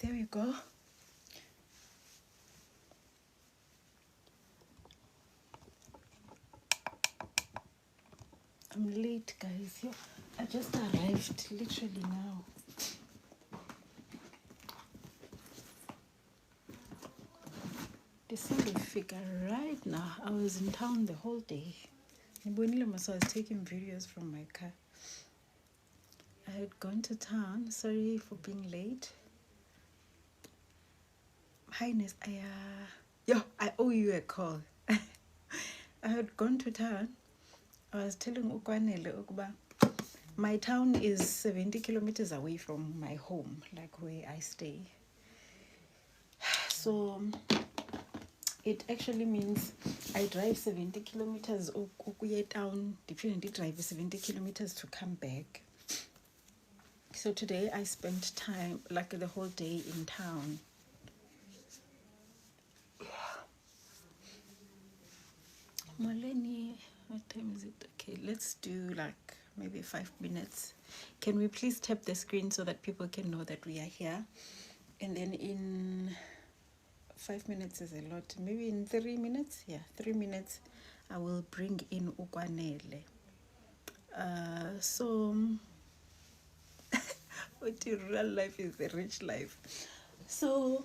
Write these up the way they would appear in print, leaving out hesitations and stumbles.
There we go. I'm late, guys. I just arrived literally now. December figure right now. I was in town the whole day. I was taking videos from my car. I had gone to town. Sorry for being late. Highness, I owe you a call. I had gone to town. I was telling Kwanele, my town is 70 kilometers away from my home, like where I stay. So it actually means I drive 70 kilometers ukuye town, definitely drive 70 kilometers to come back. So today I spent time, like the whole day in town. Maleni, what time is it? Okay, let's do like maybe 5 minutes. Can we please tap the screen so that people can know that we are here? And then in 5 minutes is a lot. Maybe in 3 minutes? Yeah, 3 minutes I will bring in Kwanele. So what in real life is a rich life. So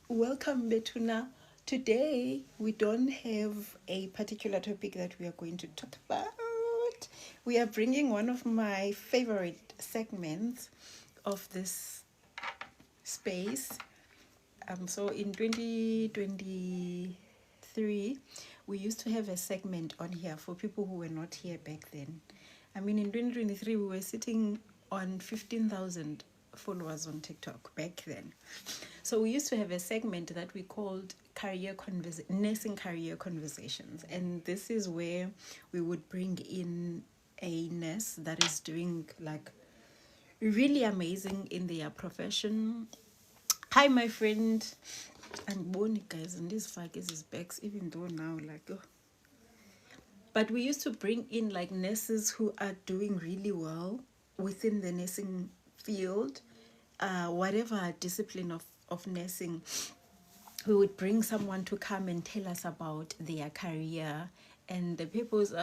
welcome Betuna. Today we don't have a particular topic that we are going to talk about. We are bringing one of my favorite segments of this space. So in 2023 we used to have a segment on here for people who were not here back then. I mean, in 2023 we were sitting on 15,000 followers on TikTok back then. So we used to have a segment that we called nursing career conversations, and this is where we would bring in a nurse that is doing like really amazing in their profession. Hi my friend, and Bonnie guys, and this fuck is his backs, even though now like but we used to bring in like nurses who are doing really well within the nursing field, whatever discipline of nursing. We would bring someone to come and tell us about their career, and the people's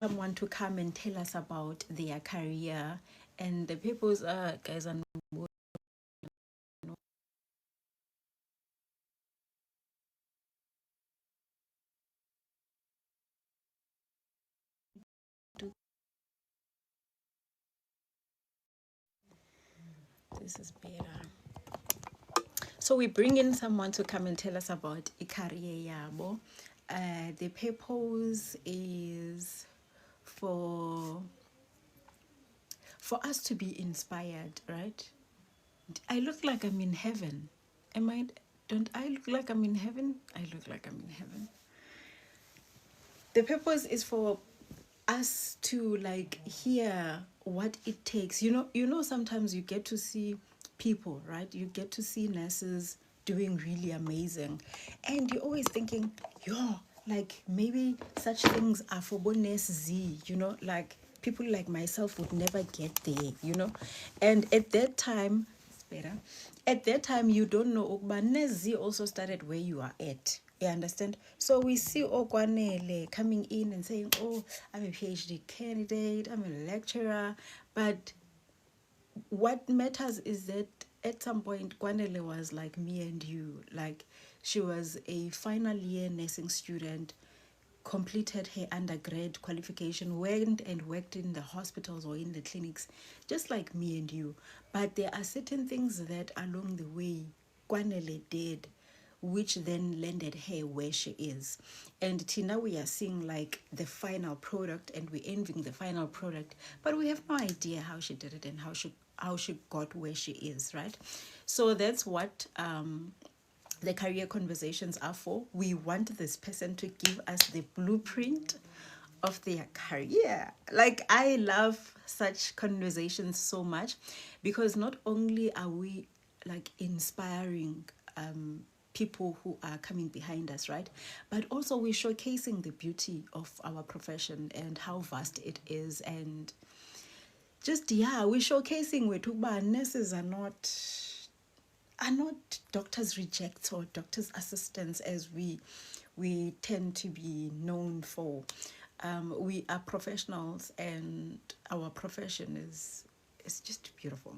someone to come and tell us about their career, and the people's guys and this is better. So we bring in someone to come and tell us about a career yabo. The purpose is for us to be inspired, right? I look like I'm in heaven. Don't I look like I'm in heaven? I look like I'm in heaven. The purpose is for us to like hear what it takes. You know, sometimes you get to see people, right? You get to see nurses doing really amazing, and you're always thinking, like maybe such things are for bonus Z, like people like myself would never get there, and at that time it's better. At that time you don't know, but Z also started where you are at. You understand? So we see Kwanele coming in and saying, oh, I'm a PhD candidate, I'm a lecturer. But what matters is that at some point, Kwanele was like me and you. Like, she was a final year nursing student, completed her undergrad qualification, went and worked in the hospitals or in the clinics, just like me and you. But there are certain things that along the way Kwanele did, which then landed her where she is. And Tina, we are seeing like the final product, and we're envying the final product, but we have no idea how she did it and how she got where she is, right? So that's what the career conversations are for. We want this person to give us the blueprint of their career. Like, I love such conversations so much, because not only are we like inspiring people who are coming behind us, right? But also we're showcasing the beauty of our profession and how vast it is. And just, we're showcasing where nurses are not are not doctors' rejects or doctors' assistants as we tend to be known for. We are professionals, and our profession is it's just beautiful.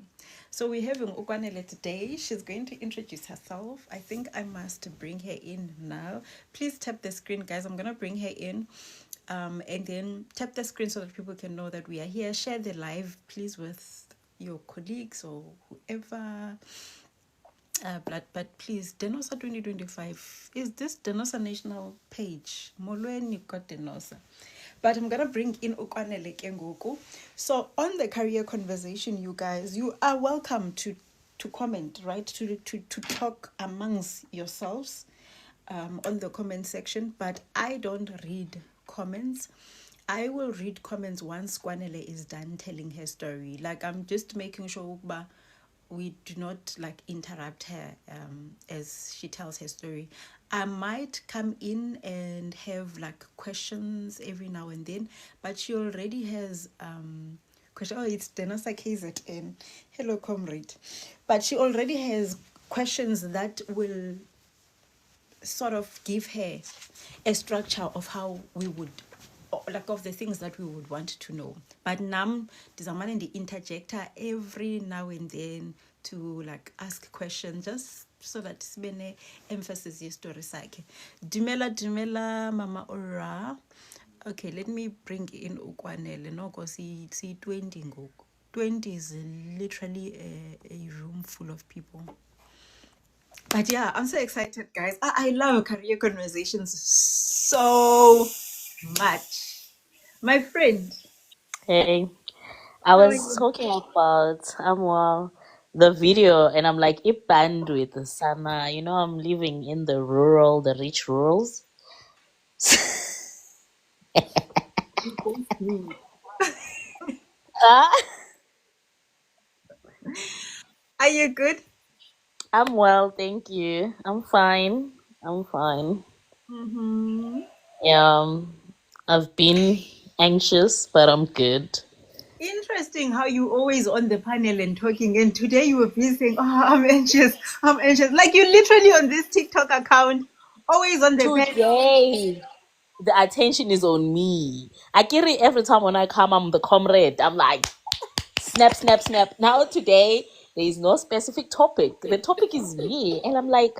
So we're having Ukwanele today. She's going to introduce herself. I think I must bring her in now. Please tap the screen, guys. I'm gonna bring her in. And then tap the screen so that people can know that we are here. Share the live, please, with your colleagues or whoever. But please, Denosa 2025 is this Denosa national page. Molweni got Denosa. But I'm gonna bring in Ukwanele Kengoku. So on the career conversation, you guys, you are welcome to comment, right? To talk amongst yourselves on the comment section. But I don't read comments. I will read comments once Kwanele is done telling her story. Like, I'm just making sure we do not like interrupt her as she tells her story. I might come in and have like questions every now and then, but she already has question. Oh, it's Denosa KZN. Hello, comrade. But she already has questions that will sort of give her a structure of how we would, like, of the things that we would want to know. But nam dizamane the interjector every now and then to like ask questions, just so that sibene emphasis story sakhe. Dumela mama ora. Okay, let me bring in Ukwanele. No, because see 20 ngoku. 20 is literally a room full of people. But yeah, I'm so excited, guys. I love career conversations so much. My friend, Hey, I how are was you? talking about the video, and I'm like, it bandwidth, Sana. You know, I'm living in the rich rurals. We both do. Ah, Are you good? I'm well, thank you. I'm fine. I'm fine. Mm-hmm. I've been anxious, but I'm good. Interesting how you always on the panel and talking, and today you were busy saying, "Oh, I'm anxious. I'm anxious." Like you literally on this TikTok account, always on the panel. Today, the attention is on me. I get it every time when I come, I'm the comrade. I'm like, snap, snap, snap. Now today there is no specific topic. The topic is me, and I'm like,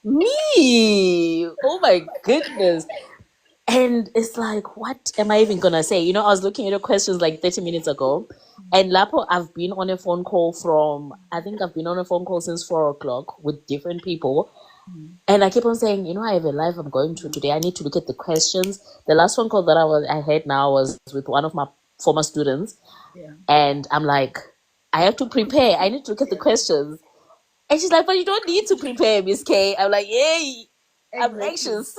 me. Oh my goodness. And it's like, what am I even gonna say? You know, I was looking at your questions like 30 minutes ago, and Lapo, I've been on a phone call from, I think I've been on a phone call since 4 o'clock with different people. And I keep on saying, you know, I have a live I'm going to today. I need to look at the questions. The last phone call that I had now was with one of my former students, Yeah, and I'm like, I have to prepare. I need to look at the yeah, questions. And she's like, but you don't need to prepare, Miss K. I'm like, yay, I'm exactly. anxious.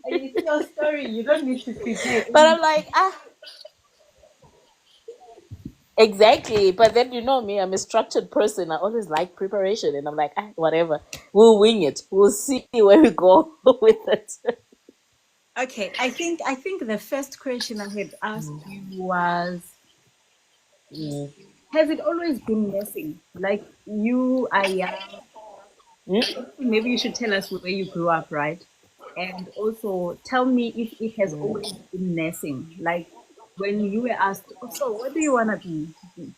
And it's your story. You don't need to prepare But anything. I'm like, exactly. But then you know me, I'm a structured person. I always like preparation. And I'm like, whatever. We'll wing it. We'll see where we go with it. Okay, I think the first question I had asked you was, Mm. has it always been nursing? Like you are young. Mm. Maybe you should tell us where you grew up, right? And also tell me if it has always been nursing. Like when you were asked, oh, so what do you want to be?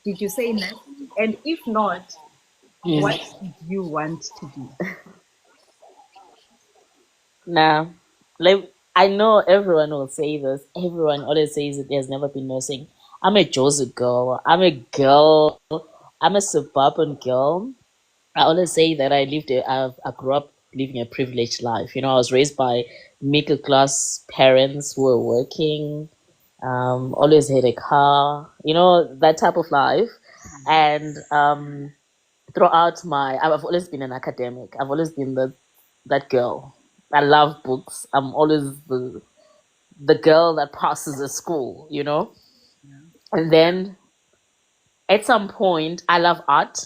Did you say nursing? And if not, what Mm. did you want to do? Nah. Like, I know everyone will say this. Everyone always says it has never been nursing. I'm a Josie girl. I'm a girl. I'm a suburban girl. I always say that I grew up living a privileged life. You know, I was raised by middle class parents who were working, always had a car, you know, that type of life. And throughout I've always been an academic. I've always been that girl. I love books. I'm always the girl that passes at school, you know. Yeah. And then at some point, I love art.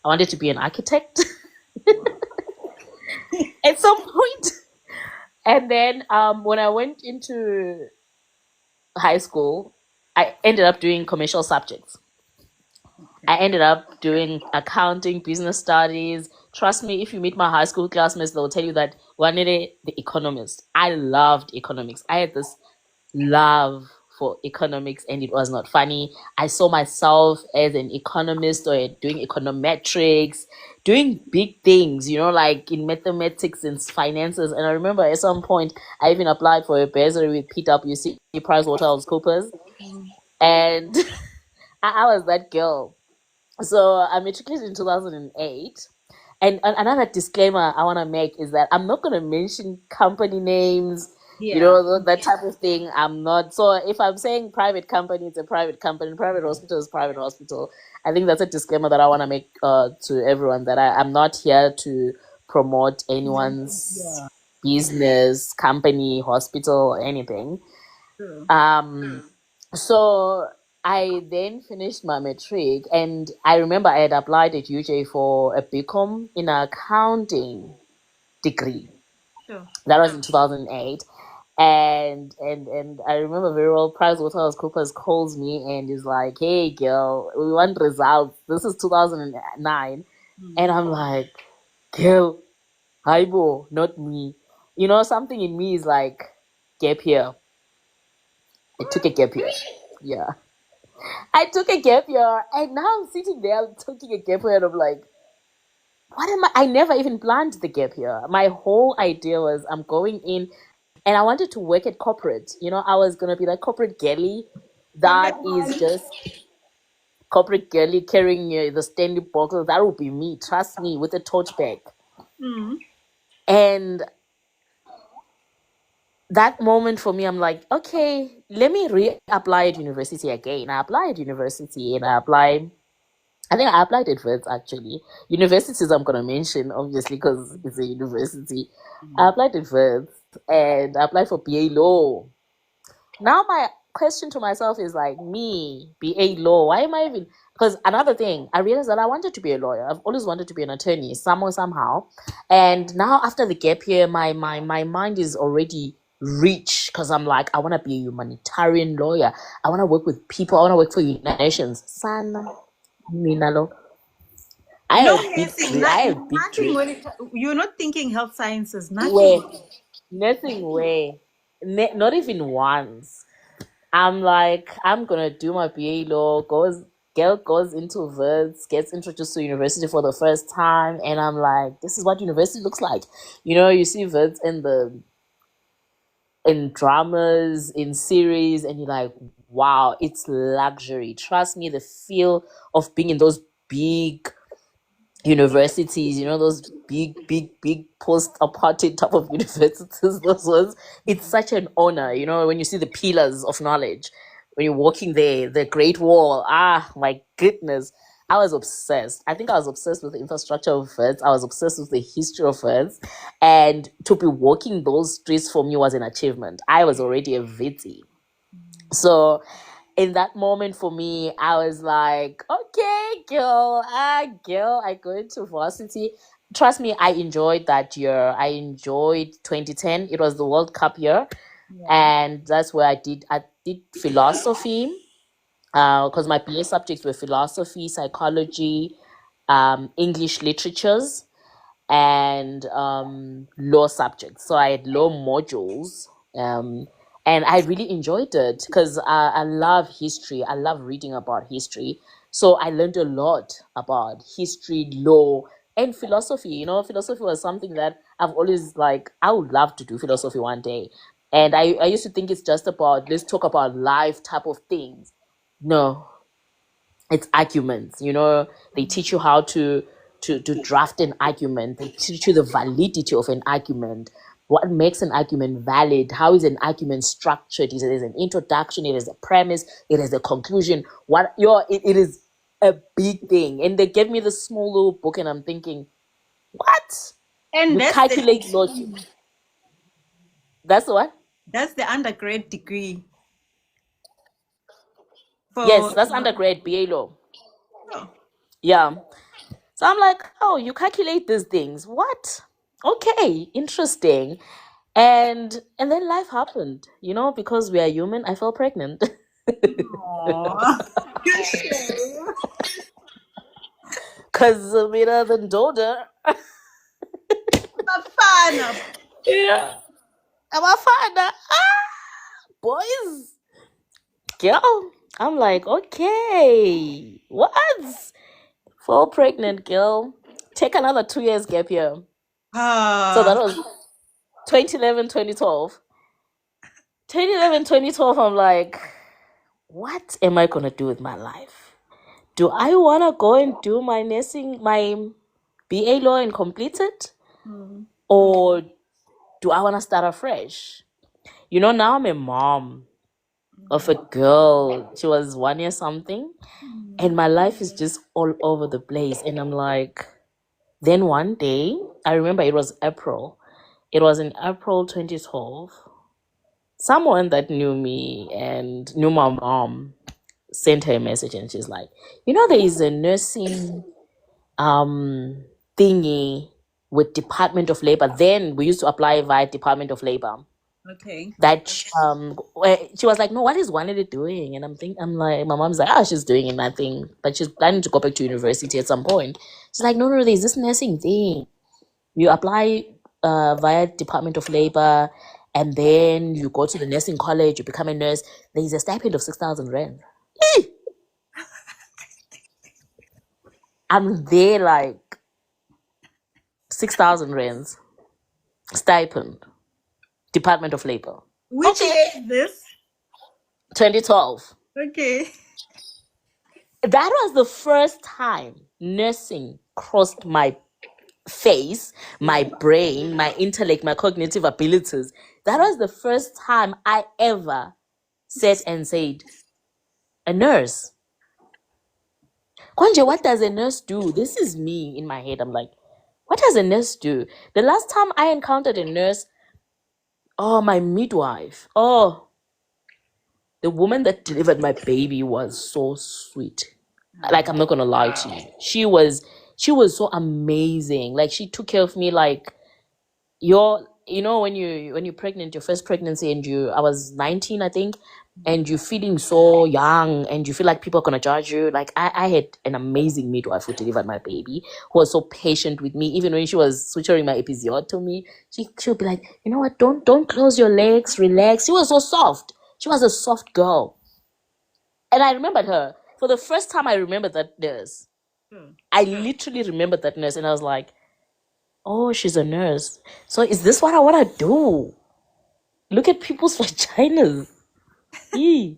I wanted to be an architect Wow. at some point. And then when I went into high school, I ended up doing commercial subjects. I ended up doing accounting, business studies. Trust me, if you meet my high school classmates, they'll tell you that Kwanele, the economist. I loved economics. I had this love for economics and it was not funny. I saw myself as an economist or doing econometrics, doing big things, like in mathematics and finances. And I remember at some point I even applied for a bursary with PwC, PricewaterhouseCoopers, Mm. and I was that girl. So I matriculated in 2008. And another disclaimer I want to make is that I'm not going to mention company names, Yeah. that type of thing. I'm not. So if I'm saying private company, it's a private company. Private hospital is private hospital. I think that's a disclaimer that I want to make to everyone that I'm not here to promote anyone's Yeah. business, company, hospital, or anything. True. So I then finished my matric, and I remember I had applied at UJ for a BCom in accounting degree. Sure. That was in 2008. And I remember very well, PricewaterhouseCoopers calls me and is like, "Hey, girl, we want results. This is 2009." And Mm. I'm like, "Girl, Haibo, not me." Something in me is like, gap year. I took a gap year. Yeah. I took a gap year, and now I'm sitting there taking a gap year, and I'm like, what am I? I never even planned the gap year. My whole idea was I'm going in, and I wanted to work at corporate. I was gonna be like corporate girly, that is just corporate girly carrying the Stanley boxes. That would be me. Trust me, with a tote bag. Mm. And that moment for me, I'm like, okay, let me reapply at university again. I applied at university, and I think I applied at Wits actually. Universities I'm gonna mention obviously because it's a university. I Mm. applied at Wits and I applied for BA Law. Now my question to myself is like, me BA Law. Why am I even? Because another thing, I realized that I wanted to be a lawyer. I've always wanted to be an attorney, somehow, somehow. And now after the gap year, my mind is already rich because I'm like, I want to be a humanitarian lawyer. I want to work with people. I want to work for United Nations. Sana, minalo. I No have big nursing, dream. I have big nothing dream. when you're not thinking health sciences, Where nothing. nothing way, not even once. I'm like, I'm gonna do my BA law. Girl goes into Verts, gets introduced to university for the first time, and I'm like, this is what university looks like. You see Verts in dramas, in series, and you're like, wow, it's luxury. Trust me, the feel of being in those big universities, those big post-apartheid type of universities, those ones, it's such an honor, when you see the pillars of knowledge, when you're walking there, the Great Wall, my goodness. I was obsessed. I think I was obsessed with the infrastructure of Earth. I was obsessed with the history of Earth. And to be walking those streets for me was an achievement. I was already a VT. So in that moment for me, I was like, okay, girl, I go into varsity. Trust me, I enjoyed that year. I enjoyed 2010. It was the World Cup year, Yeah. and that's where I did philosophy. Because my BA subjects were philosophy, psychology, English literatures, and law subjects. So I had law modules. And I really enjoyed it because I love history. I love reading about history. So I learned a lot about history, law, and philosophy. Philosophy was something that I've always like, I would love to do philosophy one day. And I used to think it's just about, let's talk about life type of things. No, it's arguments. They teach you how to draft an argument. They teach you the validity of an argument. What makes an argument valid? How is an argument structured? Is it an introduction? It is a premise. It is a conclusion. It is a big thing. And they gave me this small little book, and I'm thinking, what? And You that's the calculate logic. That's what? that's the undergrad degree Yes, for that's undergrad BA law. oh, Yeah. So I'm like, oh, you calculate these things. What? Okay, interesting. And then life happened, because we are human, I fell pregnant. aw. Good show. Cause mina the daughter. Bafana. Yeah. I'm a father. Boys. Girl. I'm like, okay. What? Fall pregnant, girl. Take another 2 years gap year. So that Ah. was 2011, 2012. 2011, 2012, I'm like, what am I gonna do with my life? Do I wanna go and do my nursing, my BA law and complete it? Mm. Or do I wanna start afresh? You know, now I'm a mom of a girl. She was 1 year something, and my life is just all over the place. And I'm like, then one day, I remember it was April. It was in April 2012. Someone that knew me and knew my mom sent her a message, and she's like, you know, there is a nursing um thingy with Department of Labor. Then we used to apply via Department of Labor. Okay. That where she was like, no, what is Kwanele doing? And I'm like, my mom's like, she's doing nothing, but she's planning to go back to university at some point. She's like, no, there's this nursing thing. You apply via Department of Labor, and then you go to the nursing college, you become a nurse. There's a stipend of 6,000 rand. Eh! I'm there like 6,000 rands stipend, Department of Labor. Which Okay, year is this? 2012. Okay. That was the first time nursing crossed my face, my Yeah. brain, my intellect, my cognitive abilities. That was the first time I ever sat and said, a nurse. Konje, what does a nurse do? This is me in my head. I'm like, what does a nurse do? The last time I encountered a nurse, my midwife. The woman that delivered my baby was so sweet. Like, I'm not gonna lie to you. She was so amazing. Like, she took care of me like when you're pregnant, your first pregnancy, and I was 19, I think, and you're feeling so young and you feel like people are gonna judge you. Like, I had an amazing midwife who delivered my baby, who was so patient with me. Even when she was suturing my episiotomy, she would be like, you know what, don't close your legs, relax. She was so soft. She was a soft girl. And I remembered her. For the first time I remembered that nurse. Hmm. I literally remembered that nurse, and I was like, oh, she's a nurse. So is this what I want to do? Look at people's vaginas. Eee.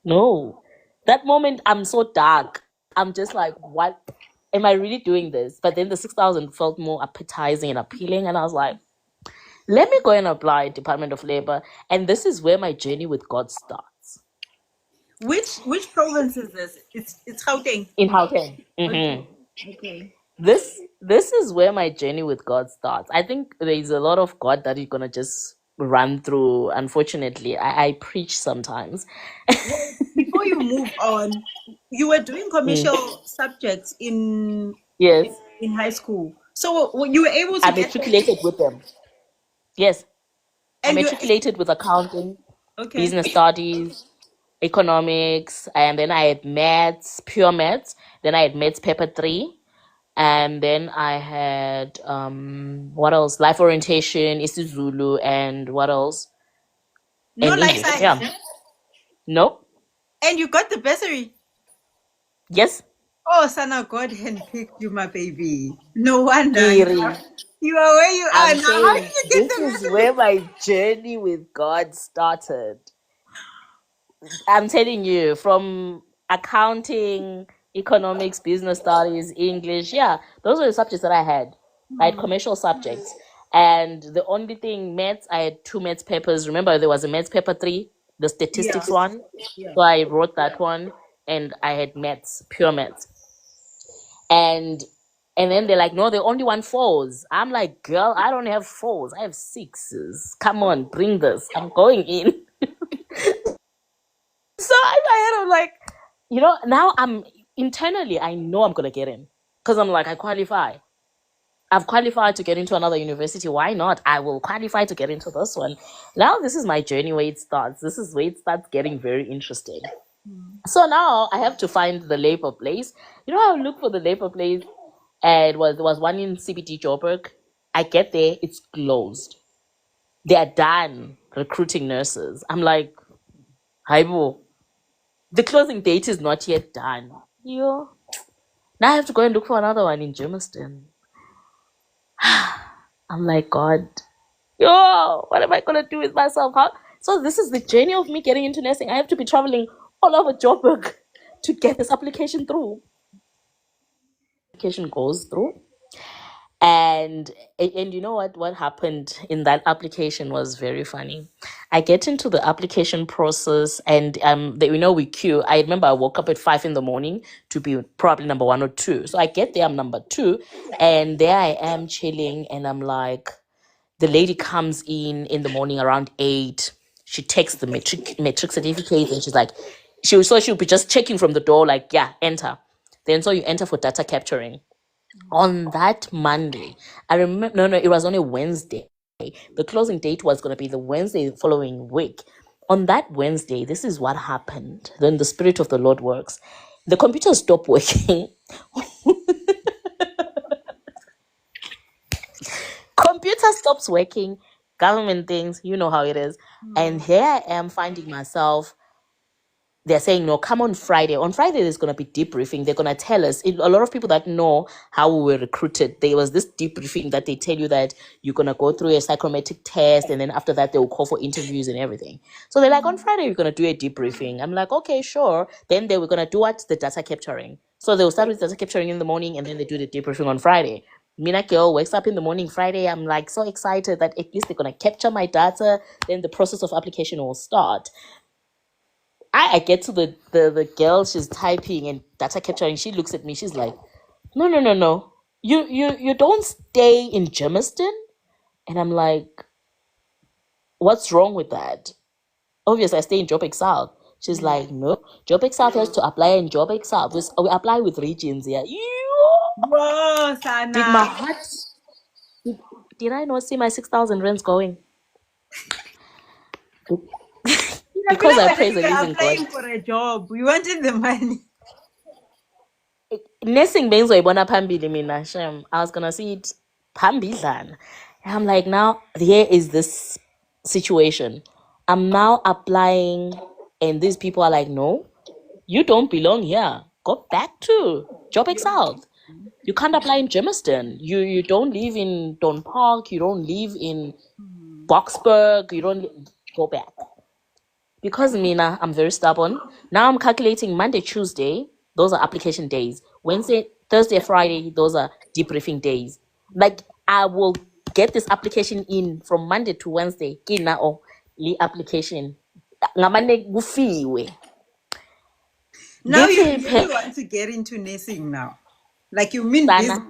No. That moment, I'm so dark. I'm just like, what? Am I really doing this? But then the 6,000 felt more appetizing and appealing. And I was like, let me go and apply Department of Labor. And this is where my journey with God starts. Which province is this? It's Gauteng. In Gauteng. Okay. Okay. This is where my journey with God starts. I think there is a lot of God that you're gonna just run through. Unfortunately, I preach sometimes. Well, before you move on, you were doing Mm. commercial subjects in Yes, in high school. So you were able to I get them. matriculated with them. Yes, I And you matriculated with accounting, okay. business studies, economics, and then I had maths, pure maths. Then I had maths paper 3, and then I had what else? Life orientation, isiZulu, and what else? No And life English. science. Yeah. Nope. And you got the bursary. Yes. Oh, Sana, God handpicked you, my baby. No wonder Kiri. you are where you are I'm now. How did saying you get this the is bursary? where my journey with God started. I'm telling you, from accounting, economics, business studies, English, yeah, those were the subjects that I had. I had commercial subjects. And the only thing, maths, I had 2 maths papers. Remember, there was a maths paper 3, the Yeah. statistics one. Yeah. So I wrote that one, and I had maths, pure maths. And then they're like, no, they only want 4s. I'm like, girl, I don't have 4s. I have 6s. Come on, bring this. I'm going in. So in my head, I'm like, now internally, I know I'm gonna get in because I'm like, I qualify. I've qualified to get into another university. Why not? I will qualify to get into this one. Now this is my journey where it starts. This is where it starts getting very interesting. So now I have to find the labor place. You know how I look for the labor place? And there was one in CBD Joburg. I get there, it's closed. They are done recruiting nurses. I'm like, Haibo, the closing date is not yet done. Yo. Now I have to go and look for another one in Germiston. I'm like, God, yo, what am I gonna do with myself? How? So this is the journey of me getting into nursing. I have to be traveling all over Joburg to get this application through. Application goes through, and you know what happened in that application was very funny. I get into the application process, and we queue. I remember I woke up at 5 in the morning to be probably number one or two. So I get there, I'm number two, and there I am chilling, and I'm like, the lady comes in the morning around 8. She takes the metric certificate, and she's like, she'll be just checking from the door, like, yeah, enter. Then so you enter for data capturing. On that Monday, I remember, no, it was on a Wednesday. The closing date was going to be the Wednesday the following week. On that Wednesday, this is what happened. Then the Spirit of the Lord works. The computer stopped working. Computer stops working. Government things, you know how it is. And here I am finding myself, they're saying, no, come on Friday. On Friday, there's going to be debriefing. They're going to tell us. A lot of people that know how we were recruited, there was this debriefing that they tell you that you're going to go through a psychometric test. And then after that, they will call for interviews and everything. So they're like, on Friday, you're going to do a debriefing. I'm like, okay, sure. Then they were going to do what? The data capturing. So they'll start with data capturing in the morning, and then they do the debriefing on Friday. Mina girl wakes up in the morning Friday. I'm like so excited that at least they're going to capture my data. Then the process of application will start. I get to the girl, she's typing and data capturing. She looks at me. She's like, no, no, no, no. You don't stay in Germiston? And I'm like, what's wrong with that? Obviously, I stay in Joburg South. She's like, no, Joburg South has to apply in Joburg South. We apply with regions here. Whoa, Did my Sana. heart, did I not see my 6,000 rents going? I feel Because I like praise you the were living God. applying for a job. You wanted the money. Nursing bengizoyibona phambili mina shem. I was gonna see it phambidlana. And I'm like, now here is this situation. I'm now applying, and these people are like, no, you don't belong here. Go back to Joburg South. You can't apply in Germiston. You don't live in Don Park. You don't live in Boxburg. You don't go back. Because Mina, I'm very stubborn. Now I'm calculating Monday, Tuesday, those are application days. Wednesday, Thursday, Friday, those are debriefing days. Like I will get this application in from Monday to Wednesday. Kina or the application. Ngamane kufiwe. Now you Ngithi really want to get into nursing now. Like you mean business. phela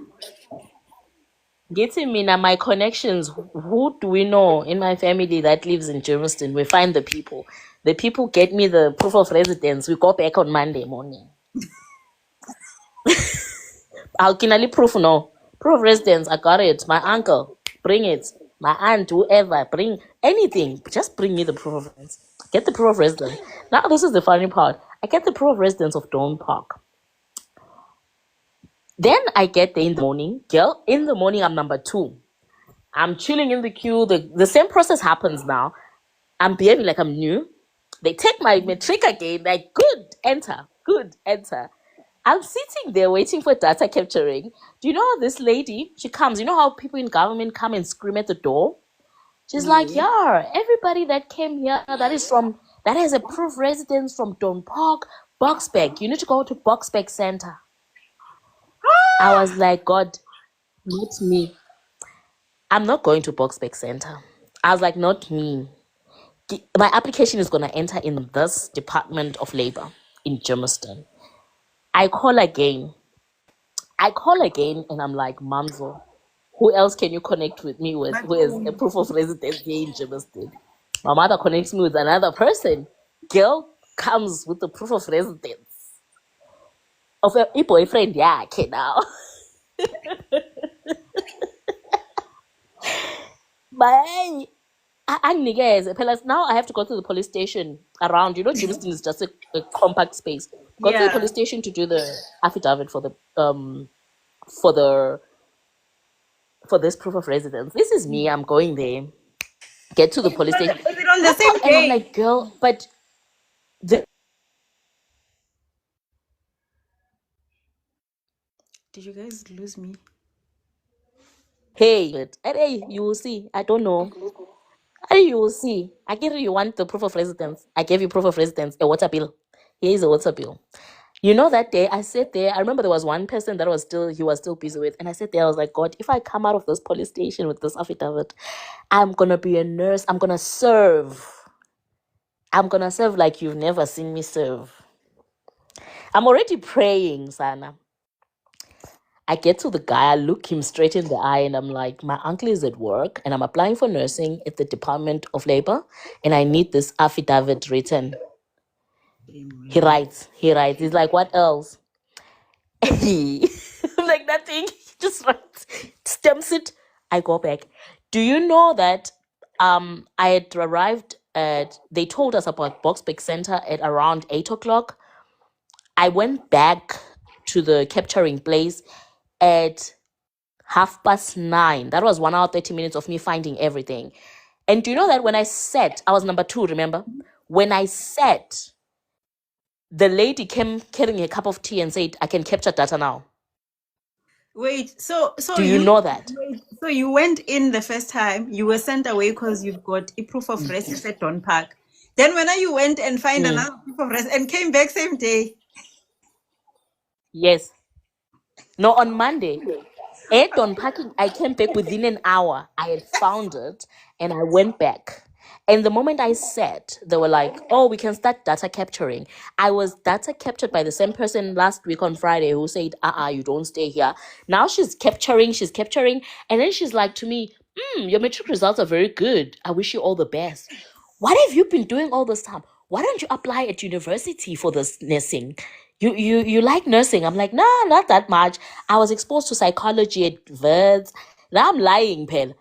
Getting Mina, my connections, who do we know in my family that lives in Germiston? We find the people. The people get me the proof of residence. We go back on Monday morning. I'll kinally proof no. Proof of residence, I got it. My uncle, bring it. My aunt, whoever, bring anything. Just bring me the proof of residence. Get the proof of residence. Now this is the funny part. I get the proof of residence of Dawn Park. Then I get there in the morning. Girl, in the morning I'm number two. I'm chilling in the queue. The same process happens now. I'm behaving like I'm new. They take my metric again, like, good, enter, good, enter. I'm sitting there waiting for data capturing. Do you know this lady? She comes. You know how people in government come and scream at the door? She's like, Yeah. yeah, everybody that came here that has a proof residence from Don Park, Boxbeck. You need to go to Boxbeck Center. I was like, God, not me. I'm not going to Boxbeck Center. I was like, not me. My application is going to enter in this Department of Labor in Germiston. I call again. And I'm like, Mamzo, who else can you connect with me with But who has a proof of residence here in Germiston? My mother connects me with another person. Girl comes with the proof of residence of a boyfriend. Yeah, okay, now. My Anginikeze phela now I have to go to the police station around. You know, Jamestown is just a compact space. Go to the Yeah. police station to do the affidavit for the for this proof of residence. This is me. I'm going there. Get to the police station. Was it on the No, same and I'm day? like, girl, but the Did you guys lose me? hey, hey, you will see. I don't know. Hey, you will see. I give you want the proof of residence. I gave you proof of residence, a water bill. Here is a water bill. You know, that day I sat there, I remember there was one person that he was still busy with. And I sat there, I was like, God, if I come out of this police station with this affidavit, I'm gonna be a nurse. I'm gonna serve. I'm gonna serve like you've never seen me serve. I'm already praying, Sana. I get to the guy, I look him straight in the eye, and I'm like, my uncle is at work, and I'm applying for nursing at the Department of Labor, and I need this affidavit written. He writes. He's like, what else? I'm like, nothing. Just writes, stamps it. I go back. Do you know that I had arrived at, they told us about Boxbeck Center at around 8 o'clock. I went back to the capturing place at 9:30. That was 1 hour 30 minutes of me finding everything. And do you know that when I sat, I was number 2, remember? When I sat, the lady came carrying a cup of tea and said, I can capture data now. Wait, so Do you know that? you went in the first time, you were sent away because you've got a proof of residence at Don Park. Then when you went and find Mm, another proof of residence and came back same day. yes. No, on Monday. At on parking, I came back within an hour. I had found it and I went back. And the moment I said, they were like, oh, we can start data capturing. I was data captured by the same person last week on Friday who said, you don't stay here. Now she's capturing. And then she's like to me, your matric results are very good. I wish you all the best. What have you been doing all this time? Why don't you apply at university for this nursing? You like nursing? I'm like, nah, not that much. I was exposed to psychology at Verds. Now I'm lying, Pen.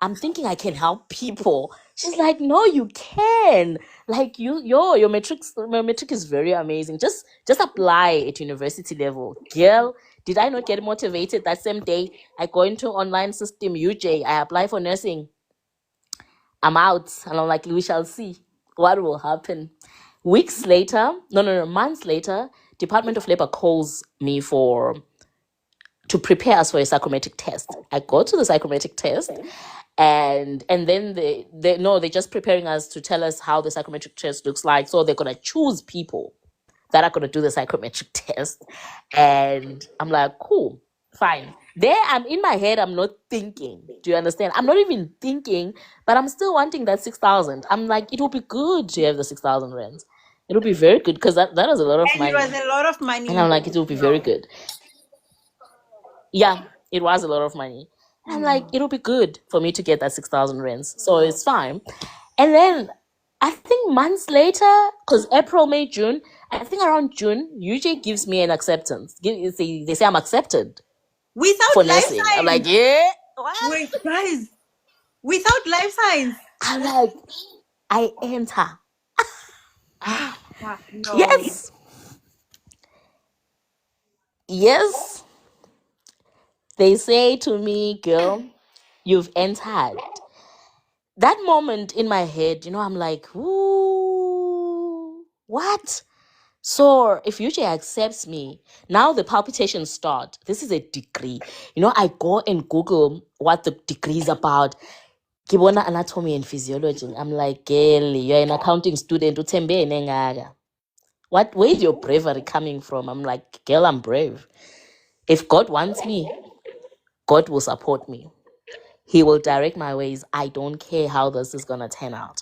I'm thinking I can help people. She's like, no, you can. Like your metric is very amazing. Just apply at university level. Girl, did I not get motivated that same day? I go into online system UJ. I apply for nursing. I'm out. And I'm like, we shall see what will happen. Weeks later, no, months later, Department of Labor calls me to prepare us for a psychometric test. I go to the psychometric test, and then they're just preparing us to tell us how the psychometric test looks like. So they're gonna choose people that are gonna do the psychometric test. And I'm like, cool, fine. There I'm in my head, I'm not thinking. Do you understand? I'm not even thinking, but I'm still wanting that 6,000. I'm like, it will be good to have the 6,000 rands. It'll be very good because that is a lot of And it money. was a lot of And money. I'm like, it will be very good. Yeah, it was a lot of money. And I'm like, it'll be good for me to get that 6,000 rands. So it's fine. And then I think months later, because April, May, June, I think around June, UJ gives me an acceptance. They say I'm accepted Without for life nursing. I'm like, signs. yeah. What? Wait, guys. Without life signs. I'm like, I enter. No. Yes. Yes. They say to me, girl, you've entered. That moment in my head, I'm like, ooh, what? So if UJ accepts me, now the palpitations start. This is a degree. I go and Google what the degree is about. Kibona anatomy and physiology. I'm like, girl, you're an accounting student. Uthembe nengaka. Where's your bravery coming from? I'm like, girl, I'm brave. If God wants me, God will support me. He will direct my ways. I don't care how this is going to turn out.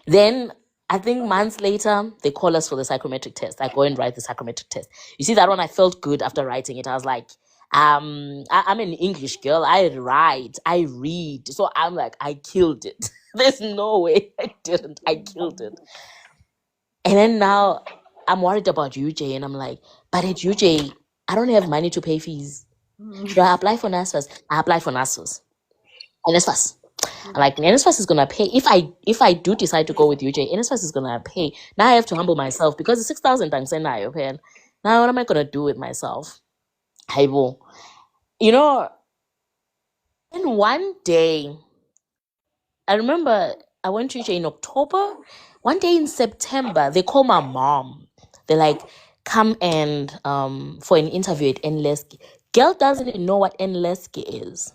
Then I think months later, they call us for the psychometric test. I go and write the psychometric test. You see that one? I felt good after writing it. I was like, I'm an English girl. I write, I read. So I'm like, I killed it. There's no way I didn't. I killed it. And then now I'm worried about UJ, and I'm like, but at UJ, I don't have money to pay fees. Should I apply for NASFAS? I apply for NASFAS. And it's fast. I'm like, NSFAS is gonna pay. If I do decide to go with UJ, NSFAS is gonna pay. Now I have to humble myself because the 6,000 thanks and I open. Now what am I gonna do with myself? I will. You know, and one day I remember I went to UJ in October. One day in September, they call my mom. They're like, come and for an interview at Enleski. Girl doesn't even know what Enleski is.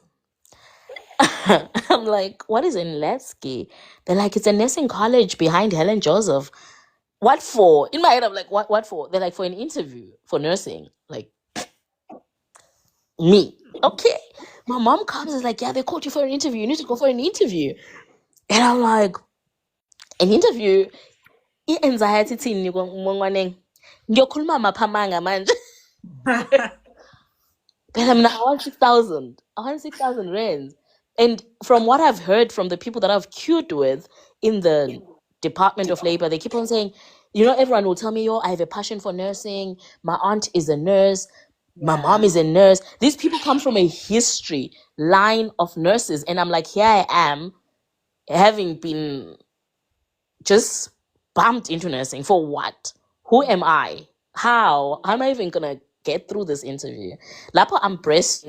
I'm like, what is Enleski? They're like, it's a nursing college behind Helen Joseph. What for? In my head, I'm like, what for? They're like, for an interview for nursing. Like, me. Okay. My mom comes and is like, yeah, they called you for an interview. You need to go for an interview. And I'm like, an interview? I-anxiety thini ngwaneng? Ngiyokhuluma maphamanga manje. But I want 6,000. I want 6,000 rands. And from what I've heard from the people that I've queued with in the Department of Labor, they keep on saying, everyone will tell me, yo, I have a passion for nursing. My aunt is a nurse. My mom is a nurse. These people come from a history line of nurses. And I'm like, here I am, having been just bumped into nursing. For what? Who am I? How am I even going to get through this interview? Lapo,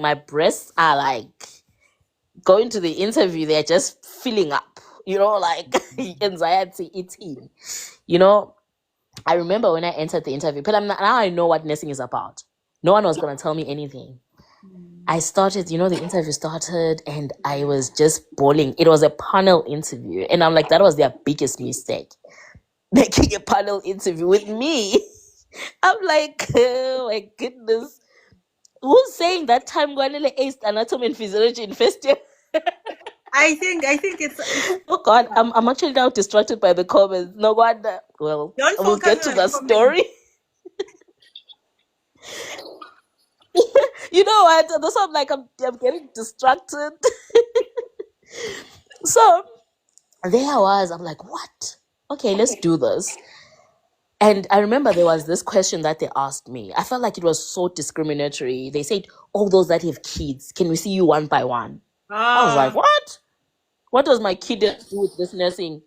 my breasts are like going to the interview, they're just filling up, like anxiety eating. I remember when I entered the interview, but now I know what nursing is about. No one was going to tell me anything. I started, the interview started and I was just bawling. It was a panel interview. And I'm like, that was their biggest mistake. Making a panel interview with me. I'm like, oh my goodness. Who's saying that time Kwanele aced anatomy and physiology in first year? I think it's Oh God, I'm actually now distracted by the comments. No wonder. Well, don't we'll focus get to on the the comments. story. You know what? That's why I'm like, I'm getting distracted. So there I was. I'm like, what? Okay, let's do this. And I remember there was this question that they asked me. I felt like it was so discriminatory. They said, all those that have kids, can we see you one by one? I was like, what? What does my kid do with this nursing?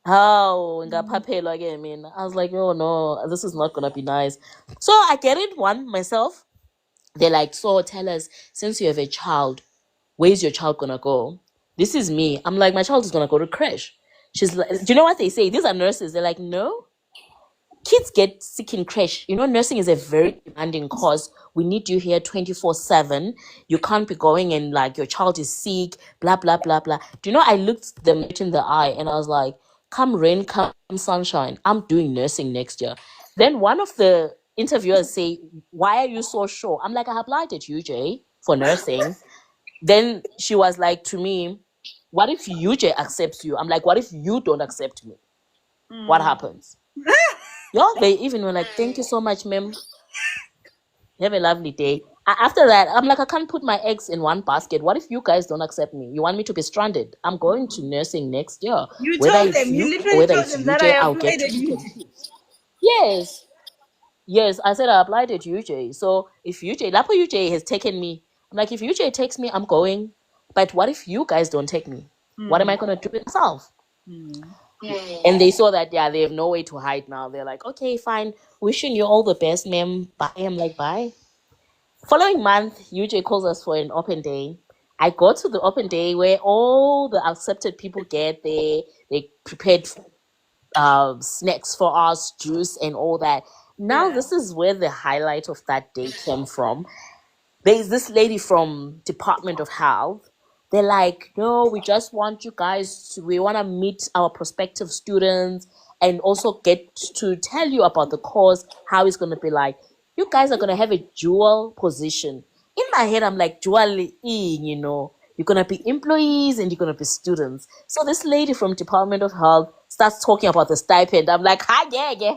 How ngaphaphela again, man. I was like, oh no, this is not gonna be nice. So I get it one myself. They're like, so tell us, since you have a child, where's your child gonna go? This is me. I'm like, my child is gonna go to crash. She's like, do you know what they say? These are nurses. They're like, no, kids get sick in crash. Nursing is a very demanding course. We need you here 24/7. You can't be going and like your child is sick, blah, blah, blah, blah. Do you know, I looked them in the eye and I was like, come rain, come sunshine, I'm doing nursing next year. Then one of the interviewers say, why are you so sure? I'm like, I applied at UJ for nursing. Then she was like to me, what if UJ accepts you? I'm like, what if you don't accept me? What happens? Yeah, they even were like, thank you so much, ma'am. Have a lovely day. After that, I'm like, I can't put my eggs in one basket. What if you guys don't accept me? You want me to be stranded? I'm going to nursing next year. You Whether told it's them, you you or literally whether told it's them that UJ, I I'll get applied to at pick UT. and choose. Yes. Yes, I said I applied at UJ. So if Lapo UJ has taken me, I'm like, if UJ takes me, I'm going. But what if you guys don't take me? What am I going to do with myself? And they saw that, yeah, they have no way to hide now. They're like, okay, fine. Wishing you all the best, ma'am. Bye. I'm like, bye. Following month, UJ calls us for an open day. I go to the open day where all the accepted people get there. They prepared snacks for us, juice, and all that. Now, this is where the highlight of that day came from. There's this lady from Department of Health. They're like, no, we just want you guys we want to meet our prospective students and also get to tell you about the course, how it's going to be like. You guys are going to have a dual position. In my head, I'm like, you're going to be employees and you're going to be students. So this lady from Department of Health starts talking about the stipend. I'm like, hi, yeah.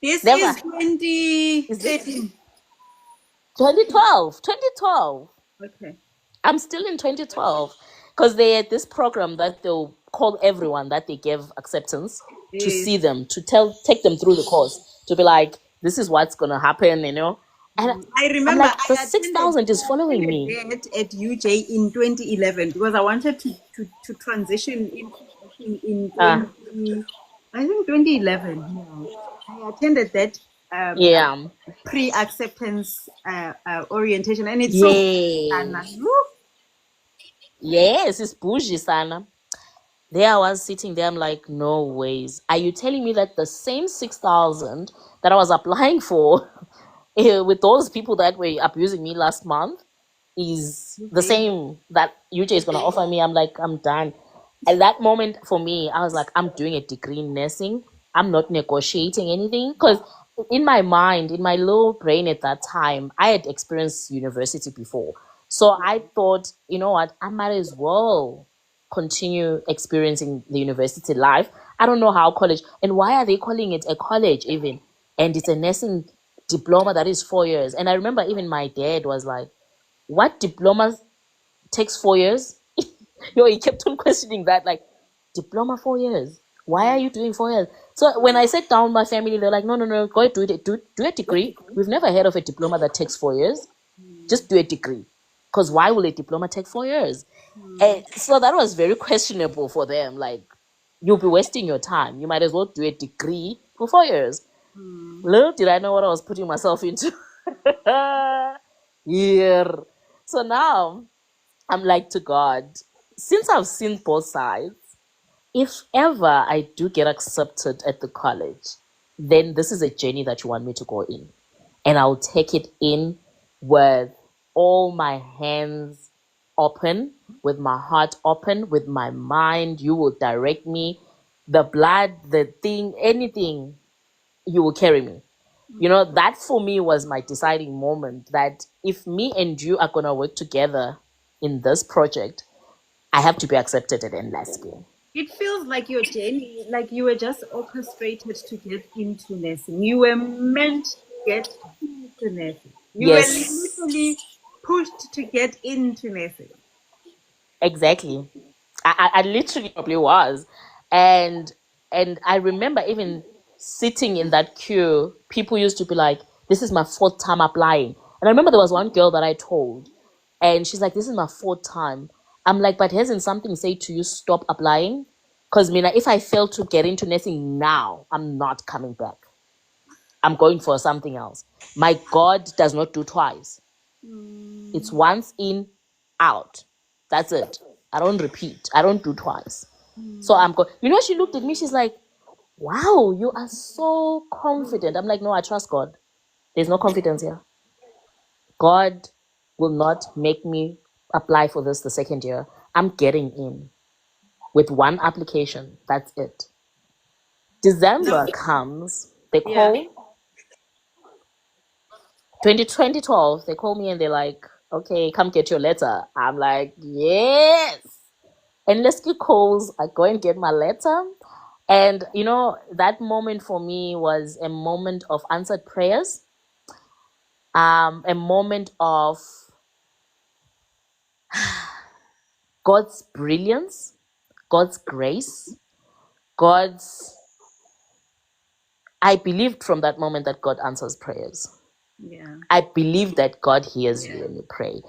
This Never. is 2013. 2012. 2012. Okay. I'm still in 2012 because they had this program that they'll call everyone that they gave acceptance to Yes. see them, to take them through the course, to be like, this is what's going to happen, And I I'm remember like, the I attended 6,000 is following me. that at UJ in 2011 because I wanted to transition into nursing in Ah, 20, I think 2011. Yeah, I attended that yeah. pre-acceptance orientation, and it's so fun. Yes. Yes, it's bougie, Sana. There I was sitting there, I'm like, no ways. Are you telling me that the same 6,000 that I was applying for with those people that were abusing me last month is the UJ, same that UJ is going to offer me? I'm like, I'm done. At that moment for me, I was like, I'm doing a degree in nursing. I'm not negotiating anything because in my mind, in my little brain at that time, I had experienced university before. So I thought, you know what, I might as well continue experiencing the university life. I don't know how college, and why are they calling it a college even? And it's a nursing diploma that is 4 years. And I remember even my dad was like, what diploma takes 4 years? He kept on questioning that, like, diploma 4 years. Why are you doing 4 years? So when I sat down with my family, they're like, no, no, no, go do it, do a degree. We've never heard of a diploma that takes 4 years. Just do a degree. Because why will a diploma take 4 years? And so that was very questionable for them. Like, you'll be wasting your time. You might as well do a degree for 4 years. Little did I know what I was putting myself into. Yeah. So now I'm like to God, since I've seen both sides, if ever I do get accepted at the college, then this is a journey that you want me to go in. And I'll take it in with all my hands open, with my heart open, with my mind. You will direct me. The blood, the thing, anything, you will carry me. You know, that for me was my deciding moment that if me and you are going to work together in this project, I have to be accepted at NLASK. it feels like your journey, like you were just orchestrated to get into nursing. You were meant to get into nursing. You were Yes, literally pushed to get into nursing. exactly. I literally probably was. And I remember even sitting in that queue, people used to be like, this is my fourth time applying. And I remember there was one girl that I told, and she's like, this is my fourth time. I'm like, but hasn't something said to you stop applying? Because Mina, if I fail to get into nursing now, I'm not coming back. I'm going for something else. My God does not do twice. It's once in, out. That's it. I don't repeat. I don't do twice. So I'm going. You know, she looked at me. She's like, "Wow, you are so confident." I'm like, "No, I trust God. There's no confidence here. God will not make me apply for this the second year. I'm getting in with one application. That's it." December comes. They Yeah. call 2012. They call me and they're like, "Okay, come get your letter." I'm like, "Yes." And Leslie calls, I go and get my letter. And, you know, that moment for me was a moment of answered prayers, a moment of God's brilliance, God's grace, God's. I believed from that moment that God answers prayers. Yeah. I believe that God hears you when you pray.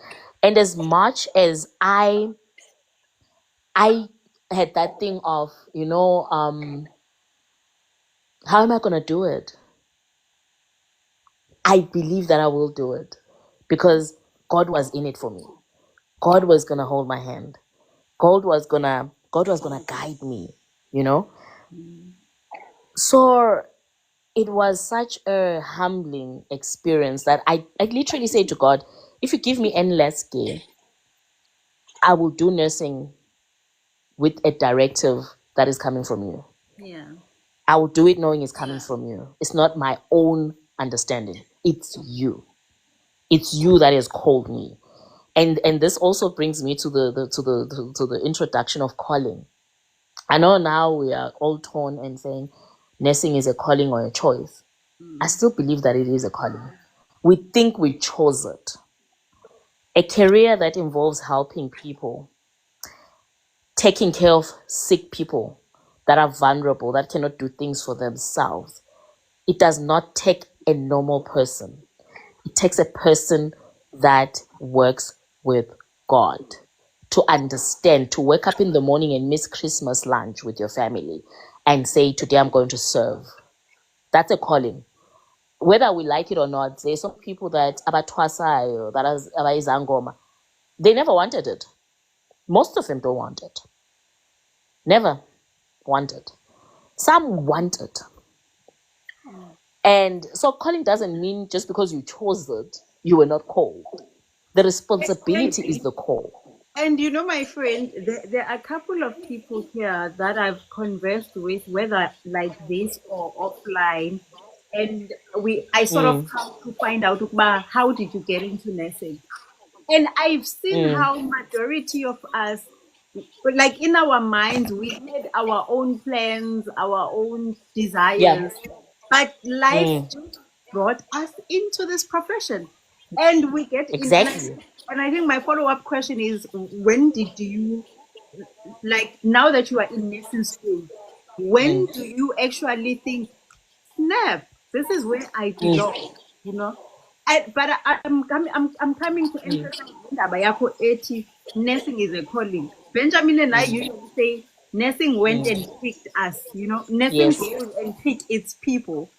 And as much as I had that thing of, how am I going to do it? I believe that I will do it because God was in it for me. God was gonna hold my hand. God was gonna guide me, you know? So it was such a humbling experience that I literally say to God, if you give me endless game, I will do nursing with a directive that is coming from you. Yeah. I will do it knowing it's coming from you. It's not my own understanding. It's you. It's you that has called me. And this also brings me to the introduction of calling. I know now we are all torn and saying nursing is a calling or a choice. I still believe that it is a calling. We think we chose it. A career that involves helping people, taking care of sick people that are vulnerable, that cannot do things for themselves. It does not take a normal person. It takes a person that works with God to understand, to wake up in the morning and miss Christmas lunch with your family and say, today I'm going to serve. That's a calling. Whether we like it or not, there's some people that abatwasayo, that is abayizangoma, they never wanted it. Most of them don't want it. Never want it. Some want it. And so calling doesn't mean just because you chose it, you were not called. The responsibility is the call. And you know, my friend, there are a couple of people here that I've conversed with, whether like this or offline, and I sort of Mm, come to find out, how did you get into nursing? And I've seen mm, how majority of us, like in our minds, we had our own plans, our own yeah. desires, but life Mm, just brought us into this profession, and we get in. exactly. And I think my follow-up question is, when did you, like, now that you are in nursing school, when Mm, do you actually think, snap, this is where I mm, belong, you know? I'm coming to mm, emphasize indaba yakho ethi nursing is a calling. Benjamin and I mm, usually say nursing went and mm. picked us, you know, nursing Yes. goes and pick its people.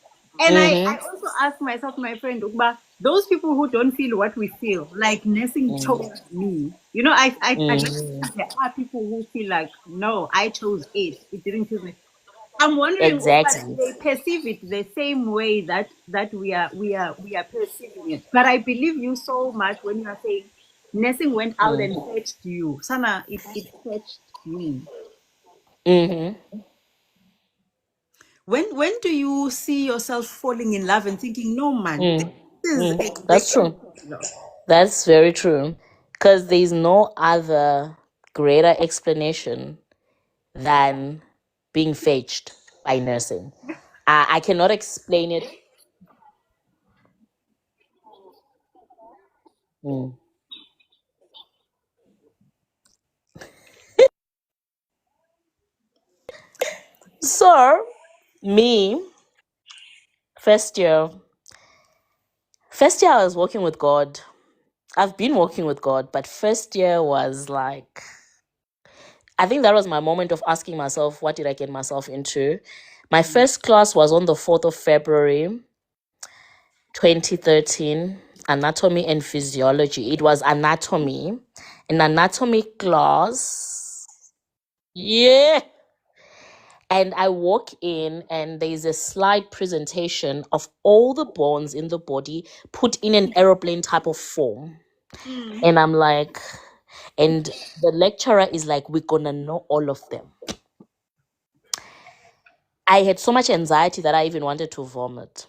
And I Mm-hmm. also ask myself, my friend Ukba, those people who don't feel what we feel, like nursing chose Mm, me. You know, I like to mm. think there are people who feel like, no, I chose it. It didn't choose me. I'm wondering, but Exactly. they perceive it the same way that we are perceiving it. But I believe you so much when you are saying nursing went out and Mm, fetched you. Sana, it fetched me. mm-hmm. When do you see yourself falling in love and thinking, no man, this Mm, is That's exactly true. what I love. That's very true. Because there's no other greater explanation than being fetched by nursing. I cannot explain it. Mm. So, me, first year, first year I was working with God. I've been working with God, but first year was like, I think that was my moment of asking myself, what did I get myself into? My first class was on the 4th of February, 2013, anatomy and physiology. It was anatomy, an anatomy class. Yeah. And I walk in, and there's a slide presentation of all the bones in the body put in an aeroplane type of form. Mm. And I'm like, and the lecturer is like, we're gonna know all of them. I had so much anxiety that I even wanted to vomit.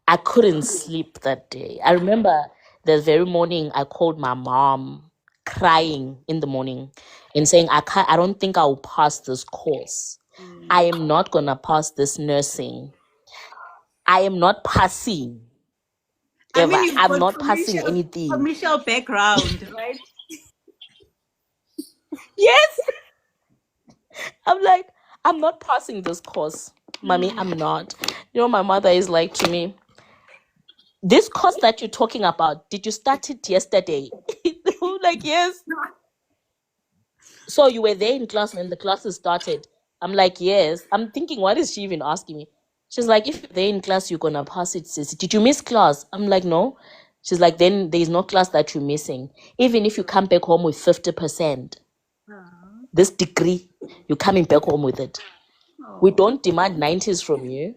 I couldn't sleep that day. I remember the very morning I called my mom crying in the morning and saying, I don't think I'll pass this course. I am not gonna pass this nursing. I am not passing I ever. mean, you've I'm got not passing anything. commercial background, right? Yes. I'm like, I'm not passing this course. Mommy, Mm. I'm not. You know, my mother is like to me, this course that you're talking about, did you start it yesterday? I'm like, yes. So you were there in class when the classes started? I'm like, yes. I'm thinking, what is she even asking me? She's like, if you're there in class, you're gonna pass it, sis. Did you miss class? I'm like, no. She's like, then there's no class that you're missing. Even if you come back home with 50%, Ah. this degree, you're coming back home with it. We Oh. don't demand 90s from you.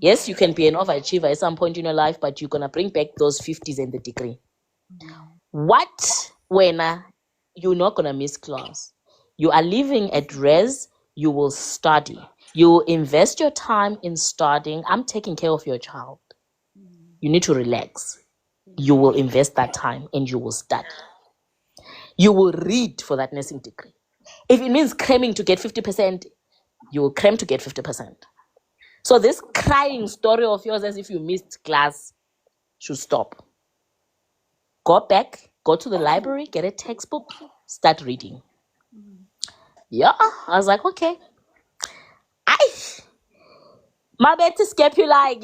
Yes, you can be an overachiever at some point in your life, but you're gonna bring back those 50s and the degree. What when you're not gonna miss class? You are living at res, you will study. You invest your time in studying. I'm taking care of your child. You need to relax. You will invest that time and you will study. You will read for that nursing degree. If it means cramming to get 50%, you will cram to get 50%. So this crying story of yours as if you missed class should stop. Go back, go to the library, get a textbook, start reading. Yeah, I was like, okay. I My beti scapula,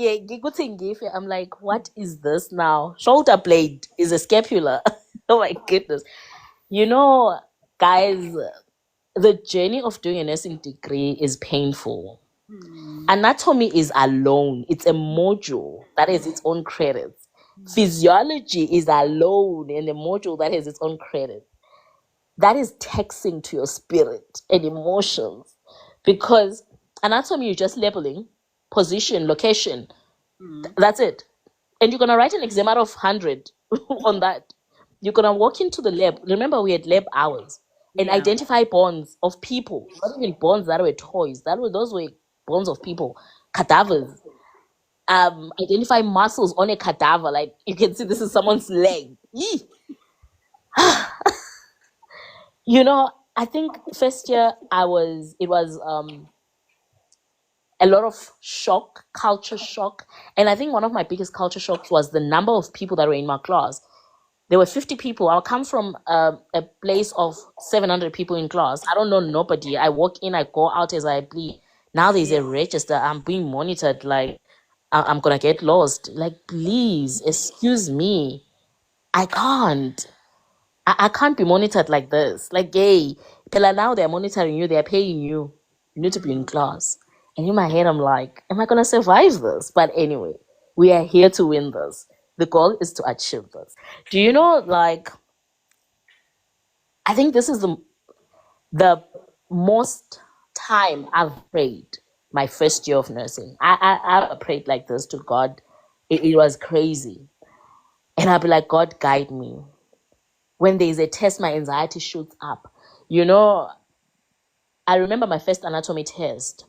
I'm like, what is this now? Shoulder blade is a scapula. Oh my goodness. You know, guys, the journey of doing a nursing degree is painful. Anatomy is alone, it's a module that has its own credits. Physiology is alone in a module that has its own credit. That is taxing to your spirit and emotions because anatomy, you're just labeling position, location. That's it. And you're going to write an exam out of 100 on that. You're going to walk into the lab. Remember, we had lab hours and Yeah. identify bonds of people, not even bonds that were toys. Those were bones of people, cadavers. Identify muscles on a cadaver. Like you can see, this is someone's leg. Yee. You know, I think first year it was a lot of shock, culture shock. And I think one of my biggest culture shocks was the number of people that were in my class. There were 50 people. I come from a place of 700 people in class. I don't know nobody. I walk in, I go out as I please. Now there's a register. I'm being monitored. Like, I'm going to get lost. Like, please, excuse me. I can't. I can't be monitored like this. Like, hey, Pella, now they're monitoring you, they're paying you. You need to be in class. And in my head, I'm like, am I going to survive this? But anyway, we are here to win this. The goal is to achieve this. Do you know, like, I think this is the most time I've prayed my first year of nursing. I prayed like this to God. It was crazy. And I'll be like, God, guide me. When there's a test, my anxiety shoots up. You know, I remember my first anatomy test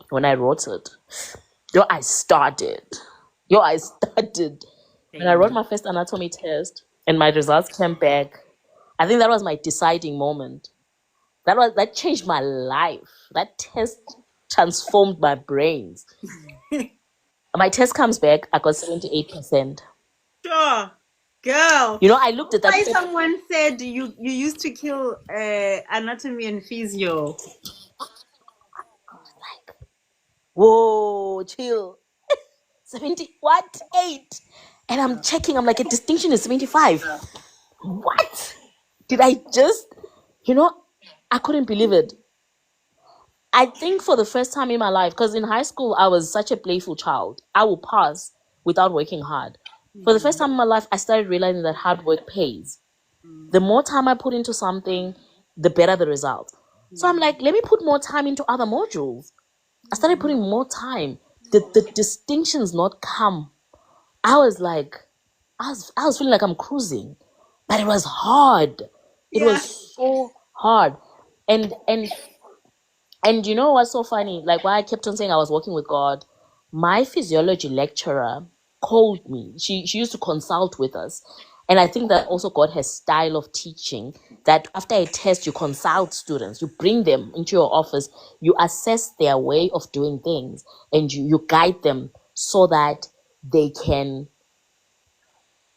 when I wrote it. Yo, I started. When I wrote my first anatomy test and my results came back, I think that was my deciding moment. That changed my life. That test transformed my brains. My test comes back, I got 78%. Sure. Girl. You know, I looked at that. Why someone said you used to kill anatomy and physio. Whoa, chill. 70, what? 8. And I'm checking, I'm like, a distinction is 75. What? Did I just, you know, I couldn't believe it. I think for the first time in my life, because in high school, I was such a playful child. I will pass without working hard. For the first time in my life, I started realizing that hard work pays. The more time I put into something, the better the result. So I'm like, let me put more time into other modules. I started putting more time. The distinctions not come. I was like, I was feeling like I'm cruising, but it was hard. It was so hard, and you know what's so funny? Like why I kept on saying I was working with God. My physiology lecturer called me. She used to consult with us, and I think that also God has style of teaching that after a test you consult students, you bring them into your office, you assess their way of doing things, and you guide them so that they can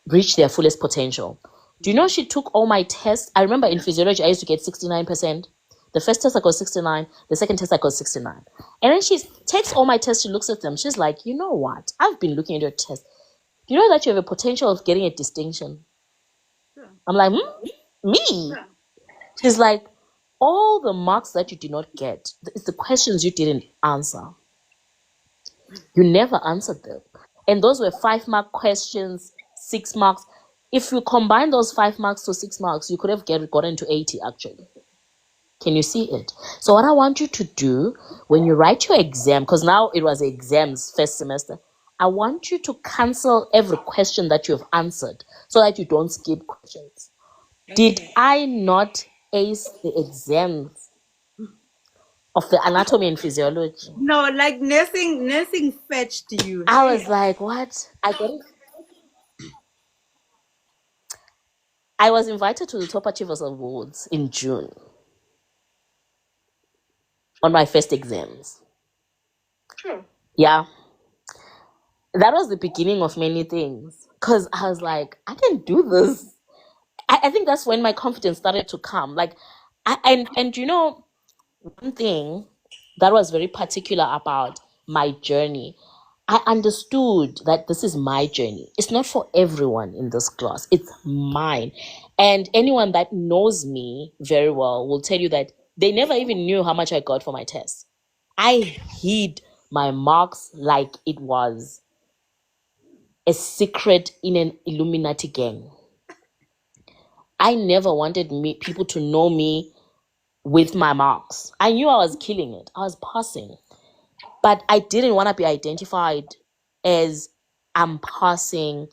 reach their fullest potential. Do you know she took all my tests? I remember in physiology, I used to get 69%. The first test I got 69, the second test I got 69. And then she takes all my tests, she looks at them, she's like, you know what? I've been looking at your test. Do you know that you have a potential of getting a distinction? I'm like, me? She's like, all the marks that you did not get, it's the questions you didn't answer. You never answered them. And those were 5 mark questions, 6 marks. If you combine those 5 marks to 6 marks, you could have gotten to 80 actually. Can you see it? So what I want you to do when you write your exam, because now it was exams first semester, I want you to cancel every question that you have answered so that you don't skip questions. Did I not ace the exams of the anatomy and physiology? No, like nursing fetched you. I was like, what? I was invited to the Top Achievers Awards in June on my first exams. Yeah. That was the beginning of many things. Because I was like, I can do this. I think that's when my confidence started to come. Like, and you know, one thing that was very particular about my journey, I understood that this is my journey. It's not for everyone in this class, it's mine. And anyone that knows me very well will tell you that they never even knew how much I got for my test. I hid my marks like it was a secret in an Illuminati gang. I never wanted people to know me with my marks. I knew I was killing it. I was passing. But I didn't want to be identified as I'm passing.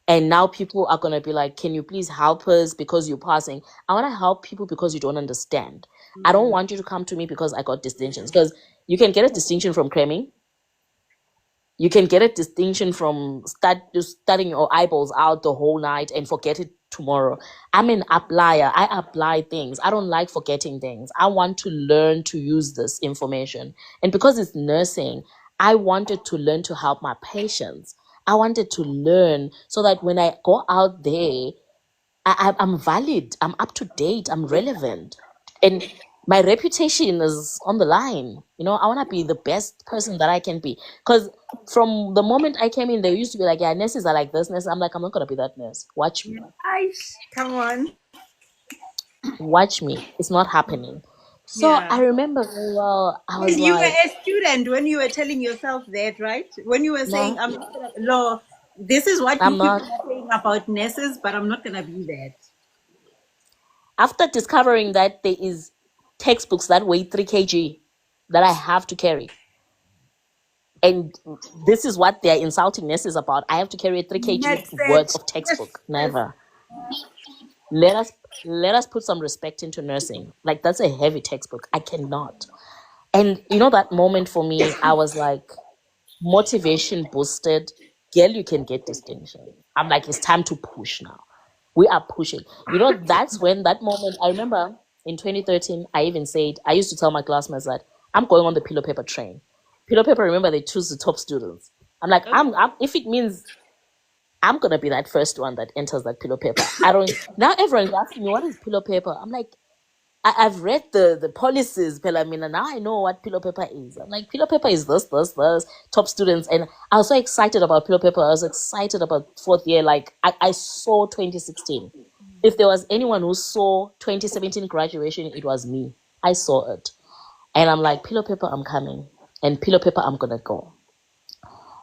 And now people are going to be like, can you please help us because you're passing? I want to help people because you don't understand. I don't want you to come to me because I got distinctions. Because you can get a distinction from cramming. You can get a distinction from just studying your eyeballs out the whole night and forget it tomorrow. I'm an applier. I apply things. I don't like forgetting things. I want to learn to use this information. And because it's nursing, I wanted to learn to help my patients. I wanted to learn so that when I go out there, I'm valid, I'm up to date, I'm relevant. And my reputation is on the line. I want to be the best person that I can be. Because from the moment I came in, they used to be like, yeah, nurses are like this, nurse. I'm like, I'm not going to be that nurse. Watch me. Come on. Watch me. It's not happening. So Yeah. I remember very well, I was And you were like, a student when you were telling yourself that, right? When you were saying, no, I'm not gonna, Law, this is what I'm you not. people are saying about nurses, but I'm not gonna be that. After discovering that there is textbooks that weigh 3 kg that I have to carry, and this is what they're insulting nurses about. I have to carry a 3 kg worth That's of Yes, textbook. yes. Never. Let us put some respect into nursing. Like that's a heavy textbook. I cannot. And that moment for me, I was like, motivation boosted. Girl, you can get distinction. I'm like, it's time to push now. We are pushing. That's when that moment, I remember in 2013, I even said, I used to tell my classmates that I'm going on the pillow paper train. Pillow paper, remember, they choose the top students. I'm like, Okay. if it means I'm gonna be that first one that enters that pillow paper. I don't. Now everyone's asking me what is pillow paper. I'm like, I've read the policies, Pelamina. Now I know what pillow paper is. I'm like, pillow paper is this, top students. And I was so excited about pillow paper. I was excited about fourth year. Like, I saw 2016. If there was anyone who saw 2017 graduation, it was me. I saw it. And I'm like, pillow paper, I'm coming. And pillow paper, I'm going to go.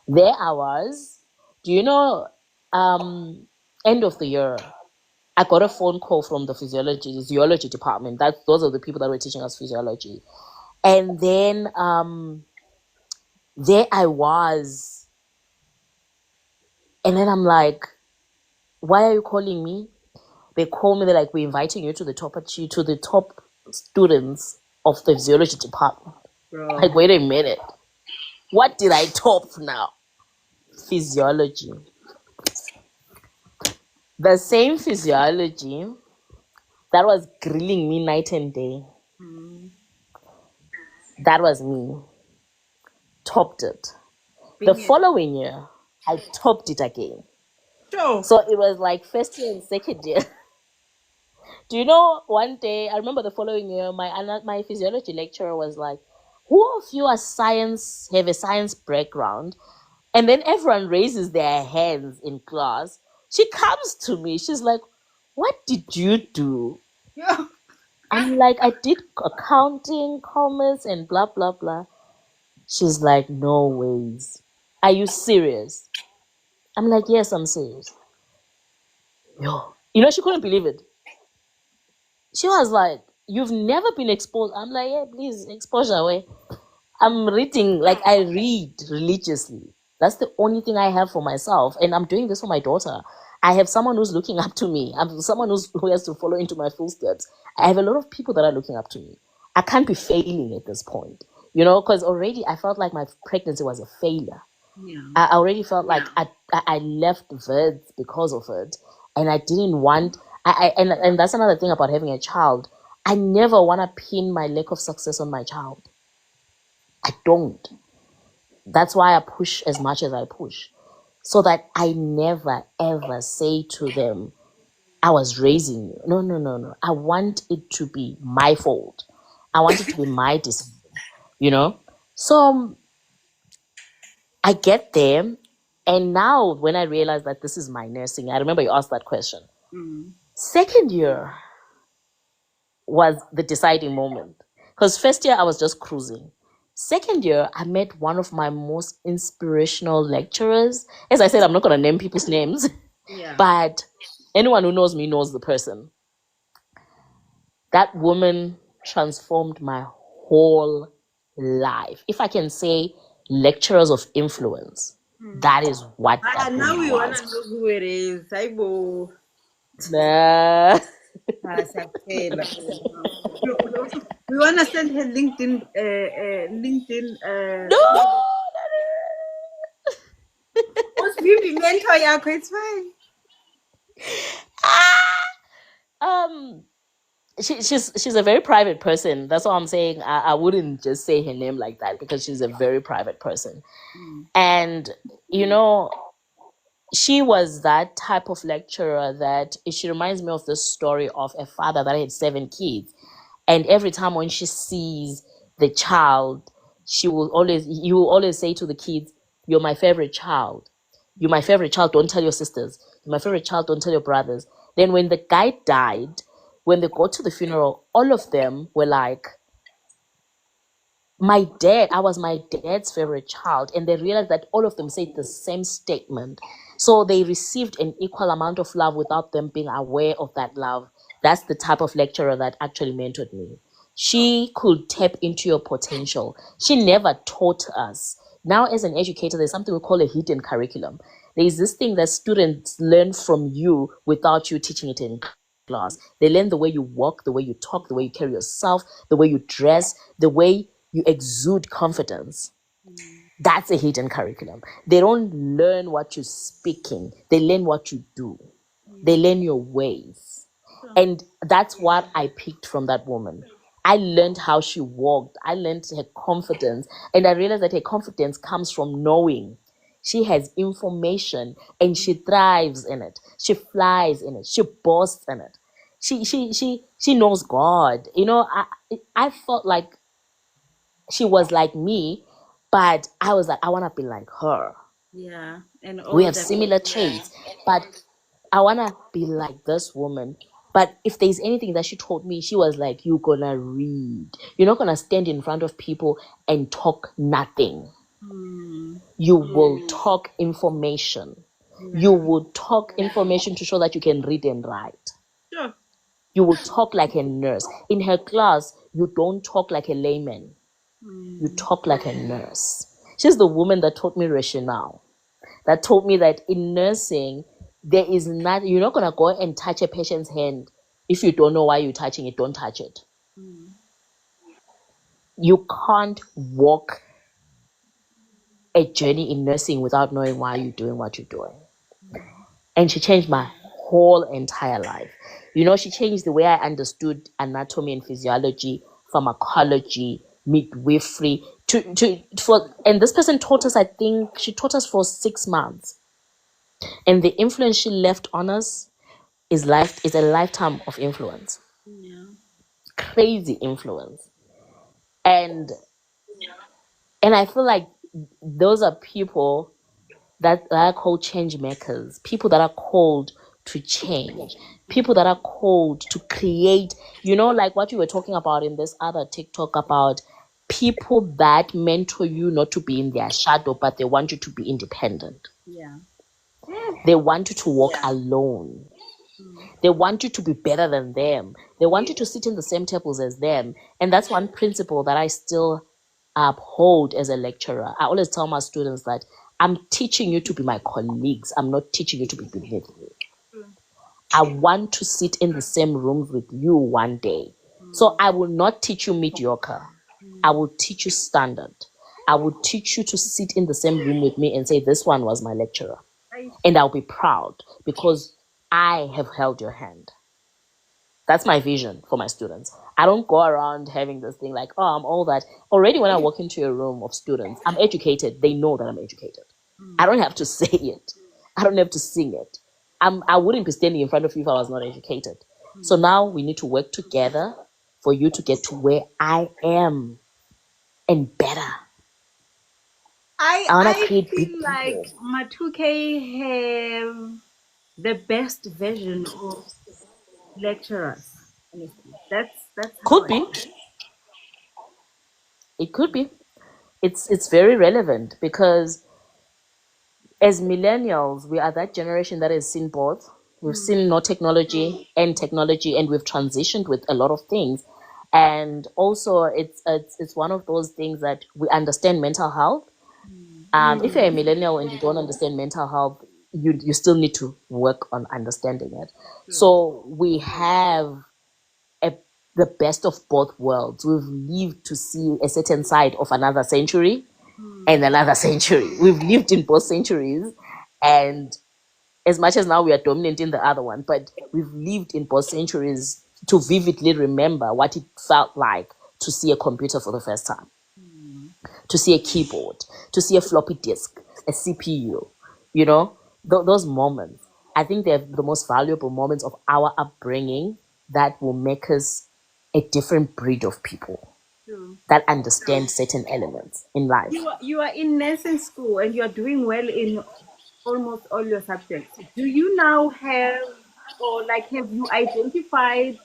There I was. Do you know, end of the year, I got a phone call from the zoology department. Those are the people that were teaching us physiology. And then there I was. And then I'm like, why are you calling me? They call me, they're like, we're inviting you to the top students of the zoology department. Like, Bro. wait a minute. What did I top now? Physiology. The same physiology that was grilling me night and day. Mm. That was me. Topped it. The Being it. following year, I topped it again. Sure. So it was like first year and second year. Do you know, one day, I remember the following year, my physiology lecturer was like, who of you have a science background? And then everyone raises their hands in class. She comes to me. She's like, what did you do? Yeah. I'm like, I did accounting, commerce, and blah, blah, blah. She's like, no ways. Are you serious? I'm like, yes, I'm serious. Yo. She couldn't believe it. She was like, you've never been exposed. I'm like, yeah, please, exposure away. I'm reading, like, I read religiously. That's the only thing I have for myself. And I'm doing this for my daughter. I have someone who's looking up to me. I'm someone who has to follow into my footsteps. I have a lot of people that are looking up to me. I can't be failing at this point, because already I felt like my pregnancy was a failure. Yeah. I already felt like I left Verds because of it, and I didn't want. And that's another thing about having a child. I never want to pin my lack of success on my child. I don't. That's why I push as much as I push, so that I never ever say to them, "I was raising you." No, no, no, no. I want it to be my fault. I want it to be my decision. You know. So I get there, and now when I realize that this is my nursing, I remember you asked that question. Second year was the deciding moment. Because first year I was just cruising. Second year, I met one of my most inspirational lecturers. As I said, I'm not going to name people's names, Yeah. but anyone who knows me knows the person. That woman transformed my whole life. If I can say lecturers of influence, that is what that Now woman we wanna was. know who it is. Aibo. Nah. Siyakucela. We wanna send her LinkedIn. No. Mentor yakho, it's fine. Um, she's a very private person. That's all I'm saying. I wouldn't just say her name like that because she's a very private person. And you know, she was that type of lecturer that she reminds me of the story of a father that had 7 kids, and every time when she sees the child, he will always say to the kids, "You're my favorite child. You're my favorite child. Don't tell your sisters. You're my favorite child. Don't tell your brothers." Then when the guy died, when they got to the funeral, all of them were like, I was my dad's favorite child. And they realized that all of them said the same statement. So they received an equal amount of love without them being aware of that love. That's the type of lecturer that actually mentored me. She could tap into your potential. She never taught us. Now, as an educator, there's something we call a hidden curriculum. There's this thing that students learn from you without you teaching it in class. They learn the way you walk, the way you talk, the way you carry yourself, the way you dress, the way you exude confidence. That's a hidden curriculum. They don't learn what you're speaking, they learn what you do, they learn your ways. And that's what I picked from that woman. I learned how she walked, I learned her confidence, and I realized that her confidence comes from knowing. She has information and she thrives in it. She flies in it. She boasts in it. She knows God. I felt like she was like me, but I was like, I want to be like her. Yeah, and We all have that. similar Yeah. traits, but I want to be like this woman. But if there's anything that she told me, she was like, you're going to read. You're not going to stand in front of people and talk nothing. You will talk information. You will talk information to show that you can read and write. Sure. You will talk like a nurse. In her class, you don't talk like a layman. You talk like a nurse. She's the woman that taught me rationale, that told me that in nursing, you're not going to go and touch a patient's hand. If you don't know why you're touching it, don't touch it. You can't walk a journey in nursing without knowing why you're doing what you're doing. And she changed my whole entire life. She changed the way I understood anatomy and physiology, pharmacology, midwifery. And this person taught us, I think she taught us for 6 months. And the influence she left on us is a lifetime of influence. Yeah. Crazy influence. And I feel like those are people that are called change makers, people that are called to change, people that are called to create, like what you were talking about in this other TikTok about people that mentor you not to be in their shadow, but they want you to be independent. Yeah. They want you to walk alone. They want you to be better than them. They want you to sit in the same tables as them. And that's one principle that I still uphold as a lecturer. I always tell my students that I'm teaching you to be my colleagues. I'm not teaching you to be beneath me. I want to sit in the same room with you one day. So I will not teach you mediocre. I will teach you standard. I will teach you to sit in the same room with me and say, this one was my lecturer. And I'll be proud because I have held your hand. That's my vision for my students. I don't go around having this thing like, oh, I'm all that. Already when I walk into a room of students, I'm educated. They know that I'm educated. I don't have to say it. I don't have to sing it. I wouldn't be standing in front of you if I was not educated. So now we need to work together for you to get to where I am and better. I I want to I create big feel like people. Matuke have the best version of lecturers. Honestly, that's how Could I be. feel. It could be. It's very relevant because as millennials, we are that generation that has seen both. We've seen no technology and technology, and we've transitioned with a lot of things. And also, it's one of those things that we understand mental health. If you're a millennial and you don't understand mental health, you still need to work on understanding it. True. So we have a, the best of both worlds. We've lived to see a certain side of another century and another century. We've lived in both centuries, and as much as now we are dominant in the other one, but we've lived in both centuries to vividly remember what it felt like to see a computer for the first time, to see a keyboard, to see a floppy disk, a CPU, those moments. I think they're the most valuable moments of our upbringing that will make us a different breed of people True. that understand certain elements in life. You are in nursing school and you are doing well in almost all your subjects. Do you now have, or like have you identified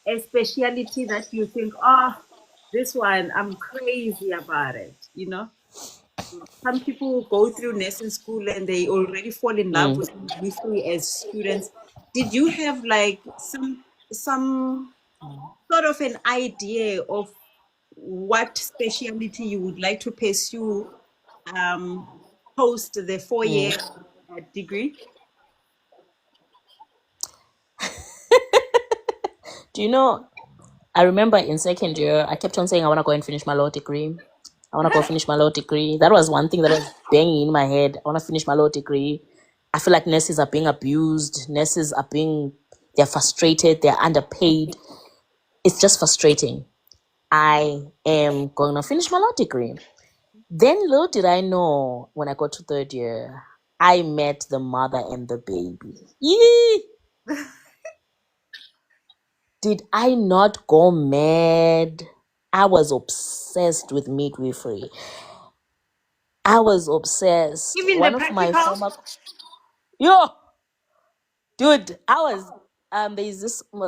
a specialty that you think, oh, this one I'm crazy about it? Some people go through nursing school and they already fall in love Mm. with midwifery as students. Did you have like some sort of an idea of what specialty you would like to pursue um, post the 4 year Mm. degree? Do you know, I remember in second year, I kept on saying, I want to go and finish my law degree. I want to go finish my law degree. That was one thing that was banging in my head. I want to finish my law degree. I feel like nurses are being abused. They're frustrated. They're underpaid. It's just frustrating. I am going to finish my law degree. Then little did I know when I got to third year, I met the mother and the baby. Yee! Did I not go mad? I was obsessed with midwifery. I was obsessed. Even the One of my practical? former yo, dude, I was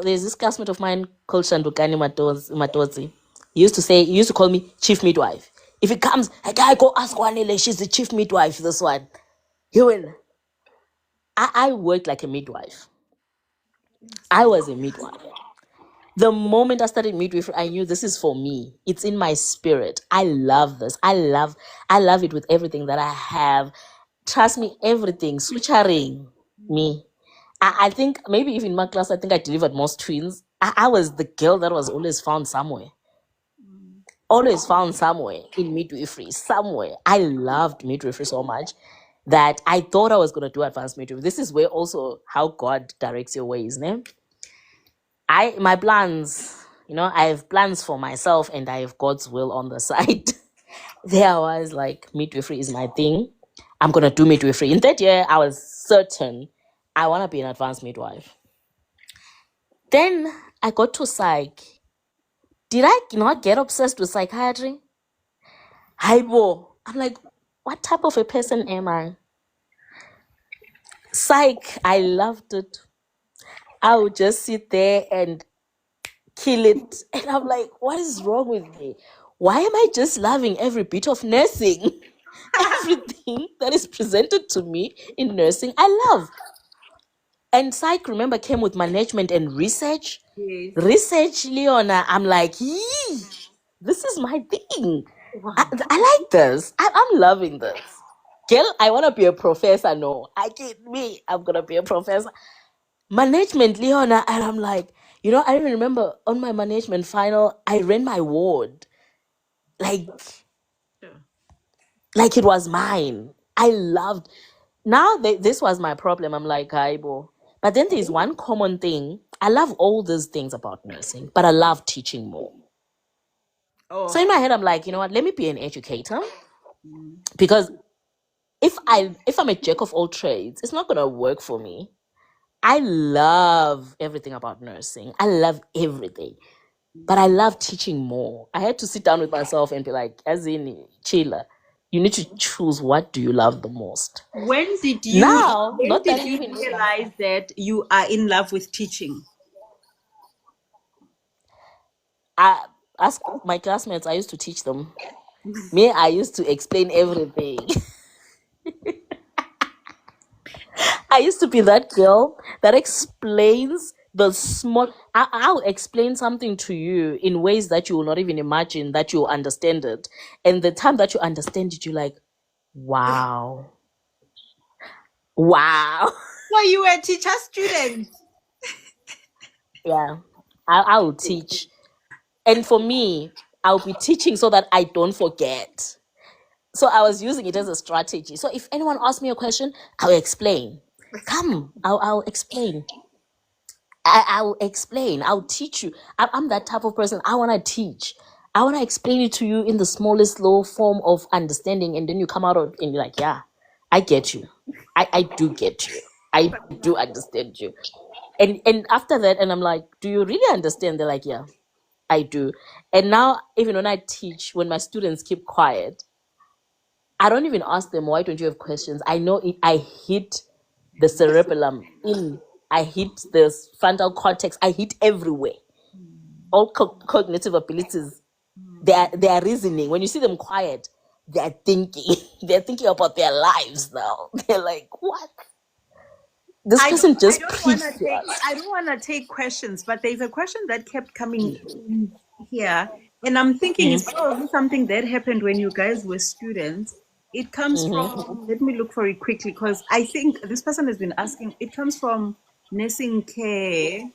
there's this classmate of mine called Shandukani Matozi. He used to call me chief midwife. If it comes, a guy go ask Kwanele, she's the chief midwife, this one. He will. I worked like a midwife. I was a midwife. The moment I started midwifery, I knew this is for me. It's in my spirit. I love this. I love it with everything that I have. Trust me, everything. Suturing me. I think maybe even in my class, I think I delivered most twins. I was the girl that was always found somewhere. Always found somewhere in midwifery, somewhere. I loved midwifery so much that I thought I was going to do advanced midwifery. This is where also how God directs your ways, ne? My plans, I have plans for myself and I have God's will on the side. There I was like, midwifery is my thing. I'm gonna do midwifery. In that year, I was certain I wanna be an advanced midwife. Then I got to psych. Did I not get obsessed with psychiatry? Hypo. I'm like, what type of a person am I? Psych, I loved it. I would just sit there and kill it. And I'm like, what is wrong with me? Why am I just loving every bit of nursing? Everything that is presented to me in nursing, I love. And psych, remember, came with management and research. Yes. Research, Leona, I'm like, yee, this is my thing. I, Wow. I like this. I'm loving this. Girl, I want to be a professor. No, I can't be. I'm going to be a professor. Management, Leona, and I'm like, I even remember on my management final, I ran my ward like Sure. like it was mine. I loved. Now this was my problem. I'm like, Aibo. But then there's one common thing. I love all these things about nursing, but I love teaching more. So Oh. in my head, I'm like, you know what? Let me be an educator because if I'm a jack of all trades, it's not gonna work for me. I love everything about nursing. I love everything. But I love teaching more. I had to sit down with myself and be like, as in chiller. You need to choose what do you love the most. When did you Now, when not that did you even in my realize that you are in love with teaching? I ask my classmates, I used to teach them. Me, I used to explain everything. I used to be that girl that explains the small. I'll explain something to you in ways that you will not even imagine that you'll understand it. And the time that you understand it, you're like, wow, wow. So you were a teacher student. Yeah, I will teach. And for me, I'll be teaching so that I don't forget. So I was using it as a strategy. So if anyone asks me a question, I'll explain. Come, I'll explain. I'll explain. I'll teach you. I'm that type of person. I want to teach. I want to explain it to you in the smallest low form of understanding. And then you come out of and you're like, yeah, I get you. I do get you. I do understand you. And after that, and I'm like, do you really understand? They're like, yeah, I do. And now, even when I teach, when my students keep quiet, I don't even ask them, why don't you have questions? I know it, I hit the cerebellum in, I hit the frontal cortex, I hit everywhere. All cognitive abilities, they are reasoning. When you see them quiet, they are thinking. They're thinking about their lives now. They're like, what? This person I just don't want preached to to take us. I don't want to take questions, but there's a question that kept coming in here, and I'm thinking it's probably something that happened when you guys were students. It comes from, let me look for it quickly because I think this person has been asking. It comes from nursing care.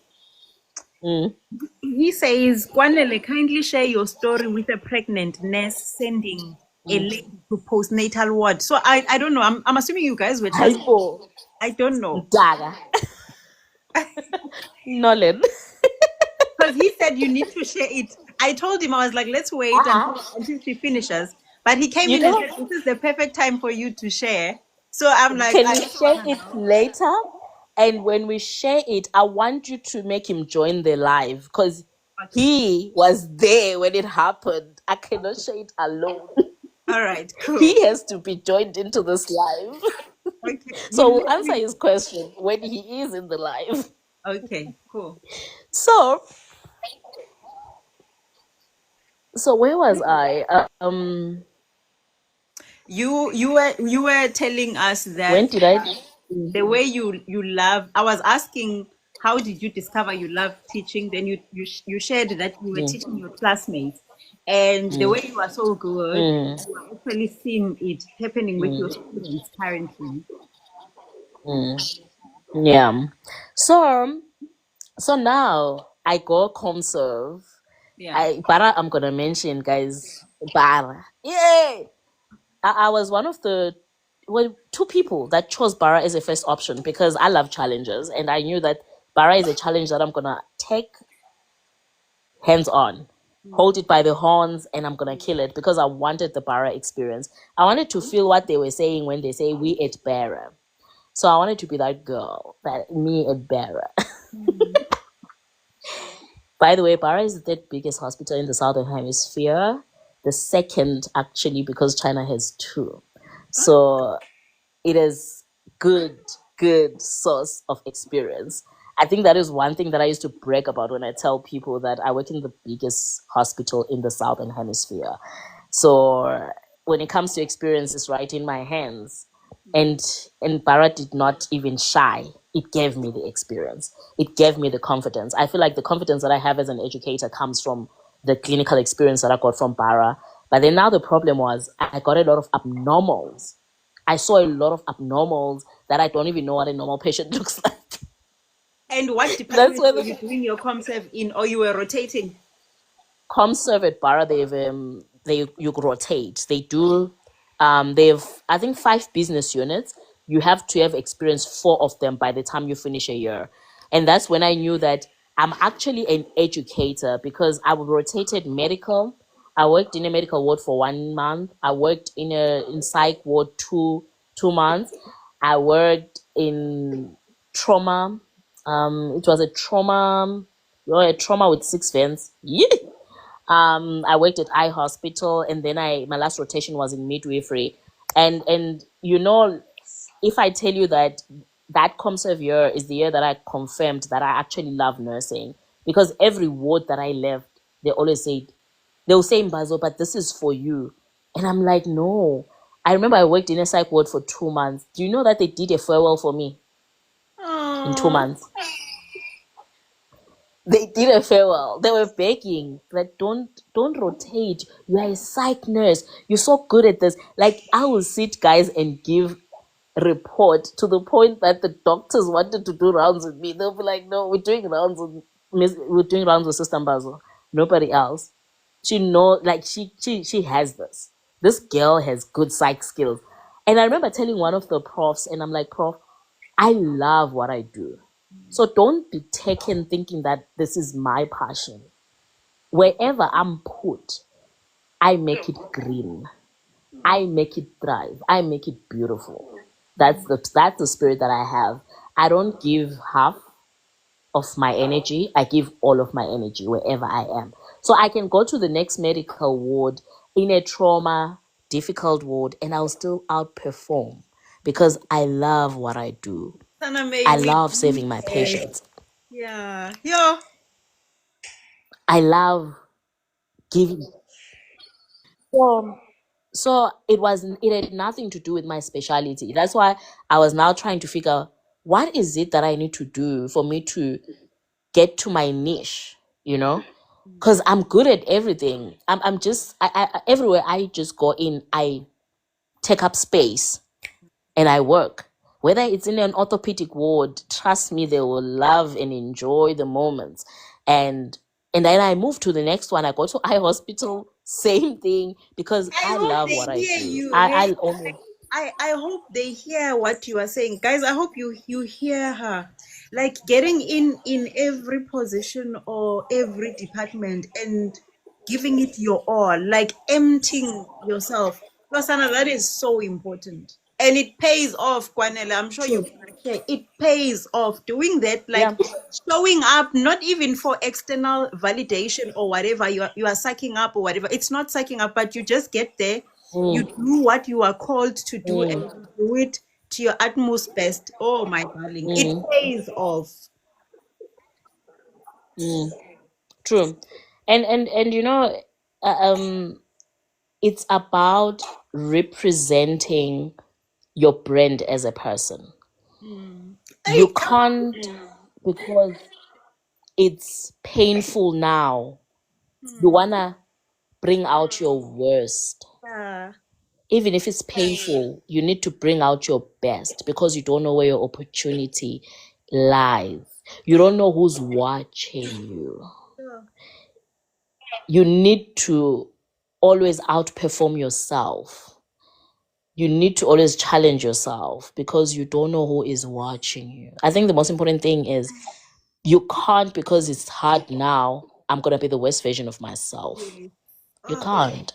Mm. He says, Kwanele, kindly share your story with a pregnant nurse sending a lady to postnatal ward. So I don't know. I'm assuming you guys were just, Hypo. I don't know. Daga. Nolan. Because he said you need to share it. I told him, I was like, let's wait until she finishes. But he came You in and know, said, this is the perfect time for you to share. So I'm like, can I we also share want to it know. later? And when we share it, I want you to make him join the live because Okay. he was there when it happened. I cannot share it alone. All right, cool. He has to be joined into this live. Okay. So we'll answer his question when he is in the live. Okay, cool. So, so where was I? You were telling us When that did I? the way you love, I was asking how did you discover you love teaching, then you shared that you were Mm, teaching your classmates, and the way mm, you are so good, mm, you are actually seeing it happening with your mm, students currently. mm. Yeah. So, so now I go conserve. Yeah. I'm gonna mention, guys. Bara. Yay! I was one of the two people that chose Bara as a first option because I love challenges and I knew that Bara is a challenge that I'm gonna take hands on, hold it by the horns, and I'm gonna kill it because I wanted the Bara experience. I wanted to feel what they were saying when they say we at Bara. So I wanted to be that girl, that me at Bara. By the way, Bara is the third biggest hospital in the Southern Hemisphere. The second, actually, because China has two. So it is good, good source of experience. I think that is one thing that I used to brag about when I tell people that I work in the biggest hospital in the Southern Hemisphere. So when it comes to experience, it's right in my hands. And and Barra did not even shy. It gave me the experience. It gave me the confidence. I feel like the confidence that I have as an educator comes from the clinical experience that I got from Barra. But then now the problem was I got a lot of abnormals. I saw a lot of abnormals that I don't even know what a normal patient looks like. And what That's department where were you the doing your comserve in, or you were rotating? ComServe at Bara, they you rotate. They do they've I think 5 business units. You have to have experienced 4 of them by the time you finish a year. And that's when I knew that I'm actually an educator because I rotated medical. I worked in a medical ward for 1 month. I worked in psych ward two months. I worked in trauma. It was a trauma with 6 vents. Yeah. I worked at eye hospital, and then my last rotation was in midwifery. And if I tell you that that ComServe year is the year that I confirmed that I actually love nursing, because every ward that I left, they always said, they'll say, Mbazo, but this is for you. And I'm like, no. I remember I worked in a psych ward for 2 months. Do you know that they did a farewell for me in two Oh, months? They did a farewell. They were begging that don't rotate. You are a psych nurse. You're so good at this. Like, I will sit, guys, and give report to the point that the doctors wanted to do rounds with me. They'll be like, "No, we're doing rounds with Sister Basil. Nobody else." She know, like, she has this. This girl has good psych skills. And I remember telling one of the profs, and I'm like, "Prof, I love what I do. So don't be taken thinking that this is my passion. Wherever I'm put, I make it green. I make it thrive. I make it beautiful. That's the spirit that I have. I don't give half of my energy. I give all of my energy wherever I am. So I can go to the next medical ward in a trauma difficult ward, and I'll still outperform because I love what I do. Sana, may I we love be saving my there. patients. Yeah. Yo. I love giving. So, so it had nothing to do with my specialty. That's why I was now trying to figure out what is it that I need to do for me to get to my niche, you know? Because I'm good at everything. I'm just everywhere I just go in, I take up space and I work. Whether it's in an orthopedic ward, trust me, they will love and enjoy the moments. And and then I move to the next one. I go to eye hospital, same thing, because I I hope love they what I hear do. you. I always I hope they hear what you are saying, guys. I hope you hear her, like getting in every position or every department and giving it your all, like emptying yourself. Losana, that is so important, and it pays off. Kwanele, I'm sure you true. can share. It pays off doing that, like Yeah. showing up, not even for external validation or whatever you are sucking up or whatever. It's not sucking up, but you just get there, you Mm, do what you are called to do, and mm, you do it to your utmost best. Oh my darling, it mm, pays off. mm. True. And it's about representing your brand as a person. Mm. You Hey, can't, because it's painful now. You mm, wanna bring out your worst. yeah, Even if it's painful, you need to bring out your best because you don't know where your opportunity lies. You don't know who's watching you. yeah. You need to always outperform yourself. You need to always challenge yourself because you don't know who is watching you. I think the most important thing is you can't, because it's hard now, I'm going to be the worst version of myself. Yes. You Oh, can't.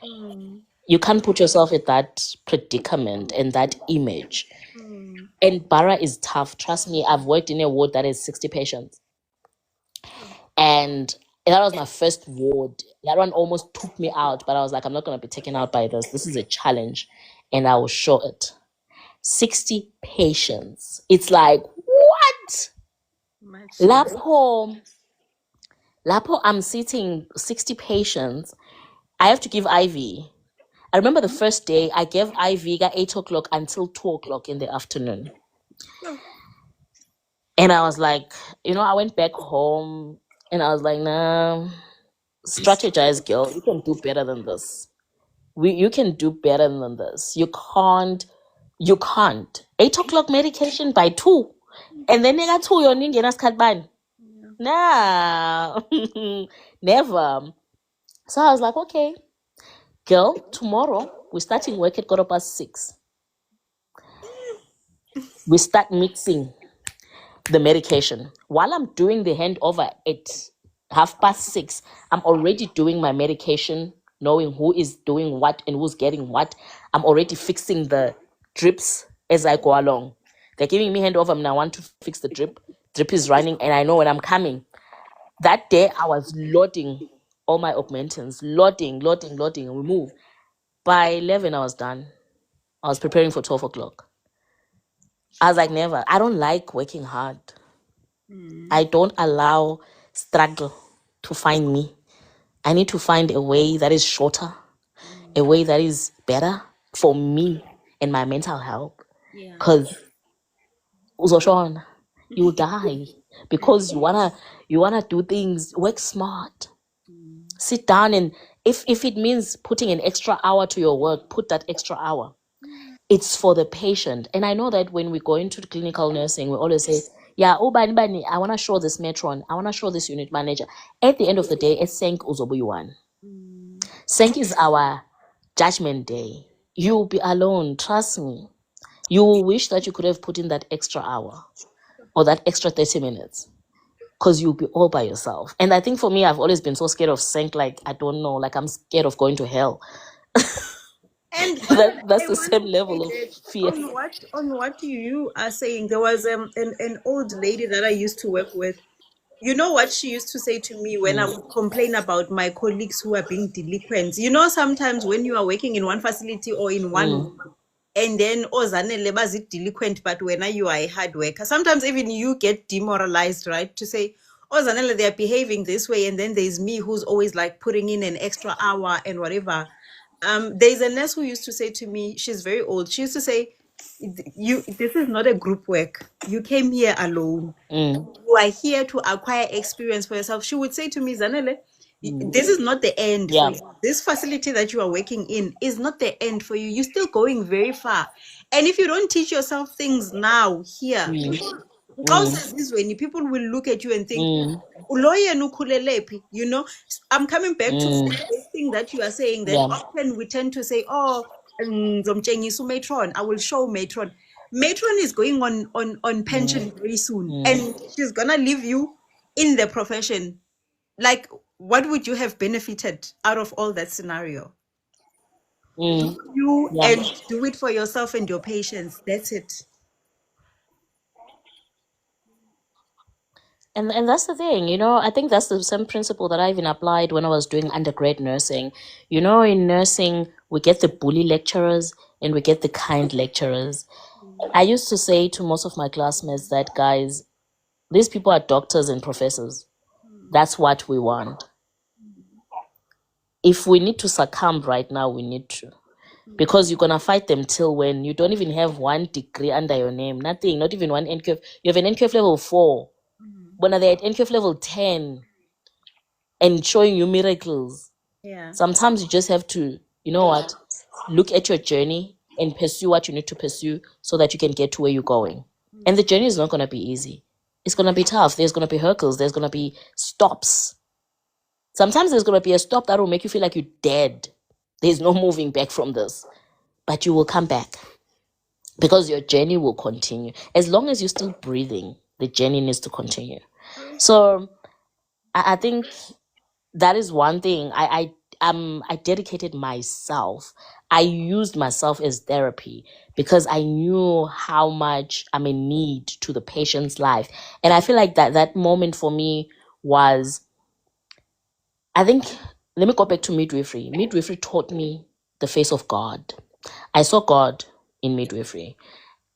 mm, You can't put yourself in that predicament and that image. mm, And Bara is tough. Trust me, I've worked in a ward that is 60 patients. oh, And that was my first ward. That one almost took me out, but I was like, I'm not going to be taken out by this. This is a challenge. And I will show it. 60 patients. It's like, what? much love. Lapo, Lapo, I'm sitting 60 patients. I have to give IV. I remember the first day I gave IV at 8 o'clock until 2 o'clock in the afternoon. Oh, And I was like, I went back home and I was like, nah, strategize, girl. You can do better than this. You can do better than this. You can't. 8 o'clock medication by 2. And then they got 2 your ninja ban. yeah. Nah. Never. So I was like, okay, girl, tomorrow we're starting work at 6:15. We start mixing the medication. While I'm doing the handover at 6:30, I'm already doing my medication, knowing who is doing what and who's getting what. I'm already fixing the drips as I go along. They're giving me handover, and I want to fix the drip. Drip is running, and I know when I'm coming. That day, I was loading. all my augmentants, loading, and we move. By 11, I was done. I was preparing for 12 o'clock. I was like, never. I don't like working hard. I don't allow struggle to find me. I need to find a way that is shorter, a way that is better for me and my mental health. Yeah. Because Uzoshona, you will die because you wanna do things. Work smart. Sit down, and if it means putting an extra hour to your work, put that extra hour. It's for the patient. And I know that when we go into clinical nursing, we always say, yeah, oh, bani, I want to show this matron, I want to show this unit manager. At the end of the day, it's Senk Uzobuyuan. Senk is our judgment day. You'll be alone, trust me. You will wish that you could have put in that extra hour or that extra 30 minutes because you'll be all by yourself. And I think for me, I've always been so scared of Senk, like, I don't know, like I'm scared of going to hell. And That's I the want same to level say of that fear. on what you are saying, there was an old lady that I used to work with. You know what she used to say to me when I Mm, would complain about my colleagues who are being delinquents? Sometimes when you are working in one facility or in one mm, room, and then ozanele bazi delinquent, but when you are a hard worker, sometimes even you get demoralized, right? To say, ozanele, they are behaving this way, and then there's me who's always like putting in an extra hour and whatever. There's a nurse who used to say to me, she's very old. She used to say, "You, this is not a group work. You came here alone. mm, You are here to acquire experience for yourself." She would say to me, Zanele, mm. this is not the end for Yeah. you. This facility that you are working in is not the end for you. You're still going very far. And if you don't teach yourself things now, here, Mm, mm, people will look at you and think, mm, "Uloye nukhulele phi?" I'm coming back to mm. this thing that you are saying, that Yeah. often we tend to say, oh, ngizomtshengisa matron, I will show matron. Matron is going on pension Mm, very soon, mm, and she's gonna leave you in the profession. Like, what would you have benefited out of all that scenario? Do mm. you Yeah. and do it for yourself and your patients. That's it. And that's the thing, I think that's the same principle that I even applied when I was doing undergrad nursing. In nursing, we get the bully lecturers and we get the kind lecturers. I used to say to most of my classmates that, guys, these people are doctors and professors. That's what we want. If we need to succumb right now, we need to. Because you're gonna fight them till when you don't even have one degree under your name, nothing, not even one NQF. You have an NQF level 4. When they're at NQF level 10 and showing you miracles, Yeah. sometimes you just have to, look at your journey and pursue what you need to pursue so that you can get to where you're going. And the journey is not gonna be easy. It's gonna be tough. There's gonna be hurdles. There's gonna be stops. Sometimes there's gonna be a stop that will make you feel like you're dead. There's no moving back from this, but you will come back because your journey will continue. As long as you're still breathing, the journey needs to continue. So I think that is one thing. I dedicated myself. I used myself as therapy because I knew how much I'm in need to the patient's life. And I feel like that moment for me was, I think, let me go back to midwifery. Midwifery taught me the face of God. I saw God in midwifery.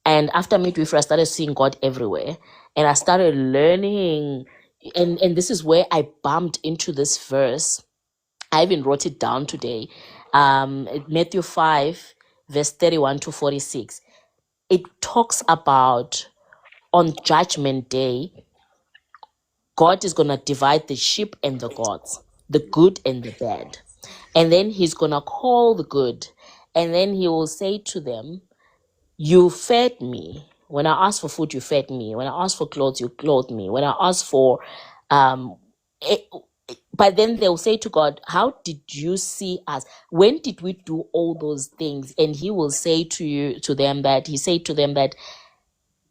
And after midwifery, I started seeing God everywhere. And I started learning. And this is where I bumped into this verse. I even wrote it down today. Matthew 5, verse 31 to 46. It talks about on Judgment Day, God is going to divide the sheep and the goats, the good and the bad. And then he's going to call the good. And then he will say to them, you fed me. When I asked for food, you fed me. When I asked for clothes, you clothed me. When I asked for, um, it, but then they'll say to God, how did you see us? When did we do all those things? And he will say to them that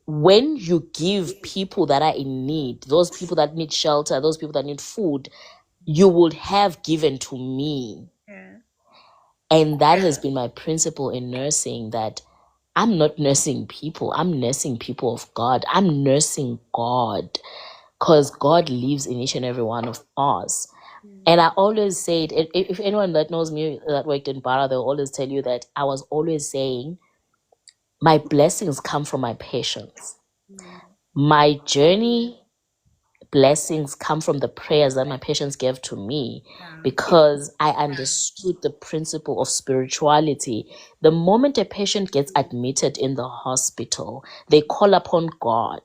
when you give people that are in need, those people that need shelter, those people that need food, you would have given to me. Yeah. And that has been my principle in nursing, that I'm not nursing people. I'm nursing people of God. I'm nursing God because God lives in each and every one of us. And I always said, if anyone that knows me that worked in Bara, they'll always tell you that I was always saying, my blessings come from my patience. My journey blessings come from the prayers that my patients gave to me because I understood the principle of spirituality. The moment a patient gets admitted in the hospital, they call upon God.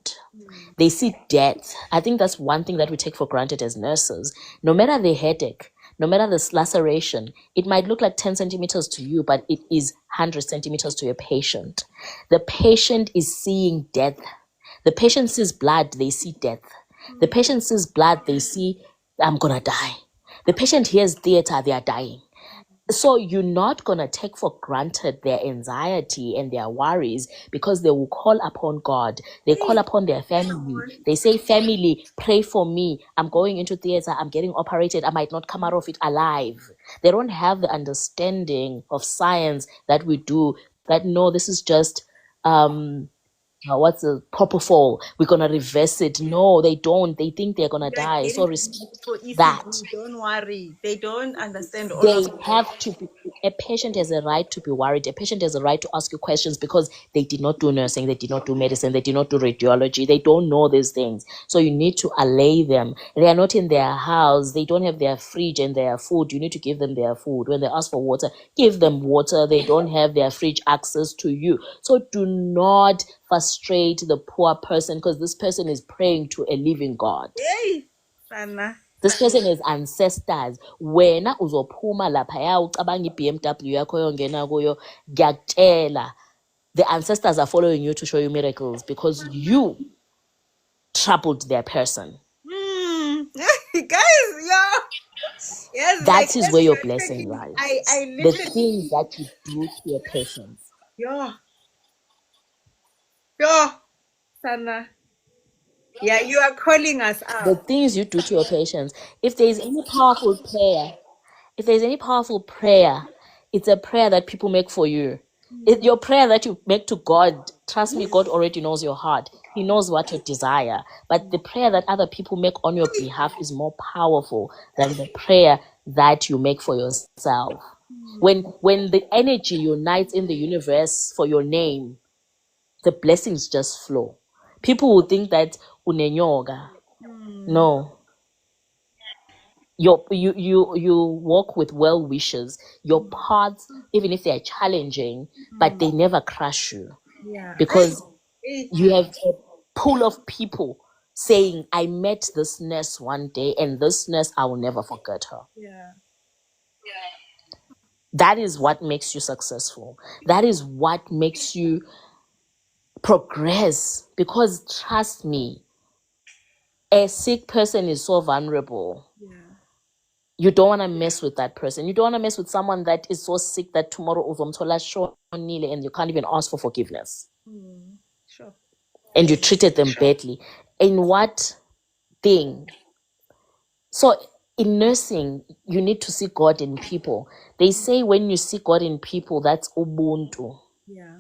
They see death. I think that's one thing that we take for granted as nurses. No matter the headache, no matter the laceration, it might look like 10 centimeters to you, but it is 100 centimeters to a patient. The patient is seeing death. The patient sees blood, they see death. The patient sees blood, they see, I'm gonna die. The patient hears theater, they are dying. So you're not going to take for granted their anxiety and their worries because they will call upon God. They call upon their family. They say, family, pray for me. I'm going into theater. I'm getting operated. I might not come out of it alive. They don't have the understanding of science that we do, that no, this is just what's the propofol, we're gonna reverse it. No, they don't. They think they're gonna Like die. So getting respect for ECG, that. don't worry. They don't understand all of They that. have to be, a patient has a right to be worried. A patient has a right to ask you questions because they did not do nursing, they did not do medicine, they did not do radiology, they don't know these things. So you need to allay them. They are not in their house, they don't have their fridge and their food. You need to give them their food. When they ask for water, give them water. They don't have their fridge access to you. So do not frustrate the poor person because this person is praying to a living God. Hey, Sana. This person is ancestors. Wena uzophuma laphaya ucabanga iBMW yakho yongena kuyo, ngiyakutshela. The ancestors are following you to show you miracles because you troubled their person. Guys, yeah. Yes, like That is as where your you're blessing talking, lies. I The literally, things that you do to your patients. yeah, yeah, Sana. Yeah, you are calling us The out. things you do to your patients. If there is any powerful prayer, if there's any powerful prayer, it's a prayer that people make for you. Your prayer that you make to God, trust me, God already knows your heart. He knows what you desire. But the prayer that other people make on your behalf is more powerful than the prayer that you make for yourself. When the energy unites in the universe for your name, the blessings just flow. People will think that unenyoga. No, you walk with well wishes. Your paths, even if they are challenging, but they never crush you Yeah. because Hey, you have a pool of people saying, I met this nurse one day and this nurse, I will never forget her. yeah. That is what makes you successful. That is what makes you progress, because trust me, a sick person is so vulnerable. Yeah. You don't want to mess with that person. You don't want to mess with someone that is so sick that tomorrow uzomthola shonile and you can't even ask for forgiveness. Sure. And you treated them badly. In what thing? So in nursing, you need to see God in people. They say when you see God in people, that's Ubuntu. Yeah.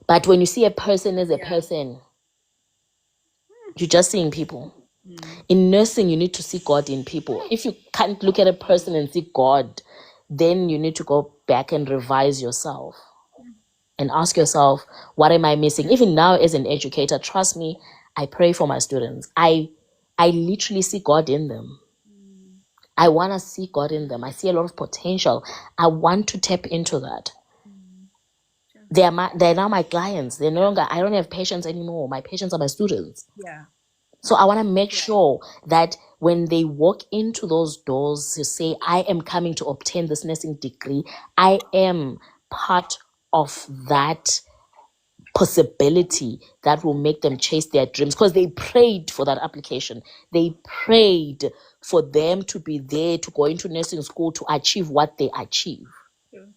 But when you see a person as a person, you're just seeing people. In nursing, you need to see God in people. If you can't look at a person and see God, then you need to go back and revise yourself and ask yourself, what am I missing? Even now as an educator, trust me, I pray for my students. I literally see God in them. I want to see God in them. I see a lot of potential. I want to tap into that. They're now my clients. They're no longer, I don't have patients anymore. My patients are my students. Yeah. So I want to make sure that when they walk into those doors to say, I am coming to obtain this nursing degree, I am part of that possibility that will make them chase their dreams, because they prayed for that application. They prayed for them to be there, to go into nursing school, to achieve what they achieve. Sure.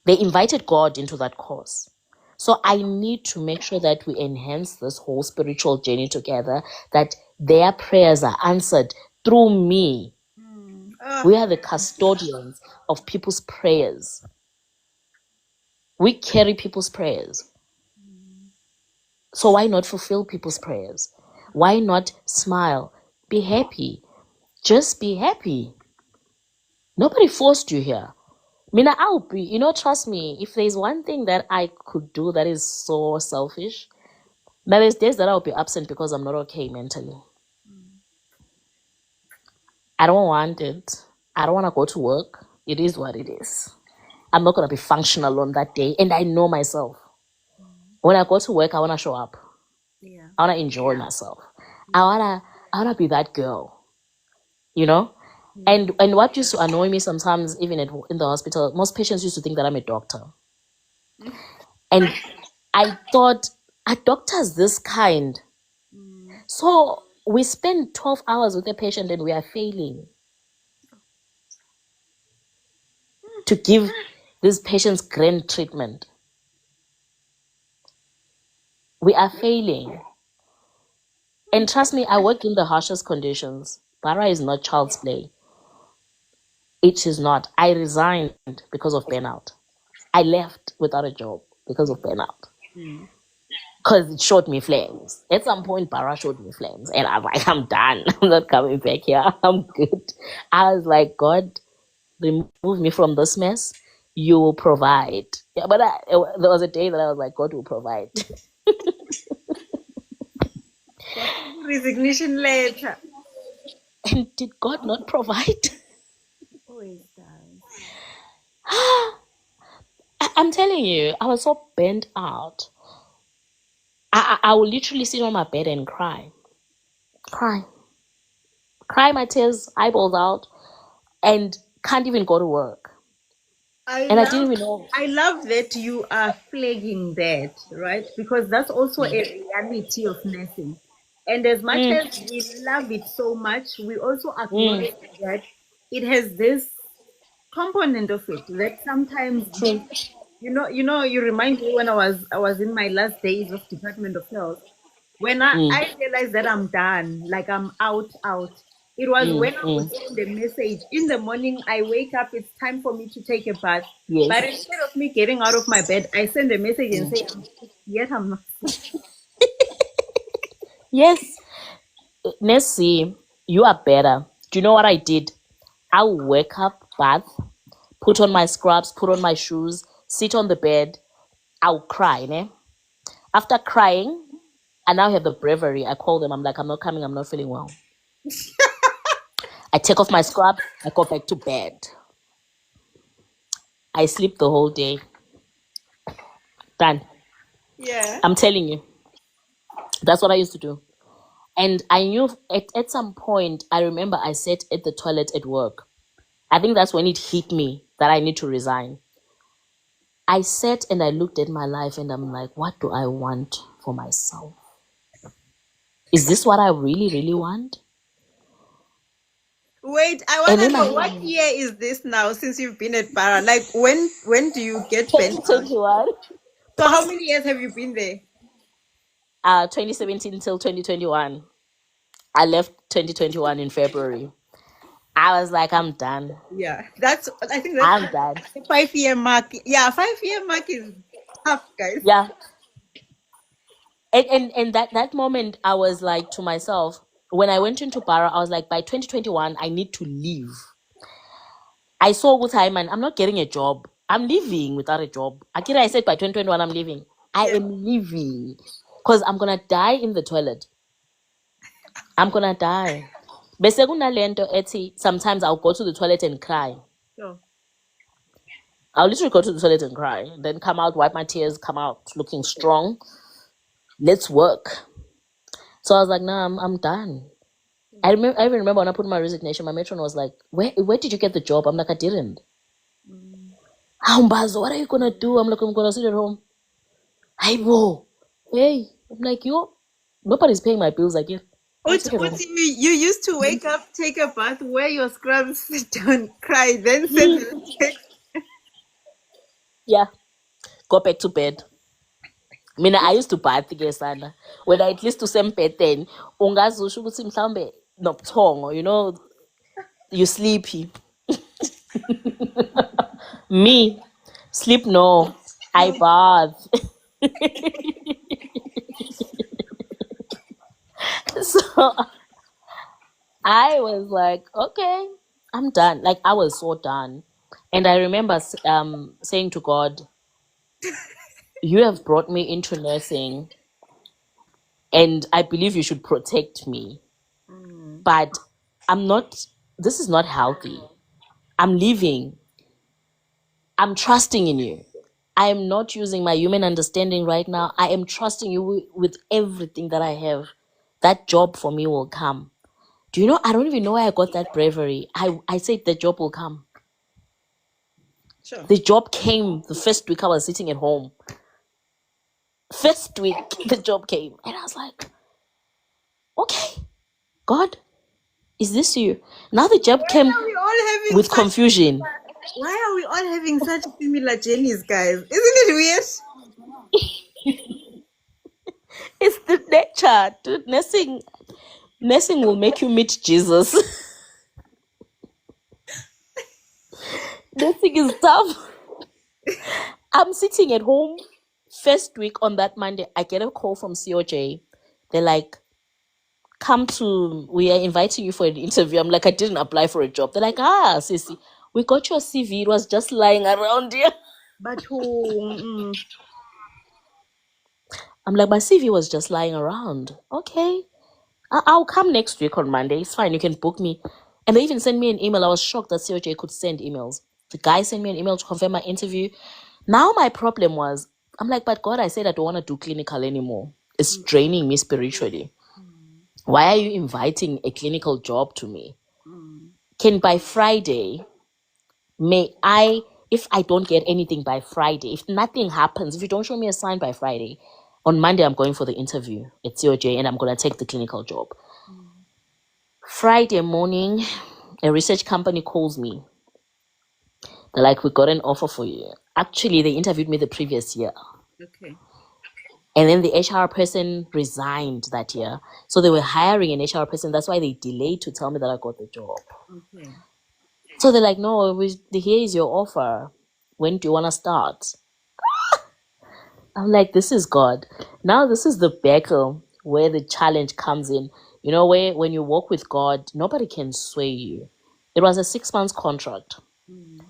They invited God into that course. So I need to make sure that we enhance this whole spiritual journey together, that their prayers are answered through me. We are the custodians of people's prayers. We carry people's prayers. So why not fulfill people's prayers? Why not smile? Be happy. Just be happy. Nobody forced you here. Mina, I'll be, trust me, if there's one thing that I could do that is so selfish, now there's days that I'll be absent because I'm not okay mentally. I don't want it. I don't want to go to work. It is what it is. I'm not going to be functional on that day. And I know myself. When I go to work, I want to show up. Yeah. I want to enjoy myself. I wanna be that girl, you know? And what used to annoy me sometimes, even in the hospital, most patients used to think that I'm a doctor. And I thought, a doctor's this kind. So we spend 12 hours with a patient and we are failing to give these patients grand treatment. We are failing. And trust me, I work in the harshest conditions. Bara is not child's play. It is not. I resigned because of burnout. I left without a job because of burnout. Because it showed me flames. At some point, Bara showed me flames. And I'm like, I'm done. I'm not coming back here. I'm good. I was like, God, remove me from this mess. You will provide. Yeah, but there was a day that I was like, God will provide. Resignation letter. And did God not provide? Always does. I'm telling you, I was so burnt out. I would literally sit on my bed and cry. Cry. Cry my tears, eyeballs out, and can't even go to work. I And I love didn't even know. I love that you are flagging that, right? Because that's also a reality of nursing. And as much Mm, as we love it so much, we also mm, acknowledge that it has this component of it that sometimes true. you remind me when I was in my last days of Department of Health. When I realized that I'm done, like I'm out, it was Mm, when I would mm. send a message in the morning. I wake up, it's time for me to take a bath. Yes. But instead of me getting out of my bed, I send a message and say, I'm sick. Yet I'm not sick. Yes. Nessie, you are better. Do you know what I did? I'll wake up, bath, put on my scrubs, put on my shoes, sit on the bed. I'll cry, ne? After crying, I now have the bravery. I call them. I'm like, I'm not coming. I'm not feeling well. I take off my scrubs. I go back to bed. I sleep the whole day. Done. Yeah. I'm telling you. That's what I used to do. And I knew at some point, I remember I sat at the toilet at work. I think that's when it hit me that I need to resign. I sat and I looked at my life and I'm like, what do I want for myself? Is this what I really, really want? Wait, I And wanna in my know what head, year is this now since you've been at Para? Like when do you get bent out? 2021, So how many years have you been there? 2017 till 2021. I left 2021 in February. I was like, I'm done. Yeah, I think that's I'm done. the 5 year mark. Yeah, 5 year mark is tough, guys. Yeah. And that moment, I was like to myself, when I went into Bara, I was like, by 2021, I need to leave. I saw with Hyman, I'm not getting a job. I'm leaving without a job. Akira, I said by 2021, I'm leaving. I Yeah. am leaving because I'm going to die in the toilet. I'm going to die. Bese kunalento ethi, sometimes I'll go to the toilet and cry. So I'll literally go to the toilet and cry. Then come out, wipe my tears, come out looking strong. Let's work. So I was like, nah, I'm done. I even remember when I put my resignation, my matron was like, where did you get the job? I'm like, I didn't. Hambazo, what are you gonna do? I'm like, I'm gonna sit at home. Hey, bro. Hey. I'm like, yo, nobody's paying my bills again. I'll Uti, take it home. you used to wake up, take a bath, wear your scrubs, sit down, cry, then send Hmm. a text. Yeah. Go back to bed. Mina, I used to bath ke sana. When I at least to sempeten, ungazusho ukuthi mhlawumbe nobuthongo, you sleepy. Me, sleep no. I bath. So I was like, okay, I'm done. Like I was so done. And I remember saying to God, you have brought me into nursing and I believe you should protect me. Mm. But I'm not, this is not healthy. I'm leaving. I'm trusting in you. I am not using my human understanding right now. I am trusting you with everything that I have. That job for me will come. Do you know? I don't even know where I got that bravery. I said the job will come. Sure. The job came the first week I was sitting at home. First week, the job came. And I was like, okay, God, is this you? Now the job Why came are we all having with such confusion. why are we all having such similar journeys, guys? Isn't it weird? It's the nature. Dude, nursing will make you meet Jesus. Nursing is tough. I'm sitting at home. First week on that Monday, I get a call from COJ. They're like, we are inviting you for an interview. I'm like, I didn't apply for a job. They're like, sissy, we got your CV. It was just lying around here. But who? I'm like, my CV was just lying around. Okay. I'll come next week on Monday. It's fine. You can book me. And they even sent me an email. I was shocked that COJ could send emails. The guy sent me an email to confirm my interview. Now my problem was, I'm like, but God, I said I don't want to do clinical anymore. It's Mm, draining me spiritually. mm, Why are you inviting a clinical job to me? mm. Can by Friday, may I, if I don't get anything by Friday, if nothing happens, if you don't show me a sign by Friday, on Monday I'm going for the interview at COJ and I'm going to take the clinical job. Mm. Friday morning, a research company calls me. They're like, we got an offer for you. Actually, they interviewed me the previous year. Okay. And then the HR person resigned that year. So they were hiring an HR person. That's why they delayed to tell me that I got the job. Okay. So they're like, no, here is your offer. When do you want to start? I'm like, this is God. Now this is the battle where the challenge comes in. You know, where when you walk with God, nobody can sway you. It was a 6 months contract. Mm.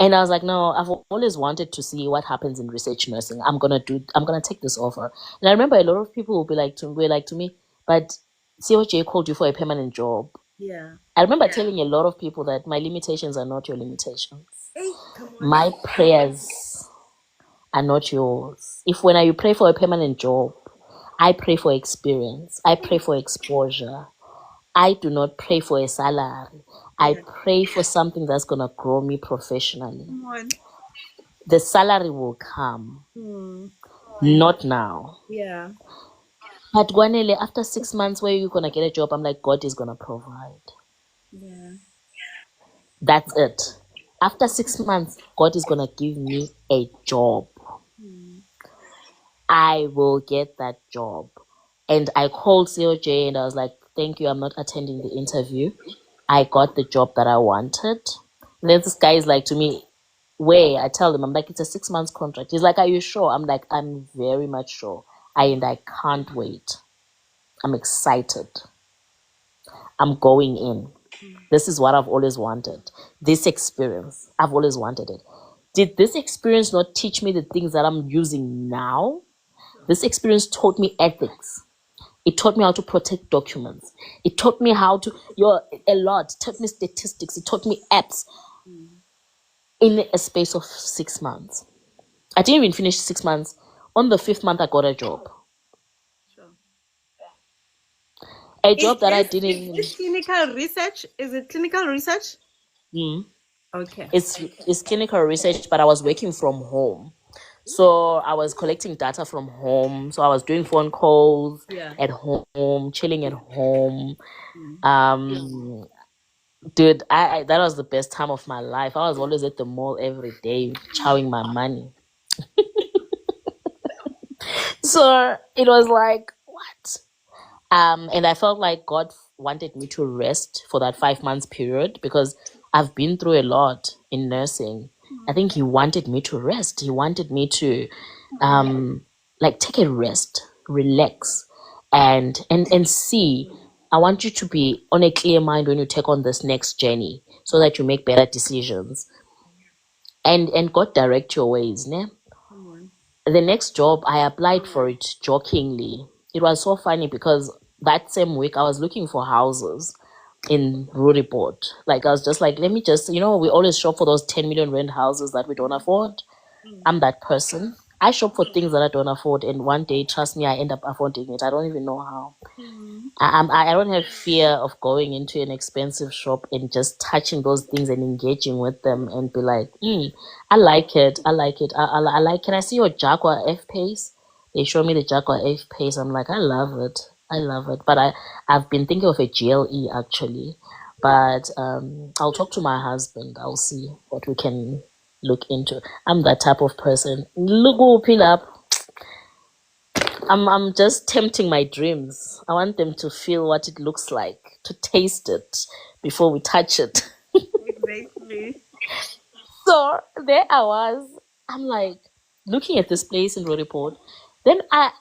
And I was like, no, I've always wanted to see what happens in research nursing. I'm gonna take this offer. And I remember a lot of people will be like to me, but COJ called you for a permanent job. Yeah. I remember telling a lot of people that my limitations are not your limitations. Hey, come on. My prayers are not yours. If when you pray for a permanent job, I pray for experience. I pray for exposure. I do not pray for a salary. I Yeah. pray for something that's gonna grow me professionally. Come on. The salary will come, Mm. not now. Yeah. But Kwanele, after 6 months, where you gonna get a job? I'm like, God is gonna provide. Yeah. That's it. After 6 months, God is gonna give me a job. Mm. I will get that job. And I called COJ and I was like, thank you, I'm not attending the interview. I got the job that I wanted. And then this guy is like to me, where? I tell him, I'm like, it's a 6 months contract. He's like, are you sure? I'm like, I'm very much sure. I can't wait. I'm excited. I'm going in. Mm. This is what I've always wanted. This experience, I've always wanted it. Did this experience not teach me the things that I'm using now? This experience taught me ethics. It taught me how to protect documents. It taught me how to, a lot. It taught me statistics. It taught me apps Mm. in a space of 6 months. I didn't even finish 6 months. On the fifth month, I got a job. Sure. A Is job that I this didn't is even. this clinical research? Is it clinical research? Mm. Okay. It's clinical research, but I was working from home. So I was collecting data from home. So I was doing phone calls Yeah. at home, chilling at home. Mm. Um, dude, I that was the best time of my life. I was always at the mall every day, chowing my money. So it was like, what? And I felt like God wanted me to rest for that 5 months period because I've been through a lot in nursing. I think He wanted me to rest. He wanted me to, like, take a rest, relax, and see. I want you to be on a clear mind when you take on this next journey so that you make better decisions and God direct your ways. Ne? Come on. The next job, I applied for it jokingly. It was so funny because that same week I was looking for houses in Ruriport. Like I was just like, let me just, we always shop for those 10 million rent houses that we don't afford. Mm. I'm that person. I shop for things that I don't afford, and one day, trust me, I end up affording it. I don't even know how. Mm. I don't have fear of going into an expensive shop and just touching those things and engaging with them and be like, I like it. I like it. I like, can I see your Jaguar F Pace? They show me the Jaguar F Pace. I'm like, I love it. I love it. But I've been thinking of a GLE actually. But I'll talk to my husband. I'll see what we can look into. I'm that type of person. Look, pull up. I'm just tempting my dreams. I want them to feel what it looks like, to taste it before we touch it. Exactly. So there I was. I'm like looking at this place in Rodiport. Then I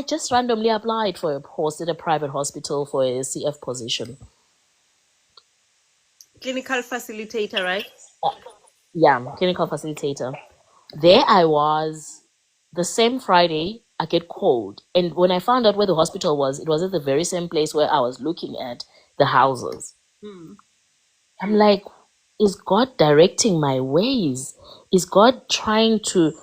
just randomly applied for a post in a private hospital for a CF position. Clinical facilitator, right? Yeah, clinical facilitator. There I was. The same Friday, I get called. And when I found out where the hospital was, it was at the very same place where I was looking at the houses. Mm. I'm like, is God directing my ways? Is God trying to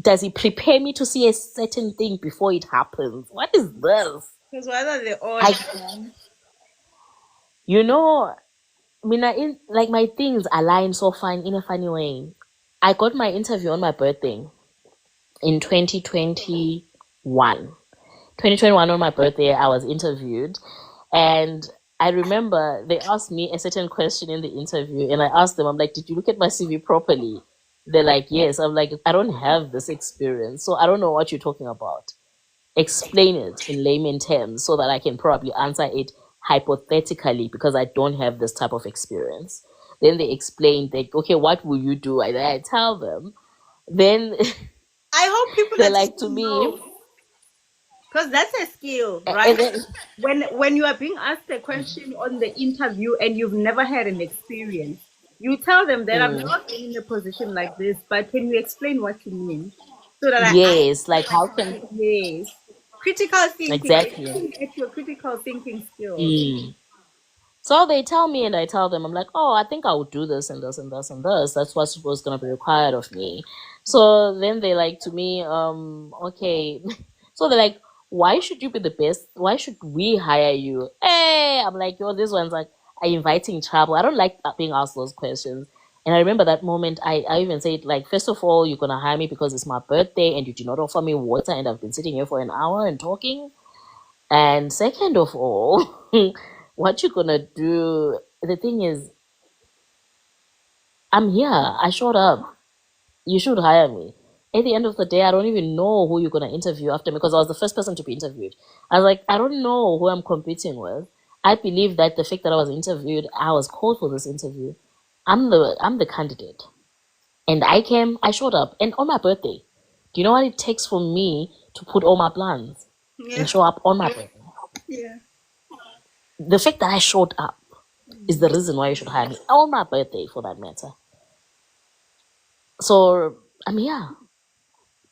does he prepare me to see a certain thing before it happens? What is this? Because what are the I odds, man? you know, Mina, in like my things align so fine in a funny way. I got my interview on my birthday in 2021. 2021 on my birthday, I was interviewed, and I remember they asked me a certain question in the interview, and I asked them, I'm like, did you look at my CV properly? They're like, yes. I'm like, I don't have this experience, so I don't know what you're talking about. Explain it in layman terms so that I can probably answer it hypothetically because I don't have this type of experience. Then they explained, like, okay, what will you do? I tell them. Then I hope people they're are like to taking me, notes because that's a skill, and right? then, When you are being asked a question on the interview and you've never had an experience, you tell them that I've mm, never been in a position like this, but can you explain what you mean? So that I yes, like how can yes. Critical thinking. They're exactly. looking at your critical thinking skills. Mm. So they tell me, and I tell them, I'm like, oh, I think I would do this and this and this and this. That's what's was gonna be required of me. So then they like to me, okay. So they're like, why should you be the best? Why should we hire you? Hey, I'm like, yo, this one's like, are you inviting trouble? I don't like being asked those questions. And I remember that moment. I even said, like, first of all, you're gonna hire me because it's my birthday, and you did not offer me water, and I've been sitting here for an hour and talking. And second of all, what you gonna do? The thing is, I'm here. I showed up. You should hire me. At the end of the day, I don't even know who you're gonna interview after me because I was the first person to be interviewed. I was like, I don't know who I'm competing with. I believe that the fact that I was interviewed, I was called for this interview. I'm the candidate. And I came, I showed up. And on my birthday, do you know what it takes for me to put all my plans Yeah, and show up on my birthday? yeah. The fact that I showed up is the reason why you should hire me on my birthday, for that matter. So I'm here.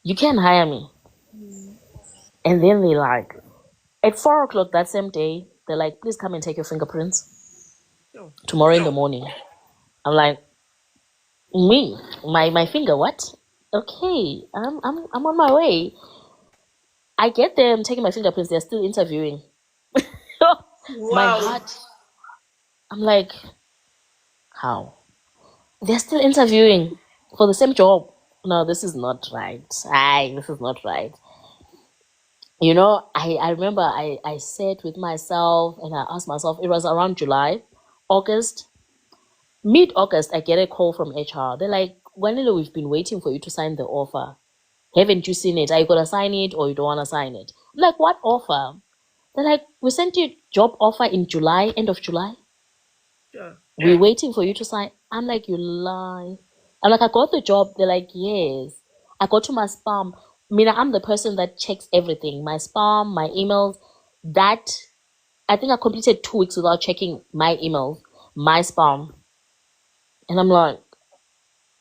You can hire me. Mm. And then they like at 4 o'clock that same day, they're like, please come and take your fingerprints Sure. tomorrow in the morning. I'm like, me, my finger, what? Okay, I'm on my way. I get there, I'm taking my fingerprints. They're still interviewing. My Wow. heart. I'm like, how? They're still interviewing for the same job. No, this is not right. Aye, this is not right. I remember I sat with myself and I asked myself, it was around July, August, mid August, I get a call from HR. They're like, Kwanele, we've been waiting for you to sign the offer. Haven't you seen it? Are you going to sign it or you don't want to sign it? I'm like, what offer? They're like, we sent you a job offer in July, end of July. Sure. We're waiting for you to sign. I'm like, you lie. I'm like, I got the job. They're like, yes. I go to my spam. I'm the person that checks everything. My spam, my emails. That I think I completed 2 weeks without checking my emails, my spam. And I'm like,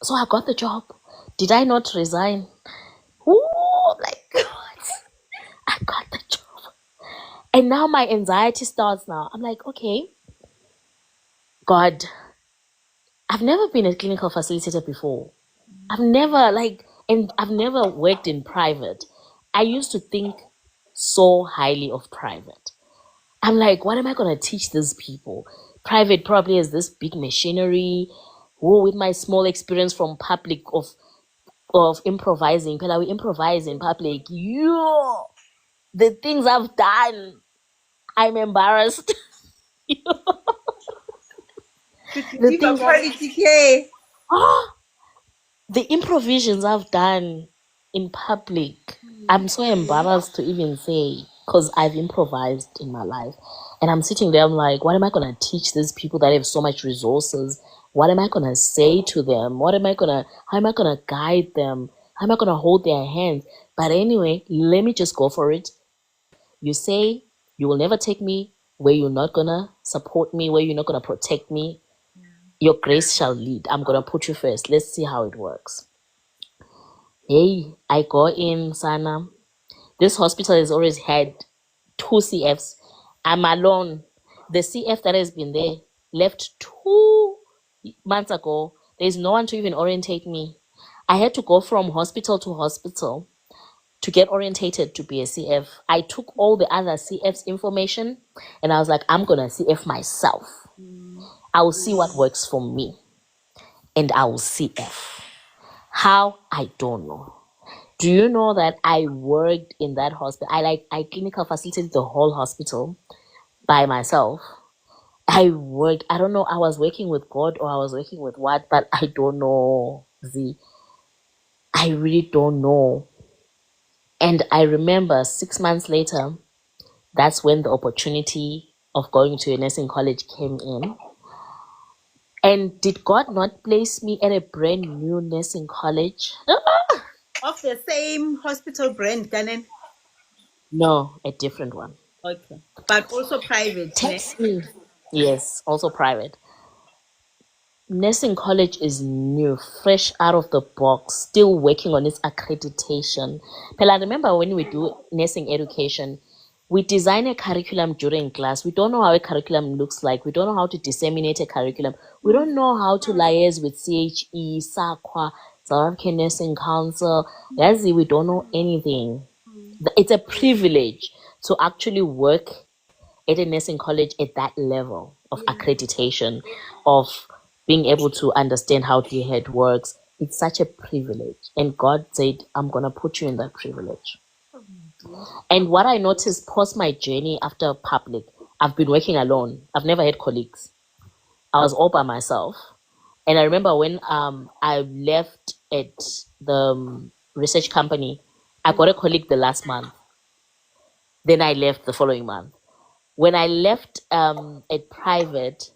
so I got the job. Did I not resign? Ooh, like what? I got the job. And now my anxiety starts now. I'm like, okay, God, I've never been a clinical facilitator before. I've never worked in private. I used to think so highly of private. I'm like, what am I going to teach these people? Private probably is this big machinery. Oh, with my small experience from public of improvising, Pela, we improvise in public. Yo, the things I've done, I'm embarrassed. The Viva things I've quality care. the improvisations I've done in public, I'm so embarrassed to even say because I've improvised in my life. And I'm sitting there, I'm like, what am I going to teach these people that have so much resources? What am I going to say to them? How am I going to guide them? How am I going to hold their hands? But anyway, let me just go for it. You say you will never take me where you're not going to support me, where you're not going to protect me. Your grace shall lead. I'm going to put you first. Let's see how it works. Hey, I go in, Sana. This hospital has always had 2 CFs. I'm alone. The CF that has been there left 2 months ago. There's no one to even orientate me. I had to go from hospital to hospital to get orientated to be a CF. I took all the other CF's information and I was like, I'm going to CF myself. I will see what works for me and I will CF. How? I don't know. Do you know that I worked in that hospital? I clinical facilitated the whole hospital by myself. I don't know, I was working with God or I was working with what, but I don't know. I really don't know. And I remember 6 months later, that's when the opportunity of going to a nursing college came in. And did God not place me at a brand new nursing college? Of the same hospital brand, Kanen. No, a different one. Okay. But also private, ne? Text me. Yes, also private. Nursing college is new, fresh out of the box, still working on its accreditation. Pela, remember when we do nursing education, we design a curriculum during class. We don't know how a curriculum looks like. We don't know how to disseminate a curriculum. We don't know how to liaise with CHE, SAQA, South African Nursing Council. Yazi, we don't know anything. It's a privilege to actually work at a nursing college at that level of accreditation, of being able to understand how the head works. It's such a privilege. And God said, I'm going to put you in that privilege. And what I noticed post my journey after public, I've been working alone. I've never had colleagues. I was all by myself. And I remember when I left at the research company, I got a colleague the last month. Then I left the following month. When I left at private,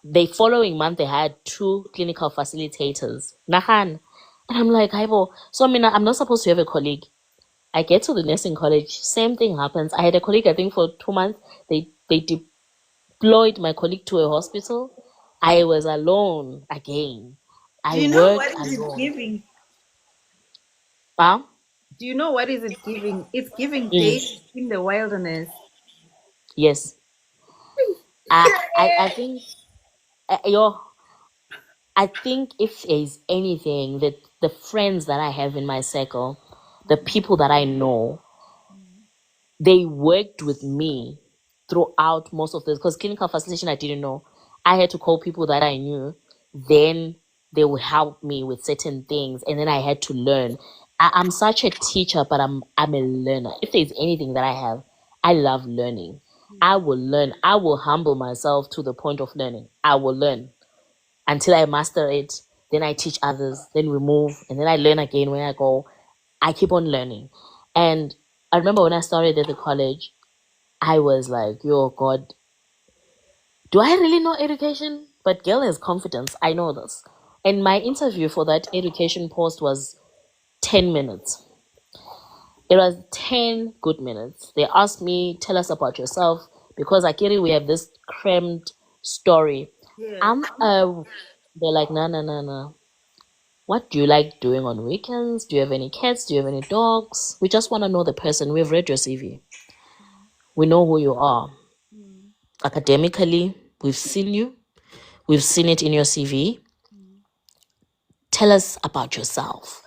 the following month they had 2 clinical facilitators. Nahan. And I'm like, Haibo, so I mean I'm not supposed to have a colleague. I get to the nursing college, same thing happens. I had a colleague, I think for 2 months. They deployed my colleague to a hospital. I was alone again. Do I you know what worked is it alone. giving? Huh? Do you know what is it giving? It's giving Mm, days in the wilderness. yes. I think yo I think if there's anything that the friends that I have in my circle, the people that I know, they worked with me throughout most of this because clinical facilitation I didn't know. I had to call people that I knew. Then they would help me with certain things, and then I had to learn. I'm such a teacher, but I'm a learner. If there's anything that I have, I love learning. I will learn. I will humble myself to the point of learning. I will learn until I master it. Then I teach others. Then we move, and then I learn again when I go. I keep on learning. And I remember when I started at the college, I was like, yo, God, do I really know education? But girl has confidence. I know this. And my interview for that education post was 10 minutes. It was 10 good minutes. They asked me, tell us about yourself. Because Akiri, we have this crammed story. Yes. I'm they're like, no, no, no, no. What do you like doing on weekends? Do you have any cats? Do you have any dogs? We just want to know the person. We've read your CV. We know who you are. Mm, Academically, we've seen you. We've seen it in your CV. mm, Tell us about yourself.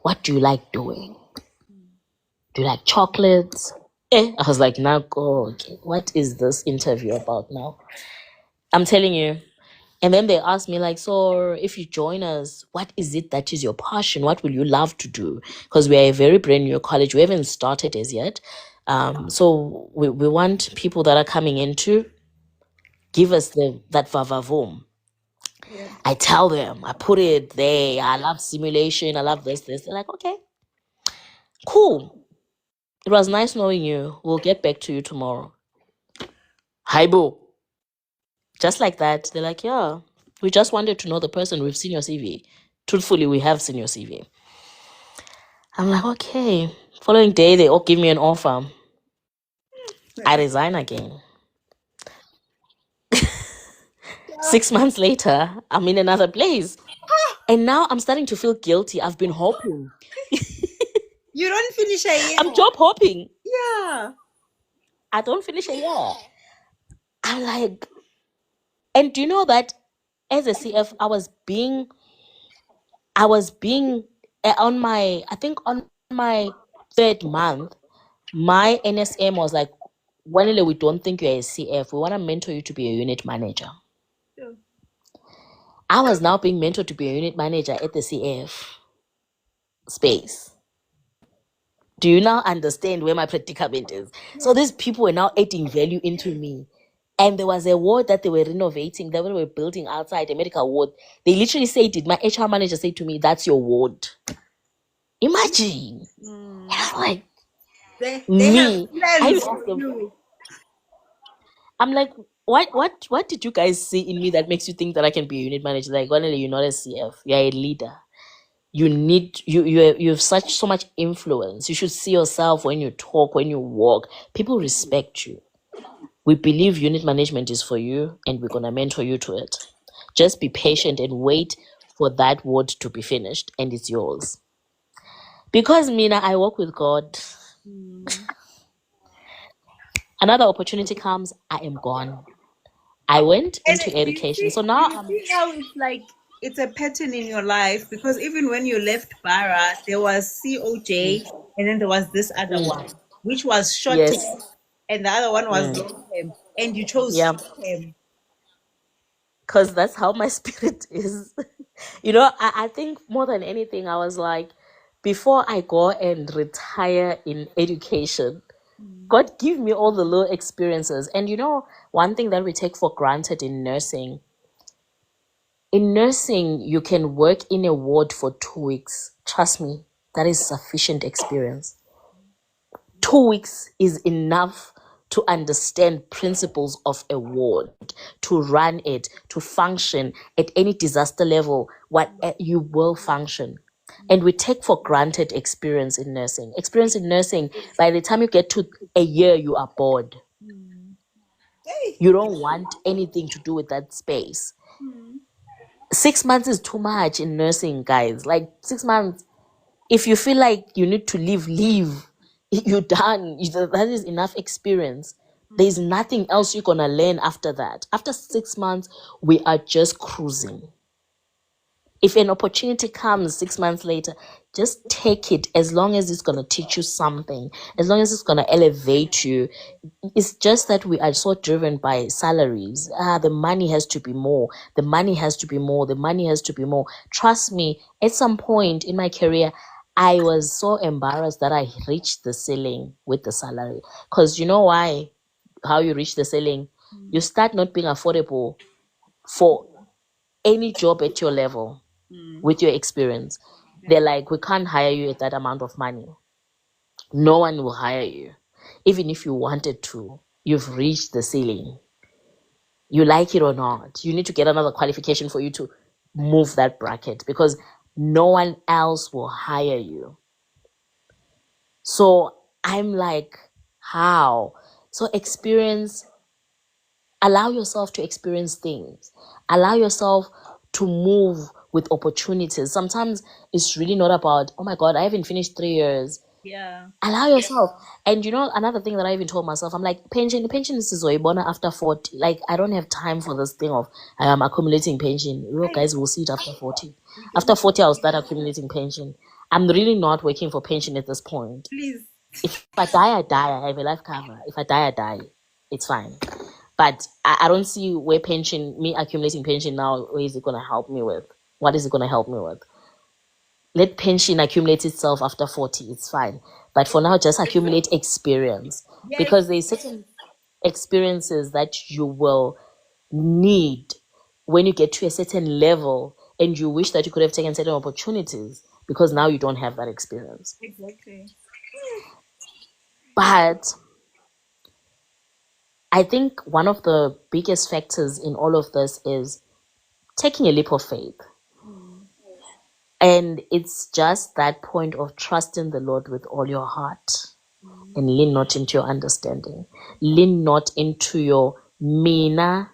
What do you like doing? mm. Do you like chocolates? I was like, now go. Okay. What is this interview about now? I'm telling you. And then they asked me, like, so if you join us, what is it that is your passion? What will you love to do? Because we are a very brand new college. We haven't started as yet. So we want people that are coming in to give us that vavavoom. Yeah. I tell them, I put it there. I love simulation. I love this, this. They're like, okay, cool. It was nice knowing you. We'll get back to you tomorrow. Hi, boo. Just like that. They're like, yeah, we just wanted to know the person. We've seen your CV. Truthfully, we have seen your CV. I'm like, okay. Following day, they all give me an offer. I resign again. 6 months later, I'm in another place. And now I'm starting to feel guilty. I've been hoping. You don't finish a year. I'm job hopping. Yeah. I don't finish a year. I'm like, and do you know that as a CF, I was being on my, I think on my third month, my NSM was like, Kwanele, we don't think you're a CF. We want to mentor you to be a unit manager. Yeah. I was now being mentored to be a unit manager at the CF space. Do you now understand where my predicament is? So these people were now adding value into me. And there was a ward that they were renovating, that they were building outside, a medical ward. They literally said it. My HR manager said to me, that's your ward. Imagine. And Mm. I'm like, They have me. I plans even for asked them, you. I'm like, what did you guys see in me that makes you think that I can be a unit manager? Like, well, you're not a CF, you're a leader. You have so much influence. You should see yourself when you talk, when you walk. People respect you. We believe unit management is for you and we're gonna mentor you to it. Just be patient and wait for that word to be finished and it's yours. Because Mina, I work with God. Mm. Another opportunity comes, I am gone. I went And into do you education. see? So Do now you see how it's like it's a pattern in your life? Because even when you left Bara, there was COJ, and then there was this other one, mm, which was short term, yes. and the other one was Mm, long term, and you chose yeah. short term. Because that's how my spirit is. I think more than anything, I was like, before I go and retire in education, Mm, God give me all the little experiences. And one thing that we take for granted in nursing, you can work in a ward for 2 weeks. Trust me, that is sufficient experience. 2 weeks is enough to understand principles of a ward, to run it, to function at any disaster level. What you will function, and we take for granted experience in nursing. Experience in nursing. By the time you get to a year, you are bored. mm. Hey. You don't want anything to do with that space. Mm, 6 months is too much in nursing, guys. Like 6 months. If you feel like you need to leave, leave. You're done. That is enough experience. There's nothing else you're gonna learn after that. After 6 months, we are just cruising. If an opportunity comes 6 months later, just take it as long as it's gonna teach you something, as long as it's gonna elevate you. It's just that we are so driven by salaries. The money has to be more. The money has to be more. The money has to be more. Trust me, at some point in my career, I was so embarrassed that I reached the ceiling with the salary. Because you know why? How you reach the ceiling? You mm, start not being affordable for any job at your level mm. with your experience. Yeah. They're like, we can't hire you at that amount of money. No one will hire you. Even if you wanted to, you've reached the ceiling. You like it or not, you need to get another qualification for you to move that bracket because no one else will hire you. So I'm like, how? So allow yourself to experience things. Allow yourself to move with opportunities. Sometimes it's really not about, oh my God, I haven't finished 3 years. Yeah. Allow yourself. And you know, another thing that I even told myself, I'm like, pension is Zoibona after 40. Like, I don't have time for this thing of I am accumulating pension. You I guys will see it after 40. we After don't 40, I'll start accumulating pension. I'm really not working for pension at this point. please. If I die, I die. I have a life cover. If I die, I die. It's fine. But I don't see where me accumulating pension now, where is it going to help me with? What is it going to help me with? Let pension accumulate itself after 40. It's fine. But for now, just accumulate experience. Yes. Because there's certain experiences that you will need when you get to a certain level and you wish that you could have taken certain opportunities because now you don't have that experience. Exactly. But I think one of the biggest factors in all of this is taking a leap of faith. Mm. And it's just that point of trusting the Lord with all your heart Mm. and lean not into your understanding. Lean not into your mina.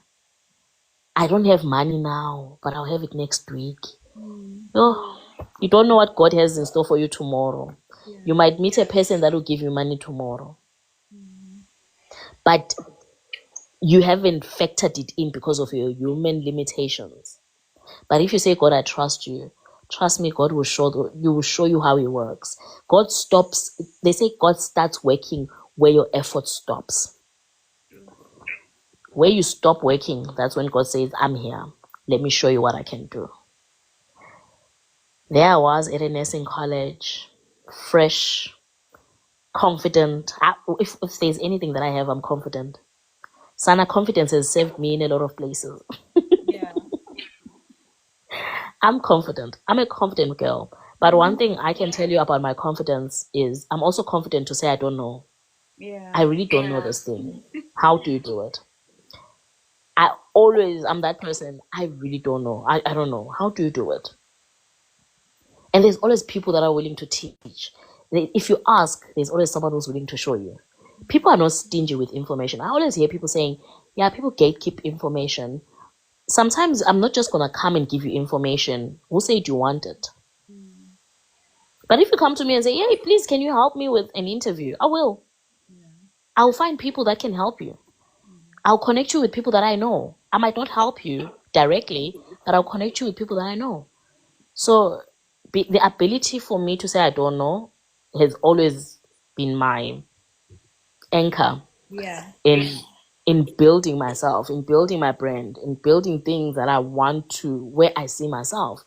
I don't have money now, but I'll have it next week. Mm. Oh, you don't know what God has in store for you tomorrow. Yeah. You might meet a person that will give you money tomorrow, Mm. but you haven't factored it in because of your human limitations. But if you say, God, I trust you, trust me, God will show you how He works. They say God starts working where your effort stops. Where you stop working, that's when God says, I'm here. Let me show you what I can do. There I was at a nursing college, fresh, confident. If there's anything that I have, I'm confident. Sana, confidence has saved me in a lot of places. Yeah. I'm confident. I'm a confident girl. But one thing I can tell you about my confidence is I'm also confident to say I don't know. I Yeah. really don't know this thing. How do you do it? I'm that person. I really don't know. I don't know. How do you do it? And there's always people that are willing to teach. If you ask, there's always someone who's willing to show you. People are not stingy with information. I always hear people saying, yeah, people gatekeep information. Sometimes I'm not just going to come and give you information. Who said you want it? Mm. But if you come to me and say, hey, please, can you help me with an interview? I will. Yeah. I'll find people that can help you. I'll connect you with people that I know. I might not help you directly, but I'll connect you with people that I know. So the ability for me to say I don't know has always been my anchor Yeah. in building myself, in building my brand, in building things that I want to, where I see myself.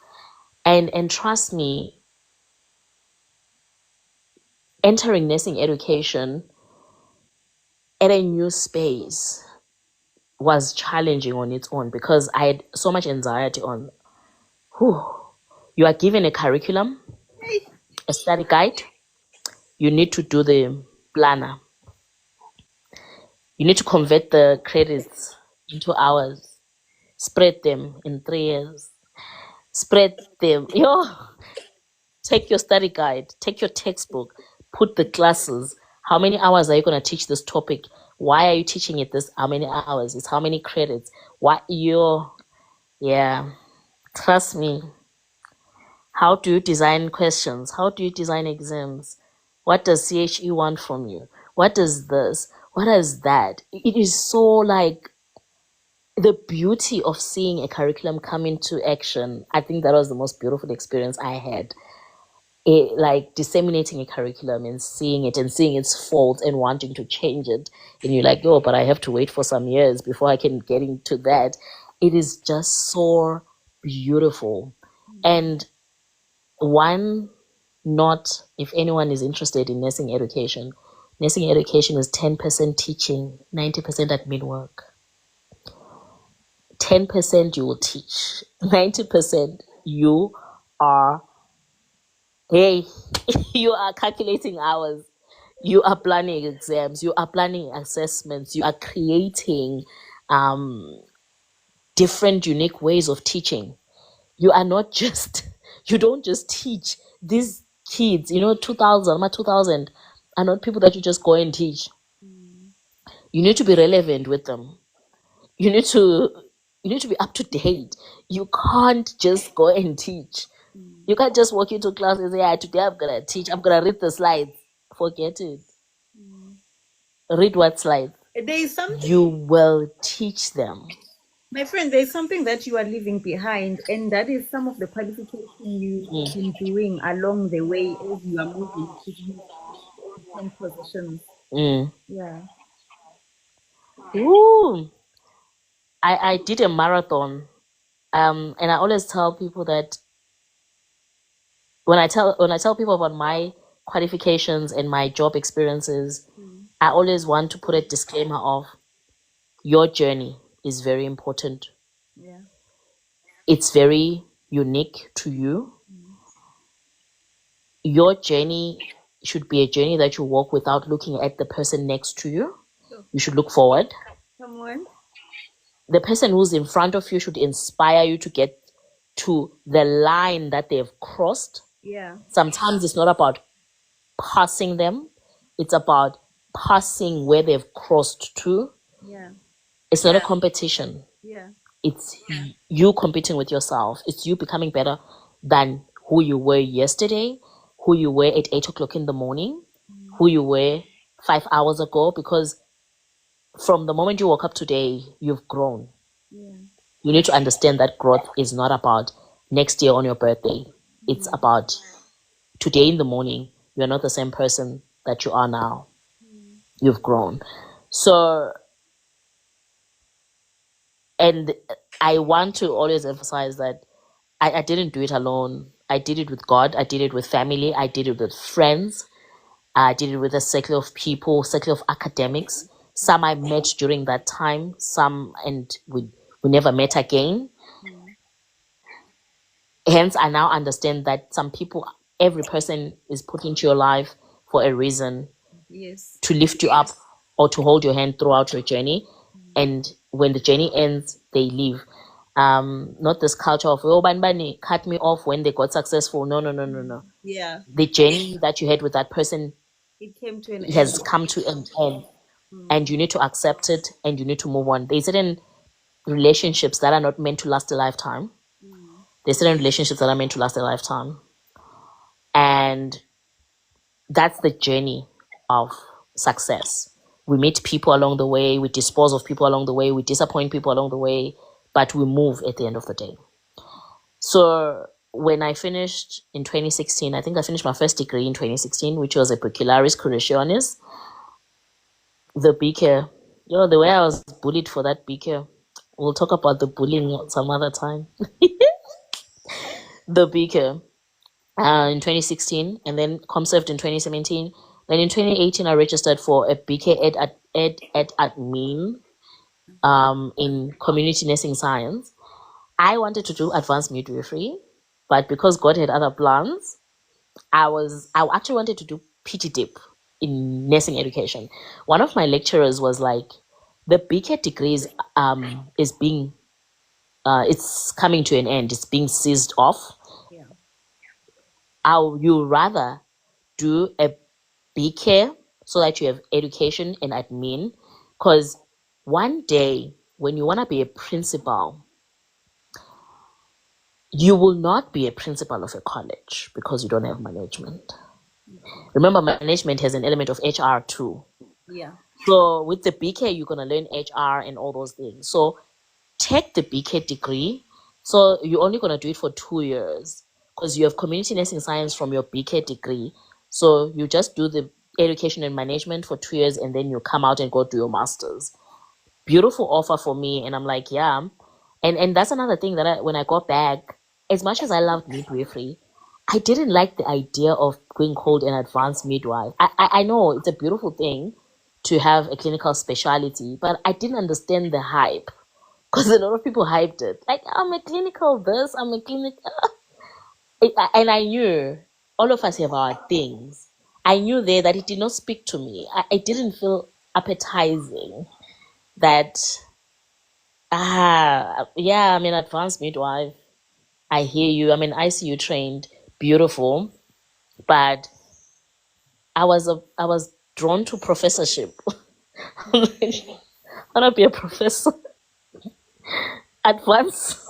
And trust me, entering nursing education at a new space was challenging on its own because I had so much anxiety on whew, you are given a curriculum, Hey. a study guide, you need to do the planner. You need to convert the credits into hours, spread them in 3 years, spread them. Take your study guide, take your textbook, put the classes. How many hours are you going to teach this topic? Why are you teaching it this? How many hours? It's how many credits? Yeah, trust me. How do you design questions? How do you design exams? What does CHE want from you? What does this? What is that? It is so like the beauty of seeing a curriculum come into action. I think that was the most beautiful experience I had. Like disseminating a curriculum and seeing it and seeing its faults and wanting to change it. And you're like, oh, but I have to wait for some years before I can get into that. It is just so beautiful. And one not if anyone is interested in nursing education is 10% teaching, 90% admin work. 10% you will teach, 90% you are, hey, you are calculating hours, you are planning exams, you are planning assessments, you are creating um, different unique ways of teaching. You are not just, you don't just teach these kids, 2000, are not people that you just go and teach. Mm. You need to be relevant with them. You need to you need to be up to date. You can't just go and teach. You Mm. can't just walk into class and say, "Yeah, today I'm gonna teach. I'm gonna read the slides." Forget it. Mm. Read what slides? There is something, You will teach them. my friend, there's something that you are leaving behind, and that is some of the qualification you have Mm, been doing along the way as you are moving to these different positions. mm. Yeah. Ooh, I did a marathon. And I always tell people that when I tell people about my qualifications and my job experiences, Mm. I always want to put a disclaimer of your journey is very important. Yeah. It's very unique to you. Mm. Your journey should be a journey that you walk without looking at the person next to you. So, You should look forward. come on. The person who's in front of you should inspire you to get to the line that they've crossed. Yeah. Sometimes it's not about passing them, it's about passing where they've crossed to. Yeah. It's not a competition. Yeah. It's you competing with yourself. It's you becoming better than who you were yesterday, who you were at 8 o'clock in the morning, Mm. who you were 5 hours ago. Because from the moment you woke up today, you've grown. Yeah. You need to understand that growth is not about next year on your birthday. It's Mm. about today in the morning. You're not the same person that you are now. Mm. You've grown. So, and I want to always emphasize that I didn't do it alone. I did it with God. I did it with family. I did it with friends. I did it with a circle of people, circle of academics. Some I met during that time, some, and we never met again. Mm. Hence, I now understand that some people, every person is put into your life for a reason, Yes. to lift you up or to hold your hand throughout your journey. Mm. And when the journey ends, they leave. Not this culture of, oh, Banbani cut me off when they got successful. No, no, no, no, Mm. no. Yeah. The journey that you had with that person It came to an end. has come to an end, Mm. and you need to accept it and you need to move on. There's certain relationships that are not meant to last a lifetime. Mm. There's certain relationships that are meant to last a lifetime. And that's the journey of success. We meet people along the way, we dispose of people along the way, we disappoint people along the way, but we move at the end of the day. So when I finished in 2016, I think I finished my first degree in 2016, which was a Bacularis Curationis. The BK, the way I was bullied for that BK, we'll talk about the bullying some other time. The BK. In 2016, and then ComServed in 2017. Then in 2018, I registered for a BK Ed Admin in community nursing science. I wanted to do advanced midwifery, but because God had other plans, I actually wanted to do PT dip in nursing education. One of my lecturers was like, the BK degrees is being it's coming to an end. It's being seized off. Yeah. You rather do a BK so that you have education and admin. Because one day when you want to be a principal, you will not be a principal of a college because you don't have management. Okay. Remember, management has an element of HR too. Yeah. So with the BK, you're gonna learn HR and all those things. So take the BK degree. So you're only gonna do it for 2 years because you have community nursing science from your BK degree. So you just do the education and management for 2 years, and then you come out and go do your masters. Beautiful offer for me, and I'm like, yeah. And that's another thing that when I got back, as much as I loved midwifery, I didn't like the idea of being called an advanced midwife. I know it's a beautiful thing to have a clinical specialty, but I didn't understand the hype because a lot of people hyped it. Like, I'm a clinical this, I'm a clinical. And I knew all of us have our things. I knew there that it did not speak to me. I didn't feel appetizing that, yeah, I'm an advanced midwife. I hear you. I'm an ICU trained, beautiful, but I was drawn to professorship. I'm like, I want to be a professor at once.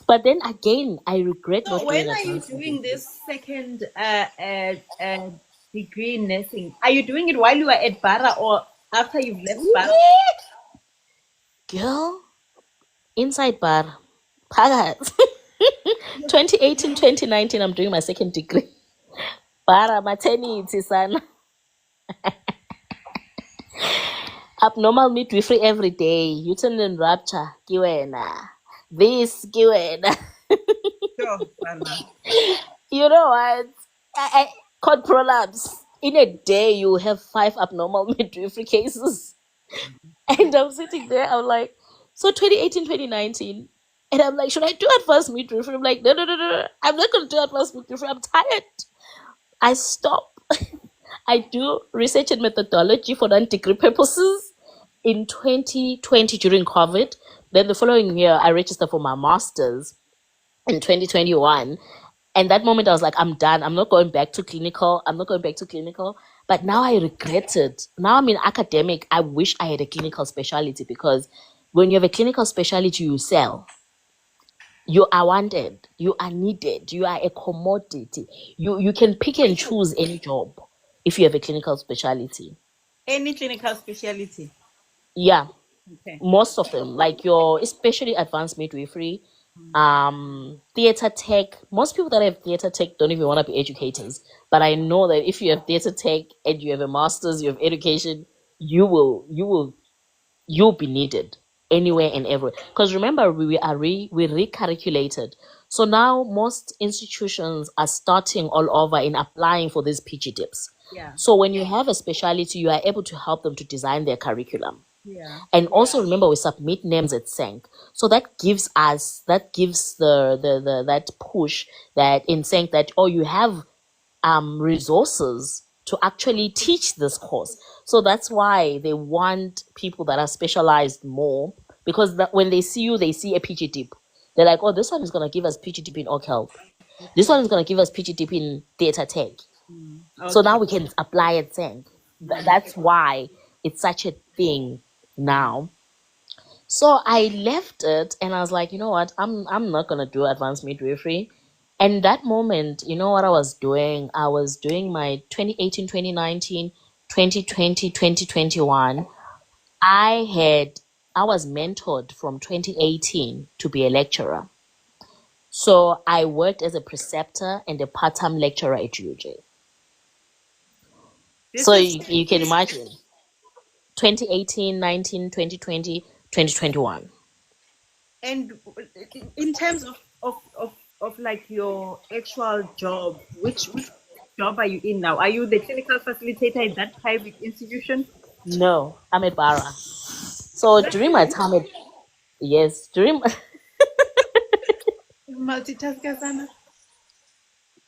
But then again, I regret So not when doing are you advanced doing midwifery. this second degree in nursing? Are you doing it while you are at Bara or after you've left Bara? Girl, inside bar. Pagas. 2018, 2019, I'm doing my second degree. Para maternity, son. Abnormal midwifery every day. Uterine rupture. Kiwena. This, kiwena. Sure, Sana. You know what? Cord prolapse. In a day, you have 5 abnormal midwifery cases. And I'm sitting there, I'm like, so 2018, 2019. And I'm like, should I do advanced midwifery? I'm like, no, no, no, no, no. I'm not going to do advanced midwifery. I'm tired. I stop. I do research and methodology for non-degree purposes in 2020 during COVID. Then the following year, I registered for my master's in 2021. And that moment, I was like, I'm done. I'm not going back to clinical. I'm not going back to clinical. But now I regret it. Now I'm in academic. I wish I had a clinical specialty because when you have a clinical specialty, you sell. You are wanted. You are needed. You are a commodity. You can pick and choose any job if you have a clinical specialty. Any clinical specialty? Yeah, Okay. most of them, like your especially advanced midwifery, theater tech. Most people that have theater tech don't even want to be educators. But I know that if you have theater tech and you have a master's, you have education, you'll be needed anywhere and everywhere. Because remember, we recalculated. So now most institutions are starting all over in applying for these PG dips. Yeah. So when you have a specialty, you are able to help them to design their curriculum. Yeah. And also remember, we submit names at Sank. So that gives the that push that in Sank that, oh, you have resources to actually teach this course. So that's why they want people that are specialized more, because when they see you, they see a PG dip. They're like, oh, this one is going to give us PG dip in org health. This one is going to give us PG dip in data tech. So now Okay. we can apply it then. That's why it's such a thing now. So I left it and I was like, you know what? I'm not gonna do advanced midwifery. And that moment, you know what I was doing? I was doing my 2018, 2019, 2020, 2021. I was mentored from 2018 to be a lecturer. So I worked as a preceptor and a part-time lecturer at UJ. This So is you can imagine 2018, 19, 2020, 2021. and in terms of like your actual job, which job are you in now? Are you the clinical facilitator in that private institution? No, I'm at Bara. So during my time at, yes, during Multitasker Sana.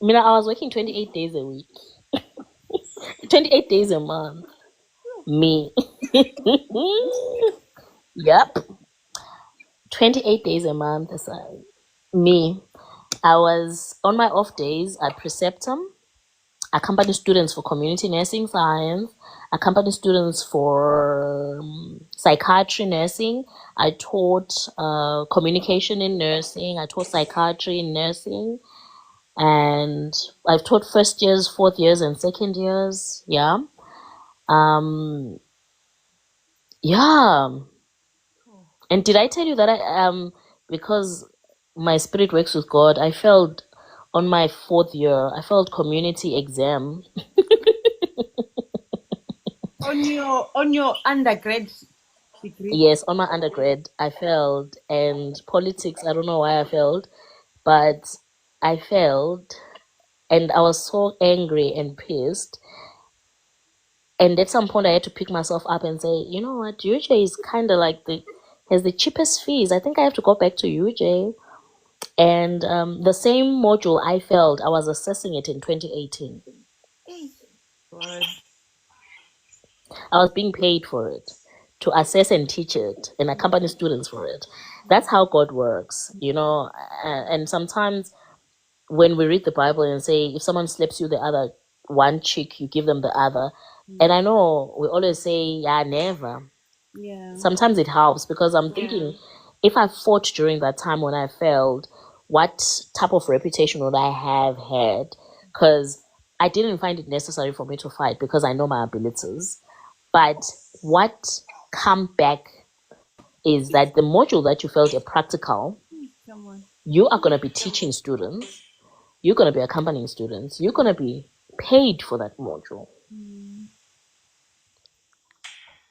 I mean, I was working 28 days a week, 28 days a month. Me. Yep, 28 days a month. So me. I was on my off days at Preceptum, accompany students for community nursing science, accompany students for psychiatry nursing. I taught communication in nursing. I taught psychiatry in nursing. And I've taught first years, fourth years, and second years. Yeah. Um, yeah. And did I tell you that because my spirit works with God, I failed on my fourth year. I failed community exam. On your undergrad degree. Yes, on my undergrad, I failed. And politics, I don't know why I failed, but I failed. And I was so angry and pissed. And at some point, I had to pick myself up and say, you know what, UJ is kind of like has the cheapest fees. I think I have to go back to UJ. And the same module I failed, I was assessing it in 2018. Hey, God. I was being paid for it to assess and teach it and accompany students for it. That's how God works, you know. And sometimes when we read the Bible and say, if someone slaps you the other one cheek, you give them the other. And I know we always say, yeah, never. Yeah. Sometimes it helps because I'm thinking if I fought during that time when I failed, what type of reputation would I have had? Because I didn't find it necessary for me to fight because I know my abilities. But what come back is that the module that you felt a practical, Come on. you are going to be teaching students, you're going to be accompanying students, you're going to be paid for that module.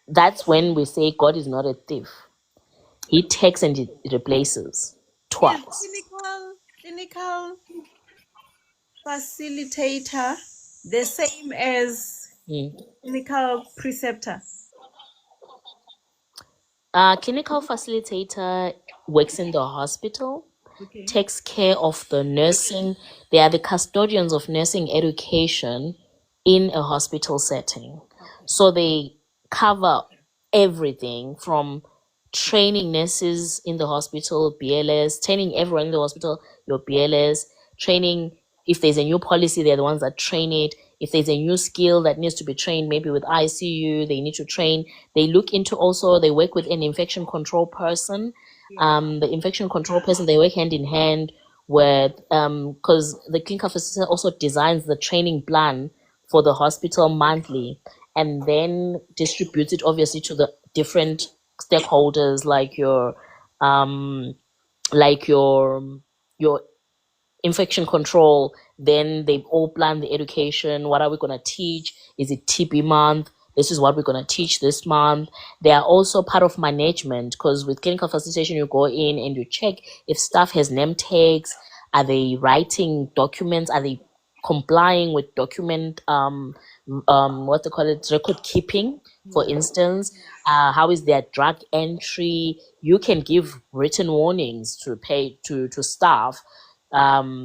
That's when we say God is not a thief. He takes and he replaces Is twice. clinical facilitator the same as Mm. clinical preceptor? Clinical facilitator works in the hospital, Okay. takes care of the nursing. They are the custodians of nursing education in a hospital setting. So they cover everything from training nurses in the hospital, BLS, training everyone in the hospital, your BLS, training if there's a new policy, they're the ones that train it. If there's a new skill that needs to be trained, maybe with ICU, they need to train. They look into also, they work with an infection control person. The infection control person, they work hand in hand with, because the clinical facilitator also designs the training plan for the hospital monthly and then distributes it obviously to the different stakeholders um, like your infection control. Then they all plan the education. What are we going to teach? Is it TB month? This is what we're going to teach this month. They are also part of management because with clinical facilitation, you go in and you check if staff has name tags. Are they writing documents? Are they complying with document what they call it, record keeping, for instance? How is their drug entry? You can give written warnings to staff.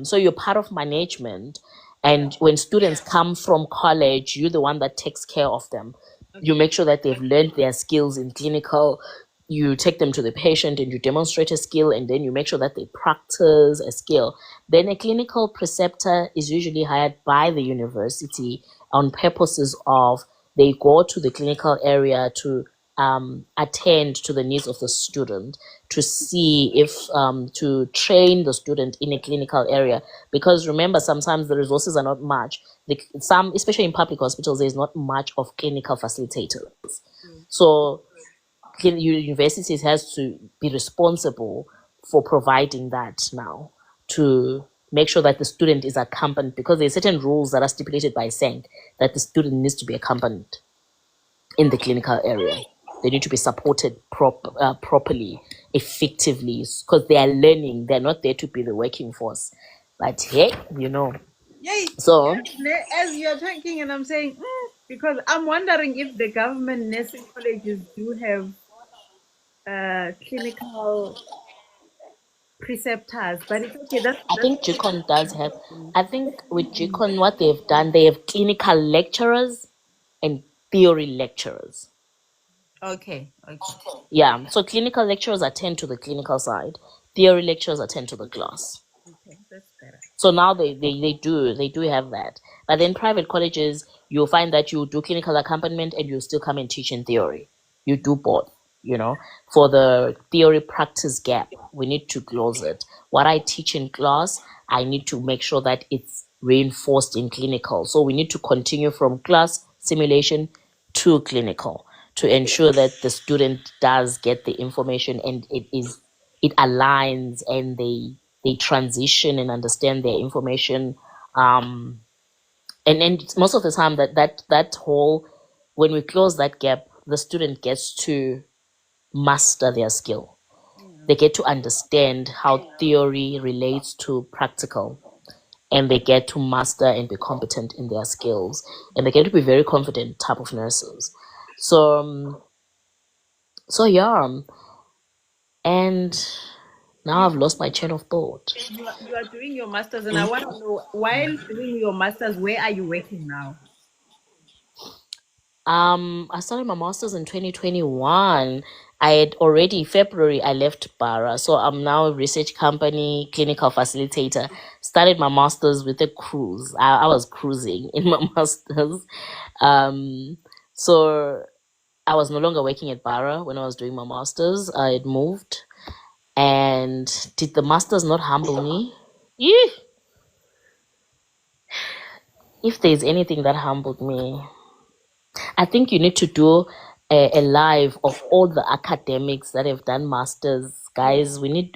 So you're part of management, and when students come from college, you're the one that takes care of them. You make sure that they've learned their skills in clinical. You take them to the patient and you demonstrate a skill, and then you make sure that they practice a skill. Then a clinical preceptor is usually hired by the university on purposes of they go to the clinical area to attend to the needs of the student, to see if to train the student in a clinical area. Because remember, sometimes the resources are not much. Some, especially in public hospitals, there's not much of clinical facilitators. So universities has to be responsible for providing that now, to make sure that the student is accompanied, because there are certain rules that are stipulated by SENC that the student needs to be accompanied in the clinical area. They need to be supported properly, effectively, because they are learning. They're not there to be the working force. But hey, Yay! so As you're talking, and I'm saying, because I'm wondering if the government nursing colleges do have clinical preceptors, but it's okay. I That's think GCON does have. I think with GCON, what they've done, they have clinical lecturers and theory lecturers. okay. Okay. Yeah, so clinical lecturers attend to the clinical side, theory lecturers attend to the class. Okay. That's better. So now they do have that. But then private colleges, you'll find that you do clinical accompaniment and you still come and teach in theory. You do both, For the theory practice gap, we need to close it. What I teach in class, I need to make sure that it's reinforced in clinical. So we need to continue from class simulation to clinical to ensure that the student does get the information and it aligns and they transition and understand their information. And most of the time that whole, when we close that gap, the student gets to master their skill. They get to understand how theory relates to practical, and they get to master and be competent in their skills, and they get to be very confident type of nurses. So yeah, and now I've lost my chain of thought. You are doing your masters, and I want to know, while doing your masters, where are you working now? I started my master's in 2021. I had already February I left Bara, so I'm now a research company clinical facilitator. Started my master's with a cruise. I was cruising in my master's. Um, so I was no longer working at Bara when I was doing my master's. I had moved, and did the master's not humble me? Yeah. If there's anything that humbled me, I think you need to do a live of all the academics that have done masters. Guys, we need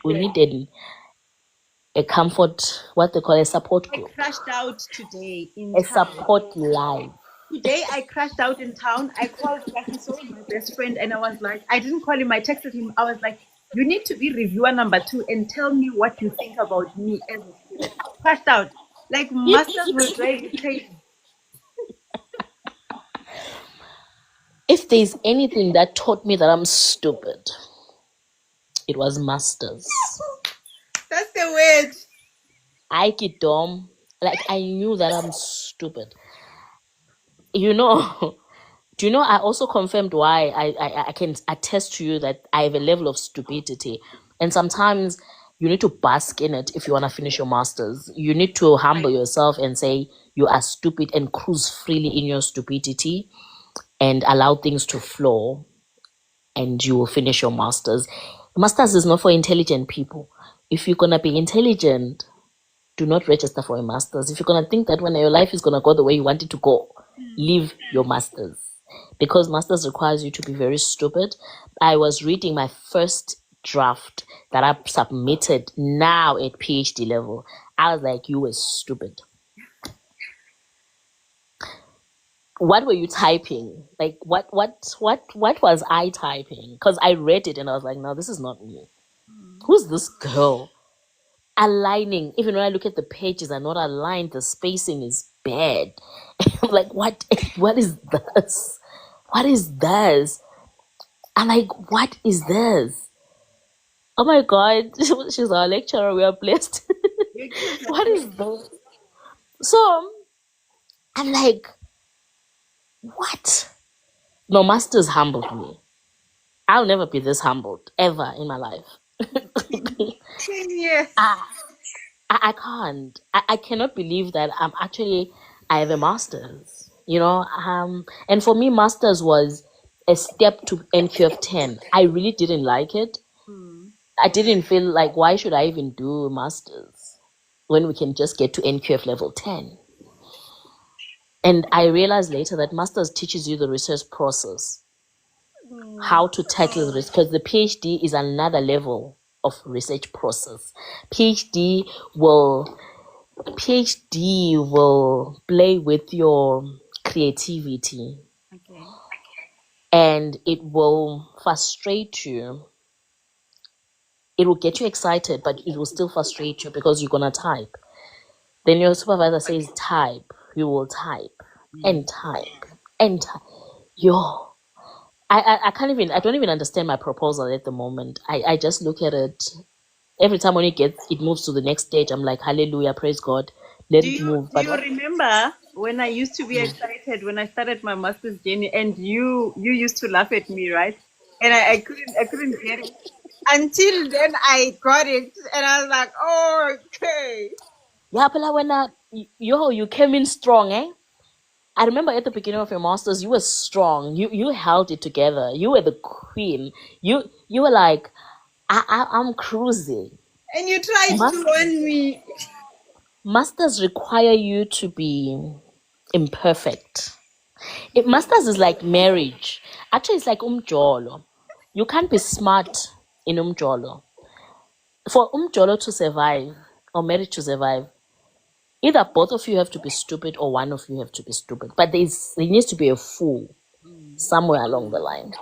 a comfort, what they call a support I group, crashed out today in a town. support live. Today I crashed out in town. I called Jackie Soul, my best friend, and I was like, I didn't call him, I texted him. I was like, you need to be reviewer number 2 and tell me what you think about me as a student. I crashed out. Like masters will drive you crazy. If there's anything that taught me that I'm stupid, it was masters. That's the word. I get dumb. Like I knew that I'm stupid. You know, do you know I also confirmed why I can attest to you that I have a level of stupidity. And sometimes you need to bask in it if you want to finish your masters. You need to humble yourself and say you are stupid and cruise freely in your stupidity and allow things to flow, and you will finish your masters. Masters is not for intelligent people. If you're gonna be intelligent, do not register for a master's. If you're gonna think that when your life is gonna go the way you want it to go, leave your master's. Because master's requires you to be very stupid. I was reading my first draft that I submitted now at PhD level. I was like, you were stupid. What were you typing? Like what was I typing? Because I read it and I was like, no, this is not me. Who's this girl? Aligning, even when I look at the pages are not aligned, the spacing is bad. I'm like, what is this? What is this? I'm like, what is this? Oh my god, she's our lecturer, we are blessed. What is this? So I'm like, what? No, masters humbled me. I'll never be this humbled ever in my life. Yes. I can't. I cannot believe that I have a master's. And for me, master's was a step to NQF 10. I really didn't like it. I didn't feel like why should I even do a master's when we can just get to NQF level 10. And I realized later that master's teaches you the research process, how to tackle this, because the PhD is another level of research process. Will PhD will play with your creativity, Okay. and it will frustrate you. It will get you excited, but it will still frustrate you because you're gonna type. Then your supervisor says type, you will type and type and type. Yo, I can't even, I don't even understand my proposal at the moment. I just look at it every time when it moves to the next stage. I'm like, hallelujah, praise God, let Do it you move. do But you remember when I used to be excited when I started my master's journey, and you used to laugh at me, right? And I couldn't get it until then. I got it, and I was like, oh, okay. yeah, but like when you came in strong, eh? I remember at the beginning of your masters, you were strong. You held it together. You were the queen. You were like, I'm cruising. And you tried to Mas- warn me. Masters require you to be imperfect. Masters is like marriage. Actually, it's like umjolo. You can't be smart in umjolo. For umjolo to survive or marriage to survive, either both of you have to be stupid or one of you have to be stupid. But there needs to be a fool somewhere along the line.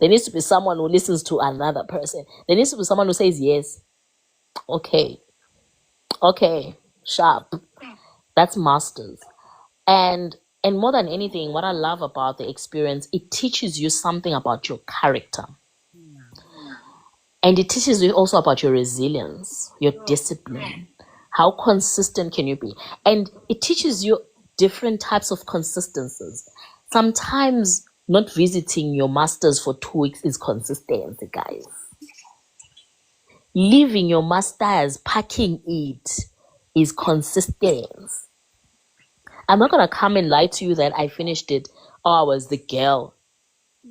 There needs to be someone who listens to another person. There needs to be someone who says yes, okay, okay, sharp. That's masters. And more than anything, what I love about the experience, it teaches you something about your character. And it teaches you also about your resilience, your discipline. How consistent can you be? And it teaches you different types of consistencies. Sometimes not visiting your masters for 2 weeks is consistency, guys. Leaving your masters, packing it is consistency. I'm not gonna come and lie to you that I finished it. Oh, I was the girl.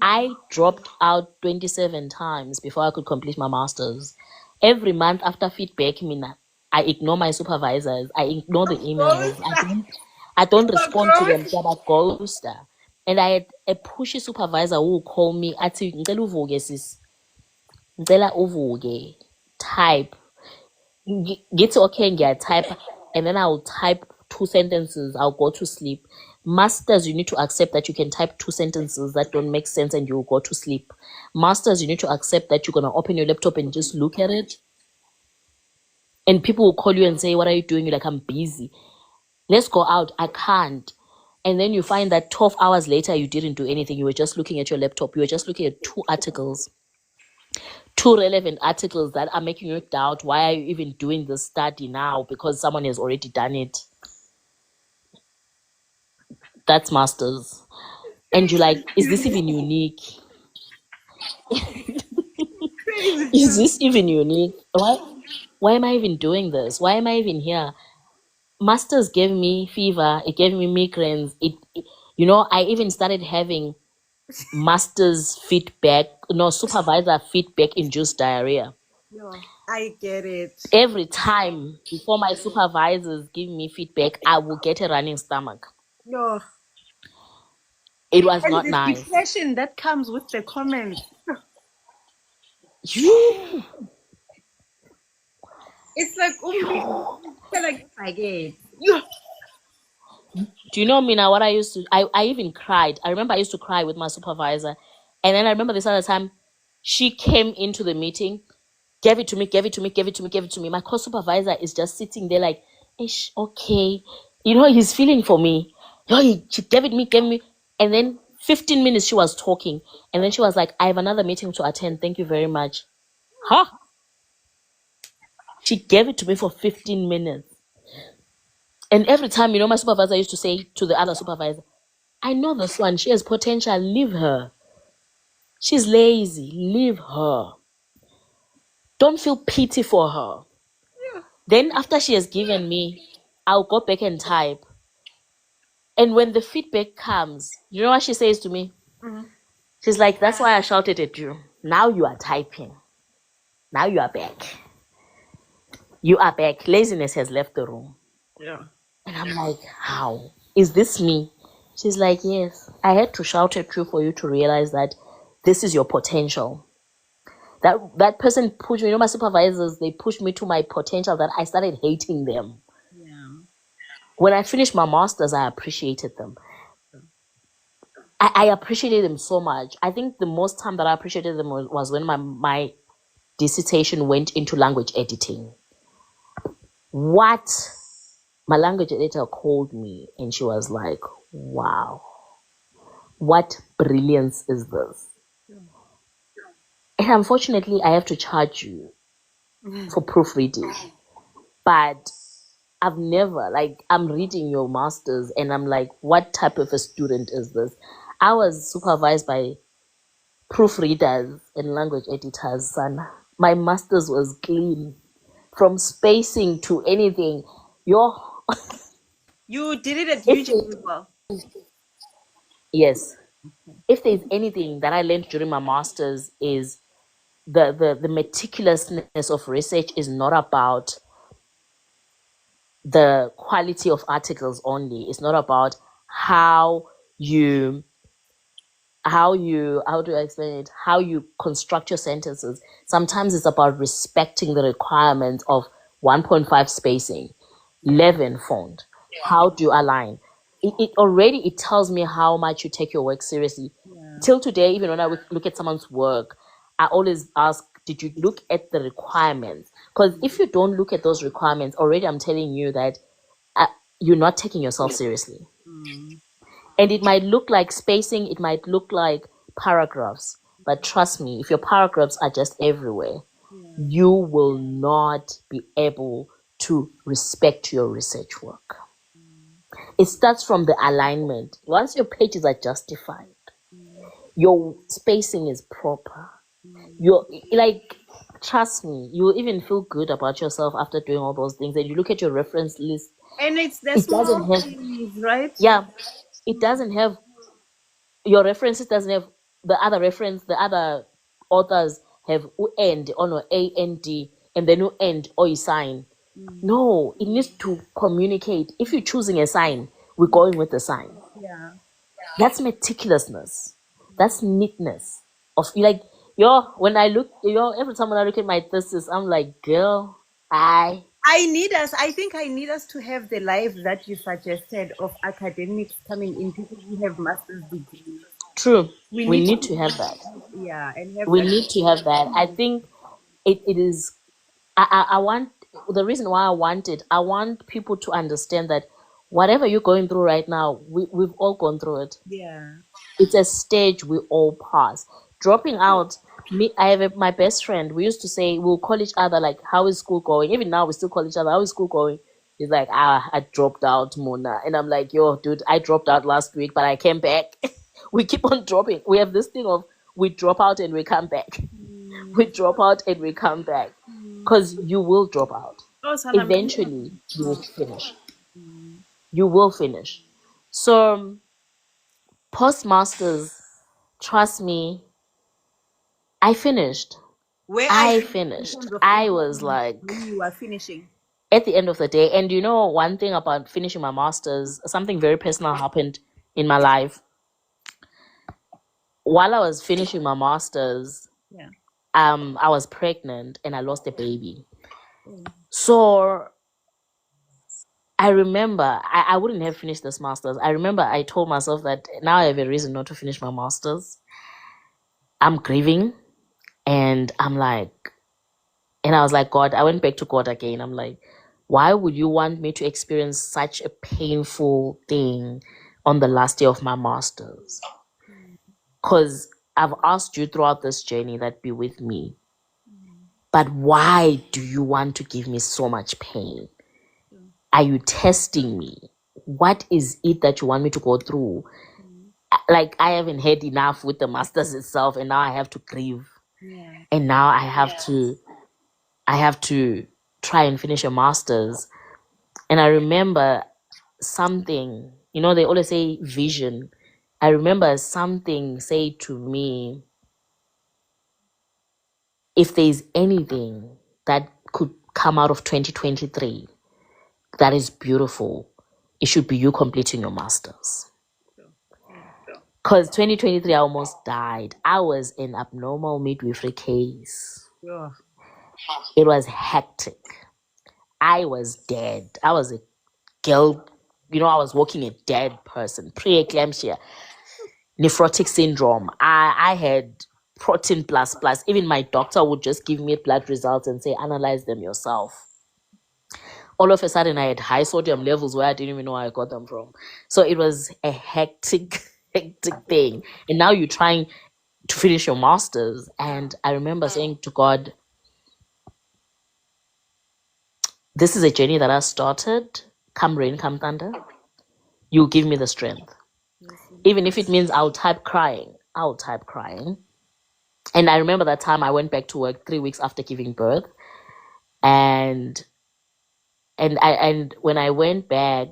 I dropped out 27 times before I could complete my masters. Every month after feedback, I ignore my supervisors. I ignore the emails. I don't respond to them. I'm a ghoster. And I had a pushy supervisor who would call me, athi, "Ngicela uvuke sis. Ngicela uvuke. Type. Get okay and get type." And then I'll type 2 sentences. I'll go to sleep. Masters, you need to accept that you can type 2 sentences that don't make sense and you'll go to sleep. Masters, you need to accept that you're going to open your laptop and just look at it. And people will call you and say, "What are you doing?" You're like, "I'm busy. Let's go out." I can't. And then you find that 12 hours later, you didn't do anything. You were just looking at your laptop. You were just looking at 2 articles, 2 relevant articles that are making you doubt, why are you even doing this study now? Because someone has already done it. That's masters. And you're like, is this even unique? Is this even unique? Why am I even doing this? Why am I even here? Masters gave me fever. It gave me migraines. I even started having master's feedback, no, supervisor feedback induced diarrhea. No, I get it. Every time before my supervisors give me feedback, I will get a running stomach. No. It was And not the nice. depression that comes with the comments. Phew. It's like, I get. Do you know, Mina, what I used to, I even cried. I remember I used to cry with my supervisor. And then I remember this other time, she came into the meeting, gave it to me, gave it to me, gave it to me, gave it to me. My co-supervisor is just sitting there like, ish, okay. He's feeling for me. She gave me. And then 15 minutes she was talking. And then she was like, "I have another meeting to attend. Thank you very much." Huh? She gave it to me for 15 minutes. And every time, my supervisor used to say to the other supervisor, "I know this one. She has potential. Leave her. She's lazy. Leave her. Don't feel pity for her." Then after she has given me, I'll go back and type. And when the feedback comes, you know what she says to me? Mhm. She's like, "That's why I shouted at you. Now you are typing. Now you are back. You are back. Laziness has left the room." Yeah. And I'm like, "How? Is this me?" She's like, "Yes. I had to shout at you for you to realize that this is your potential." That person pushed me, my supervisors, they pushed me to my potential that I started hating them. Yeah. When I finished my masters, I appreciated them. I appreciated them so much. I think the most time that I appreciated them was when my dissertation went into language editing. What my language editor called me and she was like, "Wow, what brilliance is this?" And unfortunately, I have to charge you for proofreading. But I've never, I'm reading your masters and I'm like, what type of a student is this? I was supervised by proofreaders and language editors, son. My masters was clean. From spacing to anything. Yo, You did it at if UG as well. yes, if there's anything that I learned during my masters is the meticulousness of research is not about the quality of articles only. It's not about how you how do I explain it? How you construct your sentences. Sometimes it's about respecting the requirements of 1.5 spacing, 11 font. How do you align? It tells me how much you take your work seriously. Yeah. Till today, even when I look at someone's work, I always ask, did you look at the requirements? Because if you don't look at those requirements, already I'm telling you that you're not taking yourself seriously. And it might look like spacing, it might look like paragraphs. But trust me, if your paragraphs are just everywhere, you will not be able to respect your research work. It starts from the alignment. Once your pages are justified, Mm, your spacing is proper. mm. You're like, trust me, you will even feel good about yourself after doing all those things. And you look at your reference list, And it's the it doesn't small have, things, right? yeah, it Mm, doesn't have, your references doesn't have the other authors have end or no AND and then end or you sign. mm, No, it needs to communicate. If you're choosing a sign, we're mm. going with the sign. Yeah. That's meticulousness. That's neatness. Of like, yo, when I look, every time when I look at my thesis, I'm like, girl, I I think I need us to have the life that you suggested of academics coming in, people who have master's degrees. true. We We need to need to have that. yeah, and have We that. need to have that. I think it is. I want the reason why I want people to understand that whatever you're going through right now, we've all gone through it. Yeah. It's a stage we all pass. Dropping out, I have my best friend. We used to say we'll call each other like, "How is school going?" Even now, we still call each other, "How is school going?" He's like, "Ah, I dropped out, Mona," and I'm like, "Yo, dude, I dropped out last week, but I came back." We keep on dropping. We have this thing of we drop out and we come back. We Mm, drop out and we come back, mm. because you will drop out. Oh, Sana, Eventually, you will finish. mm. You will finish. So, postmasters, trust me, I finished. Where are I you in finished. terms of I was everything like, when you are finishing? at the end of the day, and you know, one thing about finishing my master's, something very personal happened in my life. While I was finishing my master's, Yeah. I was pregnant and I lost a baby. Oh, So I remember I wouldn't have finished this master's. I remember I told myself that now I have a reason not to finish my master's. I'm grieving and I'm like, and I was like, God, I went back to God again. I'm like, why would you want me to experience such a painful thing on the last day of my master's? mm, Because I've asked you throughout this journey that be with me. mm, But why do you want to give me so much pain? mm, Are you testing me? What is it that you want me to go through? mm. Like, I haven't had enough with the masters itself, and now I have to grieve. Yeah. And now I have to try and finish a master's. And I remember something, they always say vision. I remember something say to me, if there's anything that could come out of 2023 that is beautiful, it should be you completing your master's. So, yeah. Because 2023, I almost died. I was in abnormal midwifery case. Yeah. It was hectic. I was dead. I was a girl, I was walking a dead person, preeclampsia, nephrotic syndrome. I had protein plus plus. Even my doctor would just give me blood results and say, analyze them yourself. All of a sudden, I had high sodium levels where I didn't even know where I got them from. So it was a hectic, hectic thing. And now you're trying to finish your master's. And I remember saying to God, this is a journey that I started. Come rain, come thunder. You'll give me the strength. Yes. Even if it means I'll type crying. I'll type crying. And I remember that time I went back to work 3 weeks after giving birth. And and when I went back,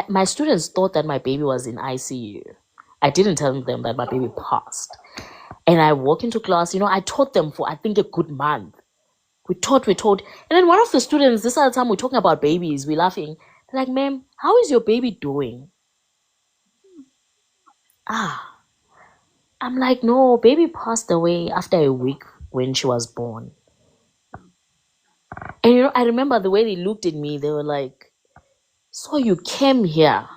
my students thought that my baby was in ICU. I didn't tell them that my baby passed. And I walk into class, I taught them for I think a good month. We taught. And then one of the students, this other time we're talking about babies, we're laughing. They're like, ma'am, how is your baby doing? Ah, I'm like, no, baby passed away after a week when she was born. And I remember the way they looked at me, they were like, so you came here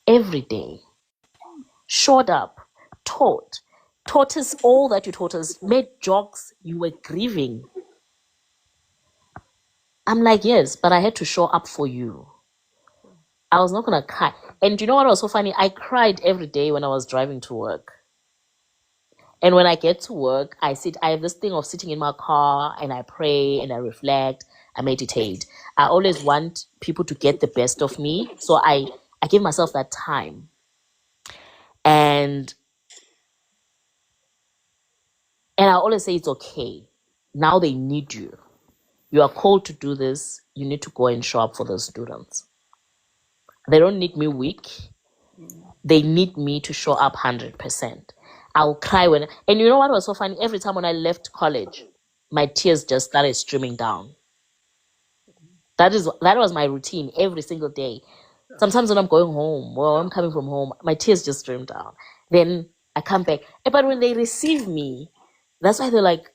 every day, showed up, taught us all that you taught us, made jokes, you were grieving. I'm like, yes, but I had to show up for you. I was not gonna cry. And you know what was so funny? I cried every day when I was driving to work. And when I get to work, I have this thing of sitting in my car and I pray and I reflect, I meditate. I always want people to get the best of me. So I gave myself that time. And I always say it's okay. Now they need you. You are called to do this. You need to go and show up for the students. They don't need me weak. They need me to show up 100%. I'll cry when, and you know what was so funny? Every time when I left college, my tears just started streaming down. That was my routine every single day. Sometimes when I'm going home, well, I'm coming from home, my tears just stream down. Then I come back. But when they receive me, that's why they're like,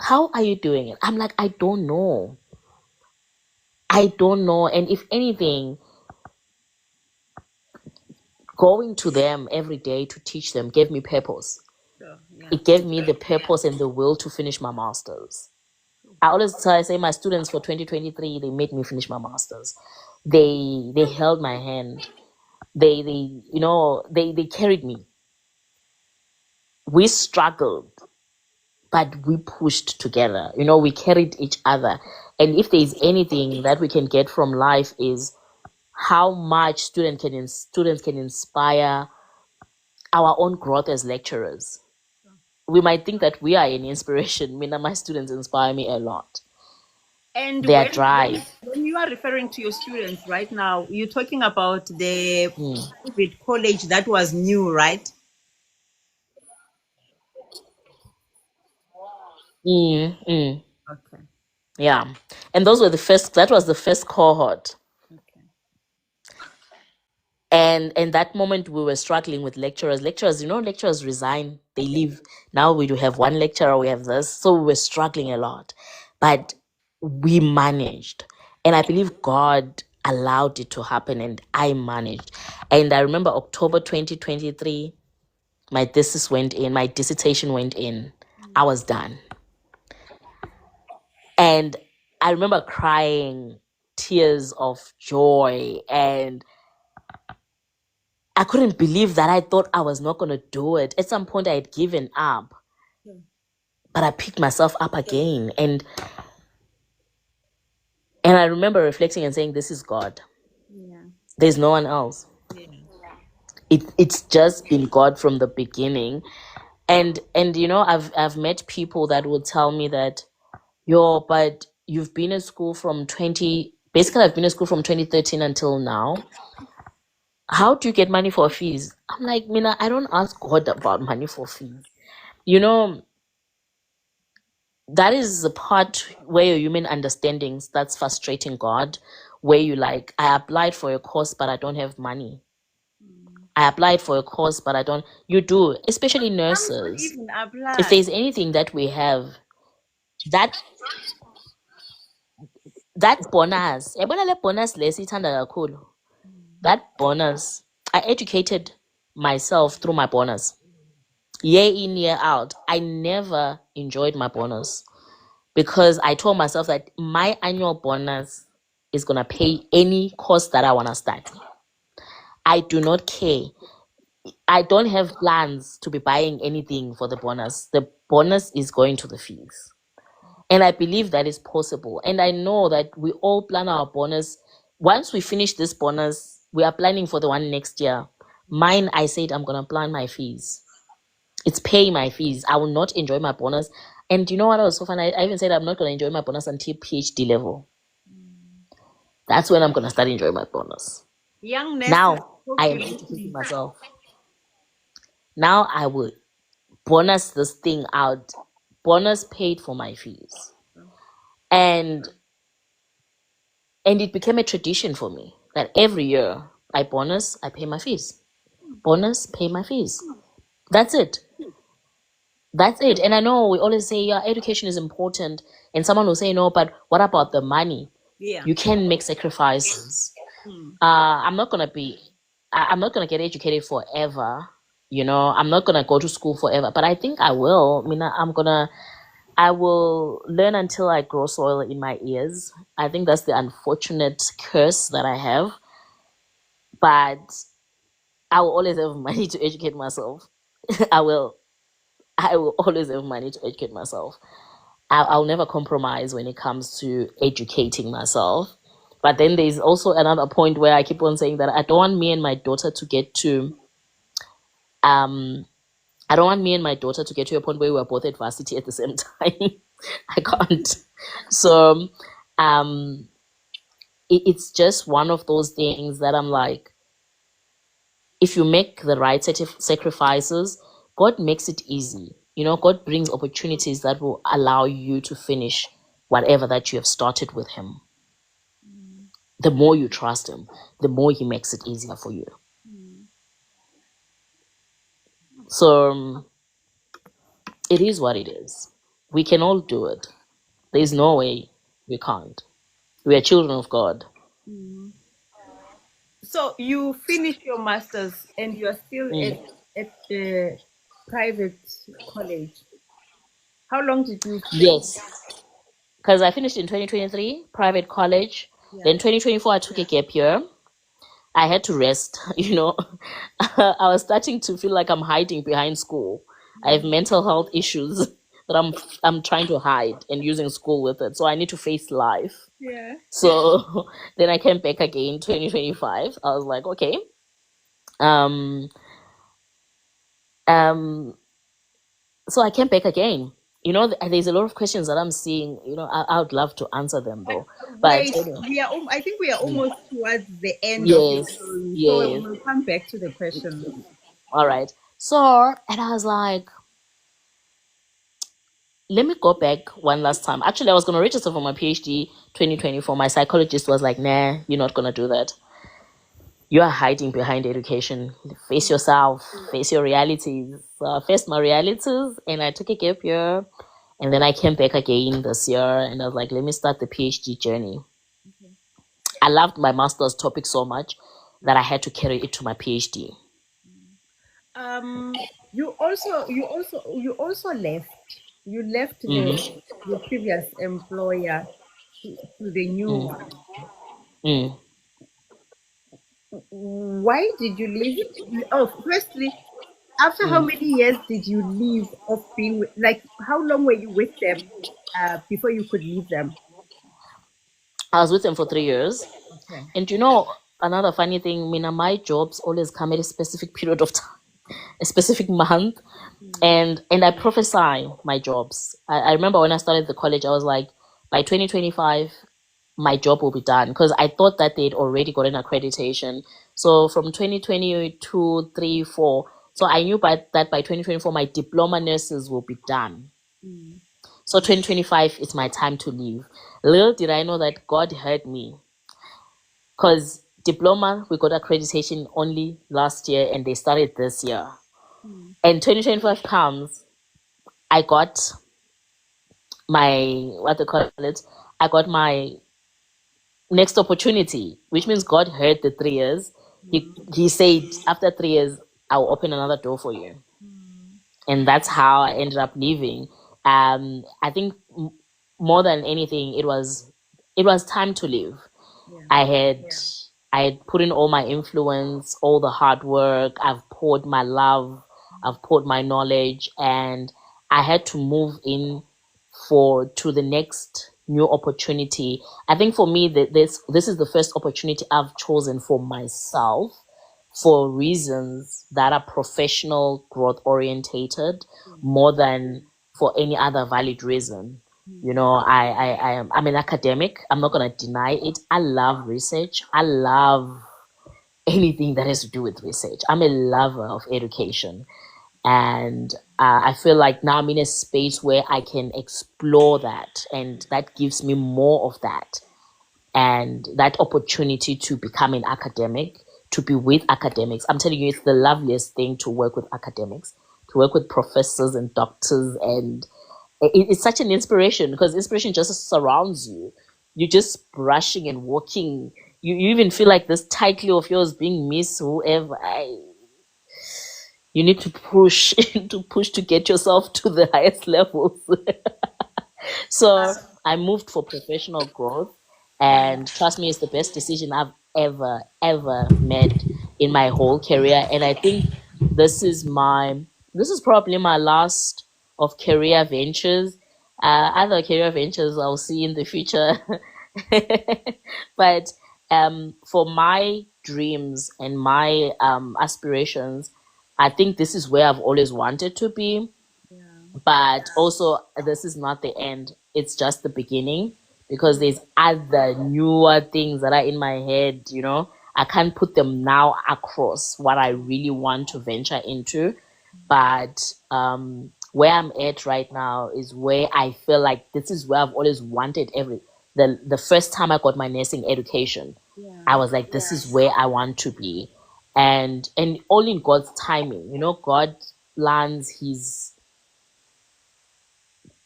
"How are you doing it?" I'm like, "I don't know. I don't know." And if anything, going to them every day to teach them gave me purpose. Yeah. It gave me the purpose and the will to finish my masters. I say my students for 2023, they made me finish my masters. They held my hand. They carried me. We struggled, but we pushed together. We carried each other. And if there's anything that we can get from life is how much students can inspire our own growth as lecturers. We might think that we are an inspiration. I mean, my students inspire me a lot. And Their drive. when you are referring to your students right now, you're talking about the Mm, private college that was new, right? mm. Okay. Yeah. And that was the first cohort. Okay. And that moment we were struggling with lecturers. Lecturers resign, they leave. Now we do have one lecturer, we have this. So we were struggling a lot. But we managed. And I believe God allowed it to happen and I managed. And I remember October 2023, my dissertation went in. I was done. And I remember crying tears of joy, and I couldn't believe that. I thought I was not going to do it. At some point, I had given up, but I picked myself up again. And I remember reflecting and saying, "This is God. Yeah. There's no one else. Yeah. It's just been God from the beginning." And I've met people that will tell me that, "Yo, but you've been in school from 20. Basically, I've been in school from 2013 until now. How do you get money for fees?" I'm like, Mina, I don't ask God about money for fees. You know, that is the part where your human understanding starts frustrating God, where you like, I applied for a course, but I don't have money. I applied for a course, but I don't. You do, especially Some don't nurses. even If apply. there's anything that we have, that that bonus, yabona le bonus le siyithanda kakhulu. That bonus, I educated myself through my bonus. Year in, year out, I never enjoyed my bonus because I told myself that my annual bonus is going to pay any course that I want to start. I do not care. I don't have plans to be buying anything for the bonus. The bonus is going to the fees. And I believe that is possible. And I know that we all plan our bonus. Once we finish this bonus, we are planning for the one next year. Mine, I said I'm going to plan my fees. It's paying my fees. I will not enjoy my bonus. And you know what was so fun? I even said I'm not going to enjoy my bonus until PhD level. That's when I'm going to start enjoying my bonus. Young nurses, Now, talk I to am educating me. myself. Now, I will bonus this thing out. Bonus paid for my fees. And it became a tradition for me that every year I bonus, I pay my fees. Bonus, pay my fees. That's it. That's it. And I know we always say, yeah, education is important. And someone will say, no, but what about the money? Yeah. You can make sacrifices. I'm not gonna be, I'm not gonna get educated forever. I'm not gonna go to school forever. But I think I will. I mean, I will learn until I grow soil in my ears. I think that's the unfortunate curse that I have. But I will always have money to educate myself. I will. I will always have money to educate myself. I'll never compromise when it comes to educating myself. But then there's also another point where I keep on saying that I don't want me and my daughter to get to um I don't want me and my daughter to get to a point where we're both at varsity at the same time. I can't. So um it's just one of those things that I'm like, if you make the right sacrifices, God makes it easy. You know, God brings opportunities that will allow you to finish whatever that you have started with Him. The more you trust Him, the more He makes it easier for you. So it is what it is. We can all do it. There's no way we can't. We are children of God. So you finished your masters and you are still Mm. at the private college. How long did you spend? Yes, because I finished in 2023, private college. Yeah. Then 2024, I took a gap year. I had to rest, you know. I was starting to feel like I'm hiding behind school. I have mental health issues that I'm trying to hide and using school with it. So I need to face life. Yeah. So then I came back again 2025. I was like, okay. Um um so I came back again. You know, there's a lot of questions that I'm seeing, you know, I would love to answer them But though. But wait, I think we are almost towards the end of your yes, story. So yes. we'll come back to the questions. All right. So, and I was like, let me go back one last time. Actually, I was going to register for my PhD 2024. My psychologist was like, nah, you're not going to do that. You are hiding behind education. Face yourself, face your realities. So I faced my realities and I took a gap year. And then I came back again this year and I was like, let me start the PhD journey. I loved my master's topic so much that I had to carry it to my PhD. You also left. You left Mm-hmm. the previous employer to the new Mm, one. mm, Why did you leave? Oh, firstly, after how mm. many years did you leave of being with, like, how long were you with them before you could leave them? I was with them for 3 years. Okay. And you know, another funny thing, Mina, my jobs always come at a specific period of time, a specific month. And I prophesy my jobs. I remember when I started the college, I was like, by 2025, my job will be done. Because I thought that they'd already got an accreditation. So from 2022, 3, 4. So I knew by 2024, my diploma nurses will be done. So 2025 is my time to leave. Little did I know that God heard me. Because diploma, we got accreditation only last year and they started this year. And 2025 comes, I got my, what they call it, I got my next opportunity, which means God heard the 3 years. He said, after 3 years, I'll open another door for you. And that's how I ended up leaving. I think more than anything, it was time to leave. Yeah. I had I had put in all my influence, all the hard work. I've poured my love, I've poured my knowledge, and I had to move in for to the next new opportunity. I think for me that this is the first opportunity I've chosen for myself for reasons that are professional growth orientated more than for any other valid reason. You know, I'm an academic. I'm not gonna deny it. I love research. I love anything that has to do with research. I'm a lover of education, and I feel like now I'm in a space where I can explore that, and that gives me more of that and that opportunity to become an academic, to be with academics. I'm telling you, it's the loveliest thing to work with academics, to work with professors and doctors. And it's such an inspiration because inspiration just surrounds you. You're just brushing and walking. You even feel like this title of yours being Miss whoever. You need to push to push to get yourself to the highest levels. So I moved for professional growth, and trust me, it's the best decision I've ever made in my whole career. And I think this is probably my last of career ventures. Other career ventures I'll see in the future. But for my dreams and my aspirations, I think this is where I've always wanted to be. Yeah. But also, this is not the end, it's just the beginning, because there's other newer things that are in my head, you know. I can't put them now across what I really want to venture into. But where I'm at right now is where I feel like this is where I've always wanted. The first time I got my nursing education, Yeah. I was like, this is where I want to be. And all in God's timing, you know. God plans his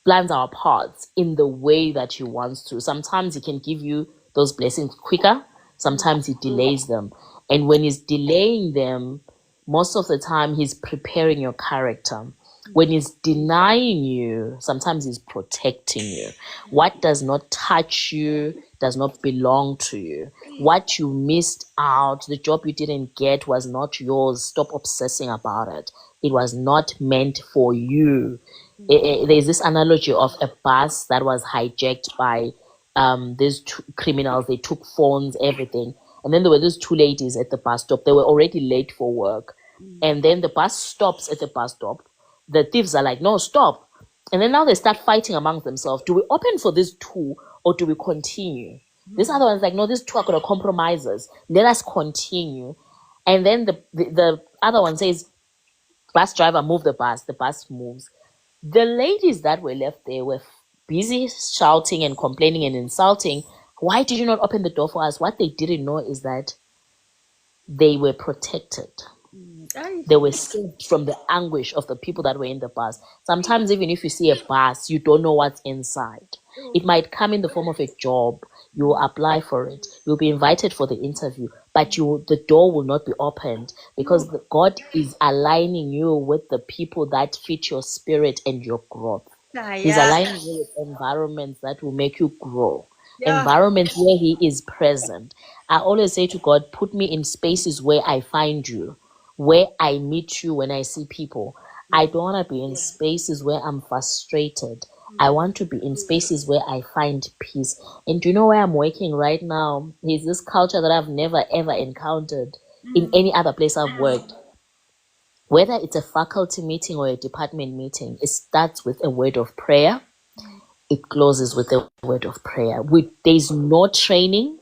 plans our paths in the way that he wants to. Sometimes he can give you those blessings quicker, sometimes he delays them. And when he's delaying them, most of the time he's preparing your character. When he's denying you, sometimes he's protecting you. What does not touch you does not belong to you. What you missed out, the job you didn't get was not yours. Stop obsessing about it. It was not meant for you. There's this analogy of a bus that was hijacked by these two criminals. They took phones, everything, and then there were these two ladies at the bus stop. They were already late for work, and then the bus stops at the bus stop. The thieves are like, "No, stop!" And then now they start fighting among themselves. Do we open for these two or do we continue? This other one's like, "No, these two are gonna compromise us. Let us continue." And then the other one says, "Bus driver, move the bus." The bus moves. The ladies that were left there were busy shouting and complaining and insulting. Why did you not open the door for us? What they didn't know is that they were protected. I, They were saved from the anguish of the people that were in the bus. Sometimes, even if you see a bus, you don't know what's inside. It might come in the form of a job. You will apply for it. You'll be invited for the interview, but the door will not be opened because God is aligning you with the people that fit your spirit and your growth. He's yeah. aligning you with environments that will make you grow, Yeah. environments where He is present. I always say to God, put me in spaces where I find you, where I meet you when I see people. I don't want to be in spaces where I'm frustrated. I want to be in spaces where I find peace. And do you know where I'm working right now? There's this culture that I've never ever encountered in any other place I've worked. Whether it's a faculty meeting or a department meeting, it starts with a word of prayer. It closes with a word of prayer. There's no training,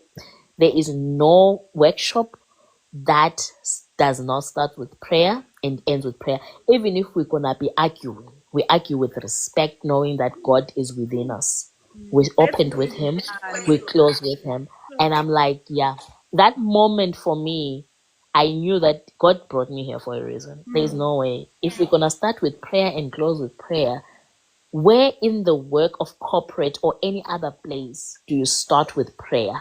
there is no workshop that does not start with prayer and ends with prayer. Even if we're gonna be arguing, we argue with respect, knowing that God is within us. We That's opened with really Him, fun. we close with Him. And I'm like, yeah, that moment for me, I knew that God brought me here for a reason. There's no way. If we're gonna start with prayer and close with prayer, where in the work of corporate or any other place do you start with prayer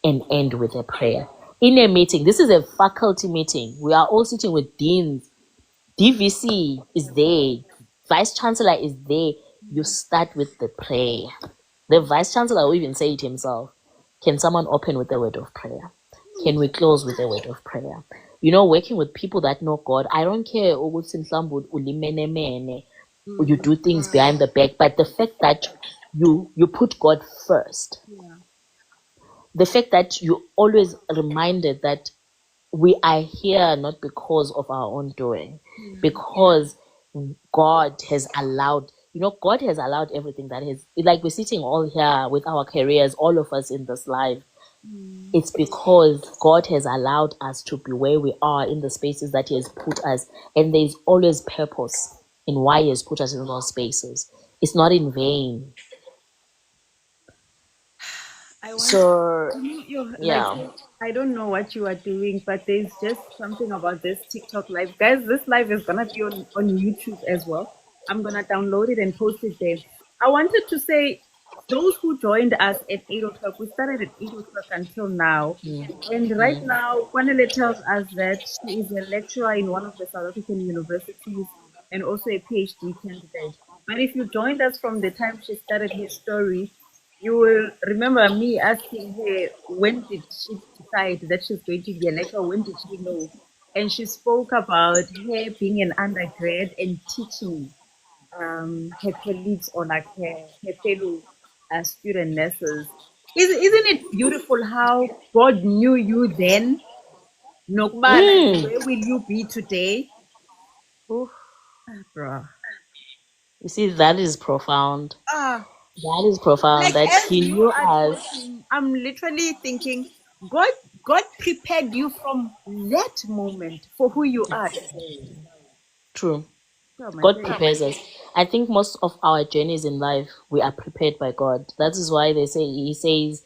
and end with a prayer? In a meeting, this is a faculty meeting. We are all sitting with deans. DVC is there. Vice Chancellor is there. You start with the prayer. The Vice Chancellor will even say it himself. Can someone open with a word of prayer? Can we close with a word of prayer? You know, working with people that know God, I don't care ukuthi mhlawumbe ulimenemene, you do things behind the back, but the fact that you put God first, Yeah. the fact that you always reminded that we are here not because of our own doing, because God has allowed, you know, God has allowed everything that is, like we're sitting all here with our careers, all of us in this life. It's because God has allowed us to be where we are in the spaces that He has put us. And there's always purpose in why He has put us in those spaces. It's not in vain. I want So, you like yeah. I don't know what you are doing, but there's just something about this TikTok live. Guys, this live is gonna be on YouTube as well. I'm gonna download it and post it there. I wanted to say those who joined us at 8 o'clock, we started at 8 o'clock until now. And right now, Kwanele tells us that she is a lecturer in one of the South African universities and also a PhD candidate. But if you joined us from the time she started her story, you will remember me asking her when did she decide that she's going to be a lecturer? When did she know? And she spoke about her being an undergrad and teaching her colleagues or like her fellow student nurses. Isn't it beautiful how God knew you then? Nokubana, Mm. where will you be today? Oof. Bruh. You see, that is profound. Ah, That is profound like that as he you knew are us. talking, I'm literally thinking, God prepared you from that moment for who you are today. True. Oh my God days. prepares us. I think most of our journeys in life, we are prepared by God. That is why they say, He says,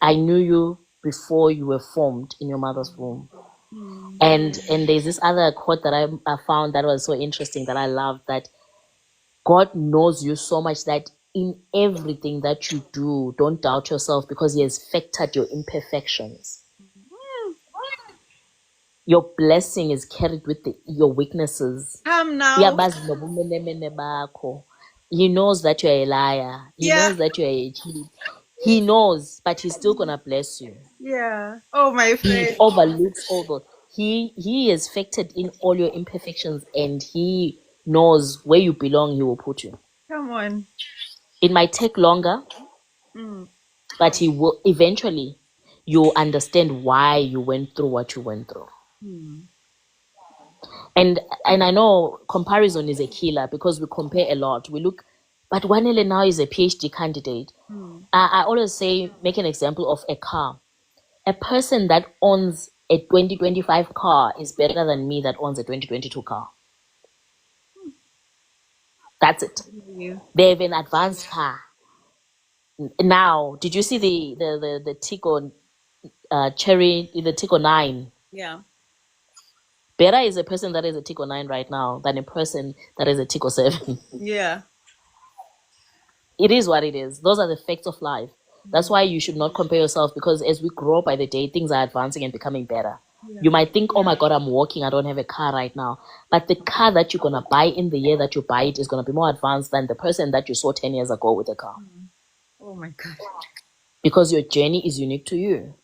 I knew you before you were formed in your mother's womb. Hmm. And there's this other quote that I found that was so interesting that I love, that God knows you so much that in everything that you do, don't doubt yourself because He has factored your imperfections. Your blessing is carried with your weaknesses. Come now. Uyabazi nobumenemene bakho. He knows that you're a liar. He Yeah. knows that you're a cheat. He knows, but He's still gonna bless you. Yeah. Oh my He friend. overlooks all the. He has factored in all your imperfections, and He knows where you belong. He will put you. Come on. It might take longer, Mm. but He will eventually. You'll understand why you went through what you went through. Mm. And I know comparison is a killer because we compare a lot. We look, but Kwanele now is a PhD candidate. Mm. I always say, make an example of a car. A person that owns a 2025 car is better than me that owns a 2022 car. That's it. You. They have an advanced car. Now, did you see the Tico Cherry, the Tico 9? Yeah. Better is a person that is a Tico 9 right now than a person that is a Tico 7. Yeah. It is what it is. Those are the facts of life. That's Mm. why you should not compare yourself, because as we grow by the day, things are advancing and becoming better. You Yeah. might think, oh my God, I'm walking, I don't have a car right now. But the car that you're going to buy in the year that you buy it is going to be more advanced than the person that you saw 10 years ago with a car, Mm. Oh my God. because your journey is unique to you.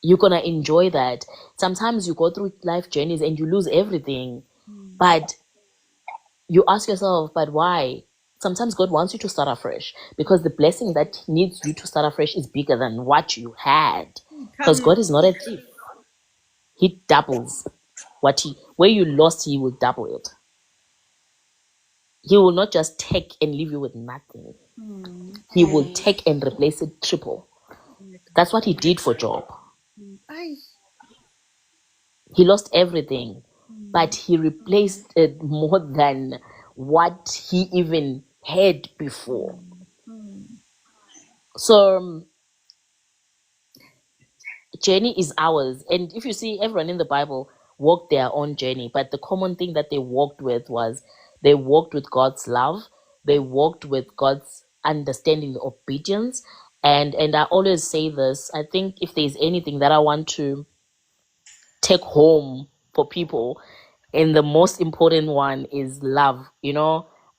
You're going to enjoy that. Sometimes you go through life journeys and you lose everything. Mm. But you ask yourself, but why? Sometimes God wants you to start afresh because the blessing that needs you to start afresh is bigger than what you had. Because Come God now. is not a thief. He doubles where you lost, He will double it. He will not just take and leave you with nothing. Mm. He will take and replace it triple. That's what He did for Job. Ay. He lost everything, Mm. but He replaced it more than what he even had before. Mm. So journey is ours. And if you see, everyone in the Bible walked their own journey, but the common thing that they walked with was they walked with God's love, they walked with God's understanding, obedience. And I always say this, I think if there's anything that I want to take home for people, and the most important one is love.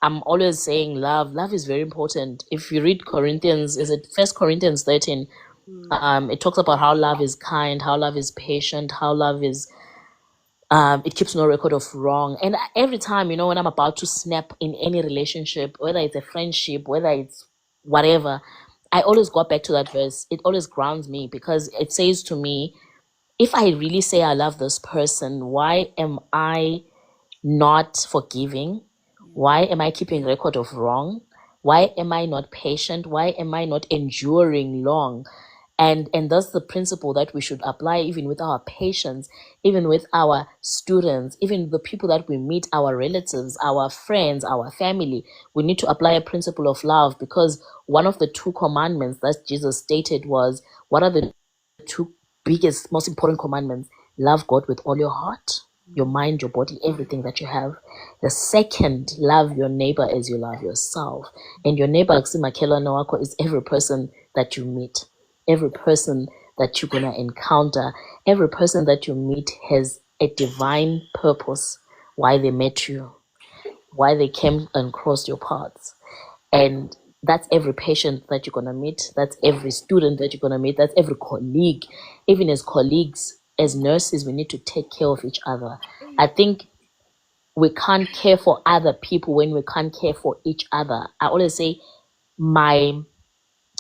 I'm always saying love is very important. If you read Corinthians, is it First Corinthians 13? Mm. It talks about how love is kind, how love is patient, how love is it keeps no record of wrong. And every time, when I'm about to snap in any relationship, whether it's a friendship, whether it's whatever, I always go back to that verse. It always grounds me because it says to me, if I really say I love this person, why am I not forgiving? Why am I keeping record of wrong? Why am I not patient? Why am I not enduring long? And that's the principle that we should apply even with our patients, even with our students, even the people that we meet, our relatives, our friends, our family. We need to apply a principle of love, because one of the two commandments that Jesus stated was, what are the two biggest, most important commandments? Love God with all your heart, your mind, your body, everything that you have. The second, love your neighbor as you love yourself. And your neighbor, akusimakhelwane wakho, is every person that you meet, every person that you're gonna encounter. Every person that you meet has a divine purpose why they met you, why they came and crossed your paths. And that's every patient that you're going to meet. That's every student that you're going to meet. That's every colleague. Even as colleagues, as nurses, we need to take care of each other. I think we can't care for other people when we can't care for each other. I always say, my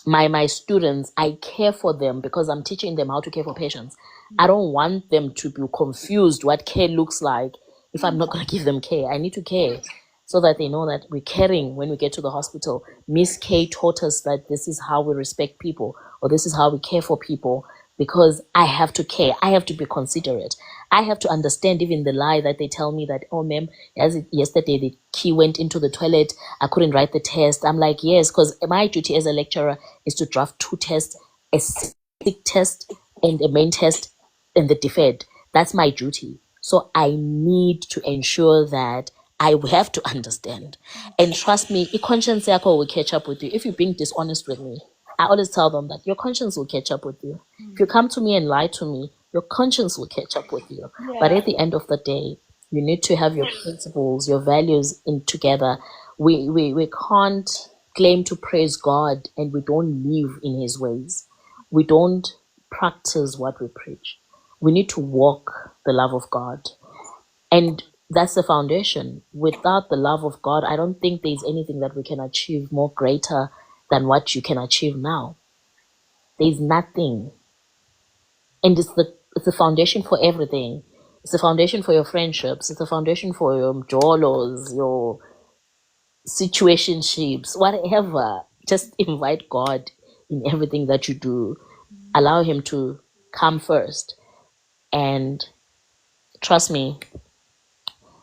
my students, I care for them because I'm teaching them how to care for patients. I don't want them to be confused what care looks like if I'm not going to give them care. I need to care so that they know that we're caring when we get to the hospital. Miss K taught us that this is how we respect people, or this is how we care for people, because I have to care. I have to be considerate. I have to understand even the lie that they tell me that, oh, ma'am, yesterday the key went into the toilet. I couldn't write the test. I'm like, yes, because my duty as a lecturer is to draft 2 tests, a sick test and a main test and the deferred. That's my duty. So I need to ensure that I have to understand. And trust me, your conscience will catch up with you. If you're being dishonest with me, I always tell them that your conscience will catch up with you. If you come to me and lie to me, your conscience will catch up with you. But Yeah. at the end of the day, you need to have your principles, your values in together. We can't claim to praise God and we don't live in his ways. We don't practice what we preach. We need to walk the love of God. And that's the foundation. Without the love of God, I don't think there's anything that we can achieve more greater than what you can achieve now. There's nothing. And it's the foundation for everything. It's the foundation for your friendships. It's the foundation for your jolos, your situationships, whatever. Just invite God in everything that you do. Allow him to come first. And trust me,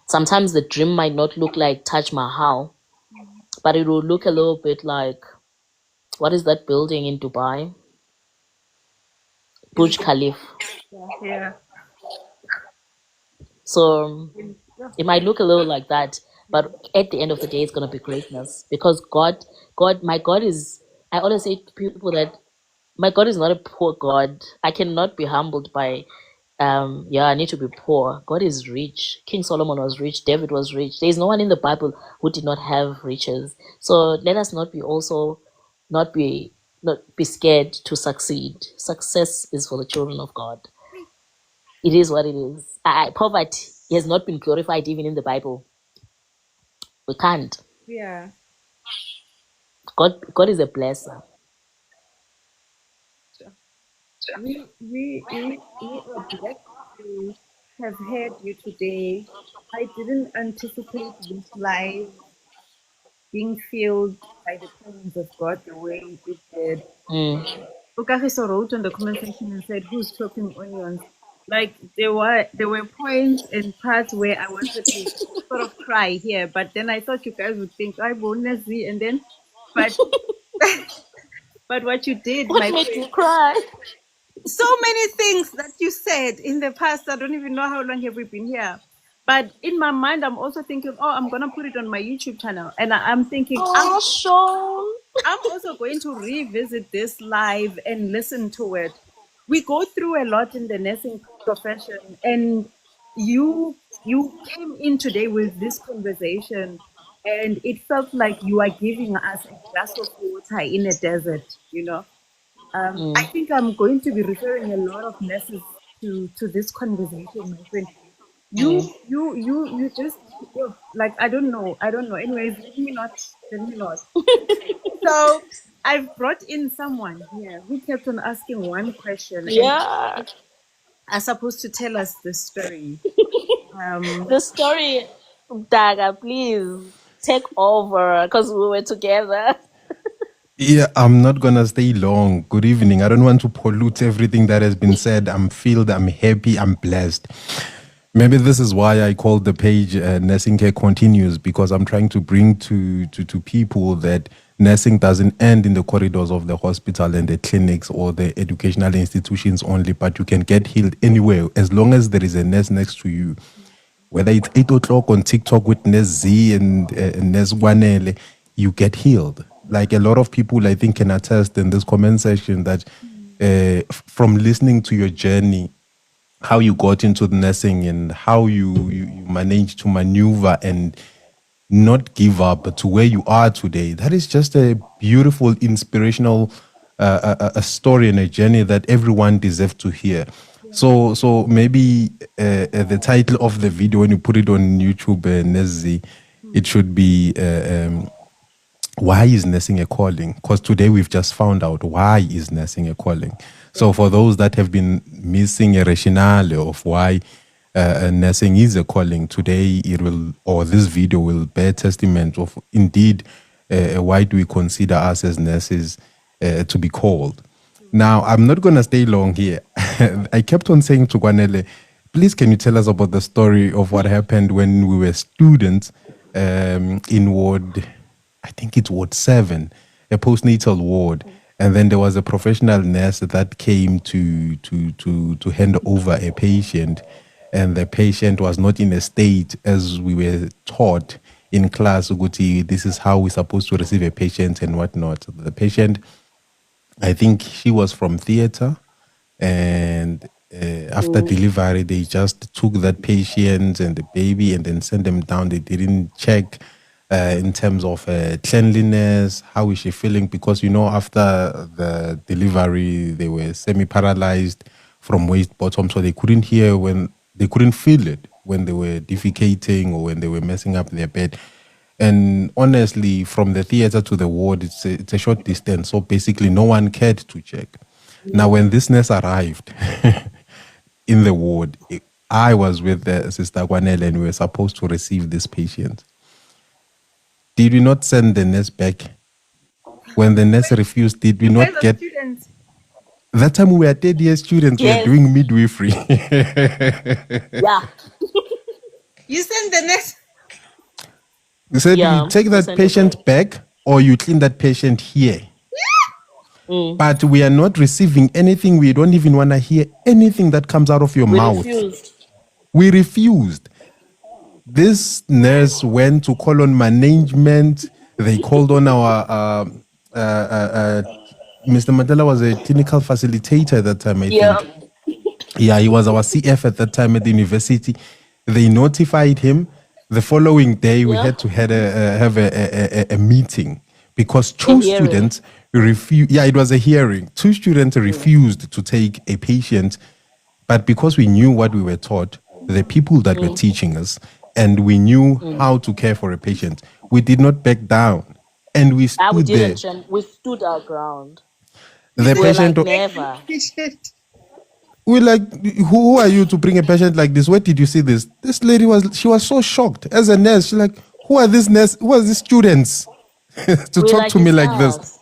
sometimes the dream might not look like Taj Mahal, but it will look a little bit like, what is that building in Dubai? Burj Khalifa. Yeah. So it might look a little like that, but at the end of the day, it's gonna be greatness because my God is. I always say to people that my God is not a poor God. I cannot be humbled by, yeah, I need to be poor. God is rich. King Solomon was rich. David was rich. There is no one in the Bible who did not have riches. So let us not be also, not be, not be scared to succeed. Success is for the children of God. It is what it is. Poverty has not been glorified even in the Bible. We can't. Yeah. God is a blesser. We are blessed to have had you today. I didn't anticipate this live being filled by the presence of God the way it did. Mm, Okahiso wrote on the comment section and said, "Who's chopping onions?" Like there were points and parts where I wanted to sort of cry here, but then I thought you guys would think I won't see, and then, but but what you did, what my made friend, you cry? so many things that you said in the past. I don't even know how long have we been here. But in my mind, I'm also thinking, oh, I'm gonna put it on my YouTube channel, and I'm thinking, Oh, Sean. I'm also going to revisit this live and listen to it. We go through a lot in the nursing profession, and you came in today with this conversation, and it felt like you are giving us a glass of water in a desert. I Mm, think I'm going to be referring a lot of nurses to this conversation, my friend. mm. You just like I don't know. Anyways, let me not. So I've brought in someone here who kept on asking one question and Yeah. are supposed to tell us the story. The story, Daga, please take over because we were together. Yeah, I'm not gonna stay long. Good evening. I don't want to pollute everything that has been said. I'm filled, I'm happy, I'm blessed. Maybe this is why I called the page Nursing Care Continues, because I'm trying to bring to people that nursing doesn't end in the corridors of the hospital and the clinics or the educational institutions only, but you can get healed anywhere as long as there is a nurse next to you. Whether it's 8 o'clock on TikTok with Ness Z and Ness Kwanele, you get healed. Like a lot of people, I think, can attest in this comment section that from listening to your journey, how you got into the nursing and how you managed to maneuver and not give up to where you are today. That is just a beautiful, inspirational a story and a journey that everyone deserves to hear. So maybe the title of the video when you put it on YouTube, Nezzi, it should be why is nursing a calling? Because today we've just found out why is nursing a calling. So for those that have been missing a rationale of why nursing is a calling, today it will, or this video will bear testament of indeed why do we consider us as nurses to be called. Now, I'm not going to stay long here. I kept on saying to Kwanele, please can you tell us about the story of what happened when we were students in ward, I think it's ward 7, a postnatal ward. And then there was a professional nurse that came to hand over a patient, and the patient was not in a state as we were taught in class. Uguti, this is how we're supposed to receive a patient and whatnot. The patient, I think she was from theater, and after delivery, they just took that patient and the baby and then sent them down. They didn't check in terms of cleanliness, how is she feeling? Because, you know, after the delivery, they were semi-paralyzed from waist bottom, so they couldn't hear when, they couldn't feel it when they were defecating or when they were messing up their bed. And honestly, from the theater to the ward, it's a short distance. So basically, no one cared to check. Now, when this nurse arrived in the ward, I was with Sister Kwanele and we were supposed to receive this patient. Did we not send the nurse back? When the nurse refused, did we You guys not are get... students. That time we were third-year students, we were Yes. doing midwifery. Yeah. You send the next. They said, Yeah, you take we that sent it patient back or you clean that patient here. But we are not receiving anything. We don't even want to hear anything that comes out of your We mouth. refused. We refused. This nurse went to call on management. They called on our Mr. Mandela was a clinical facilitator at that time, I Yeah. think. Yeah, he was our CF at that time at the university. They notified him. The following day, we Yeah. had to have a meeting because A two hearing. students refused. Yeah, it was a hearing. Two students refused to take a patient, but because we knew what we were taught, the people that were teaching us, and we knew how to care for a patient, we did not back down, and we We stood there. didn't, Shem. We stood our ground. You The said We were patient, like, never. patient. we like, who are you to bring a patient like this? Where did you see this? This lady she was so shocked as a nurse. She's like, who are these students to We talk like, to me it's like this? us.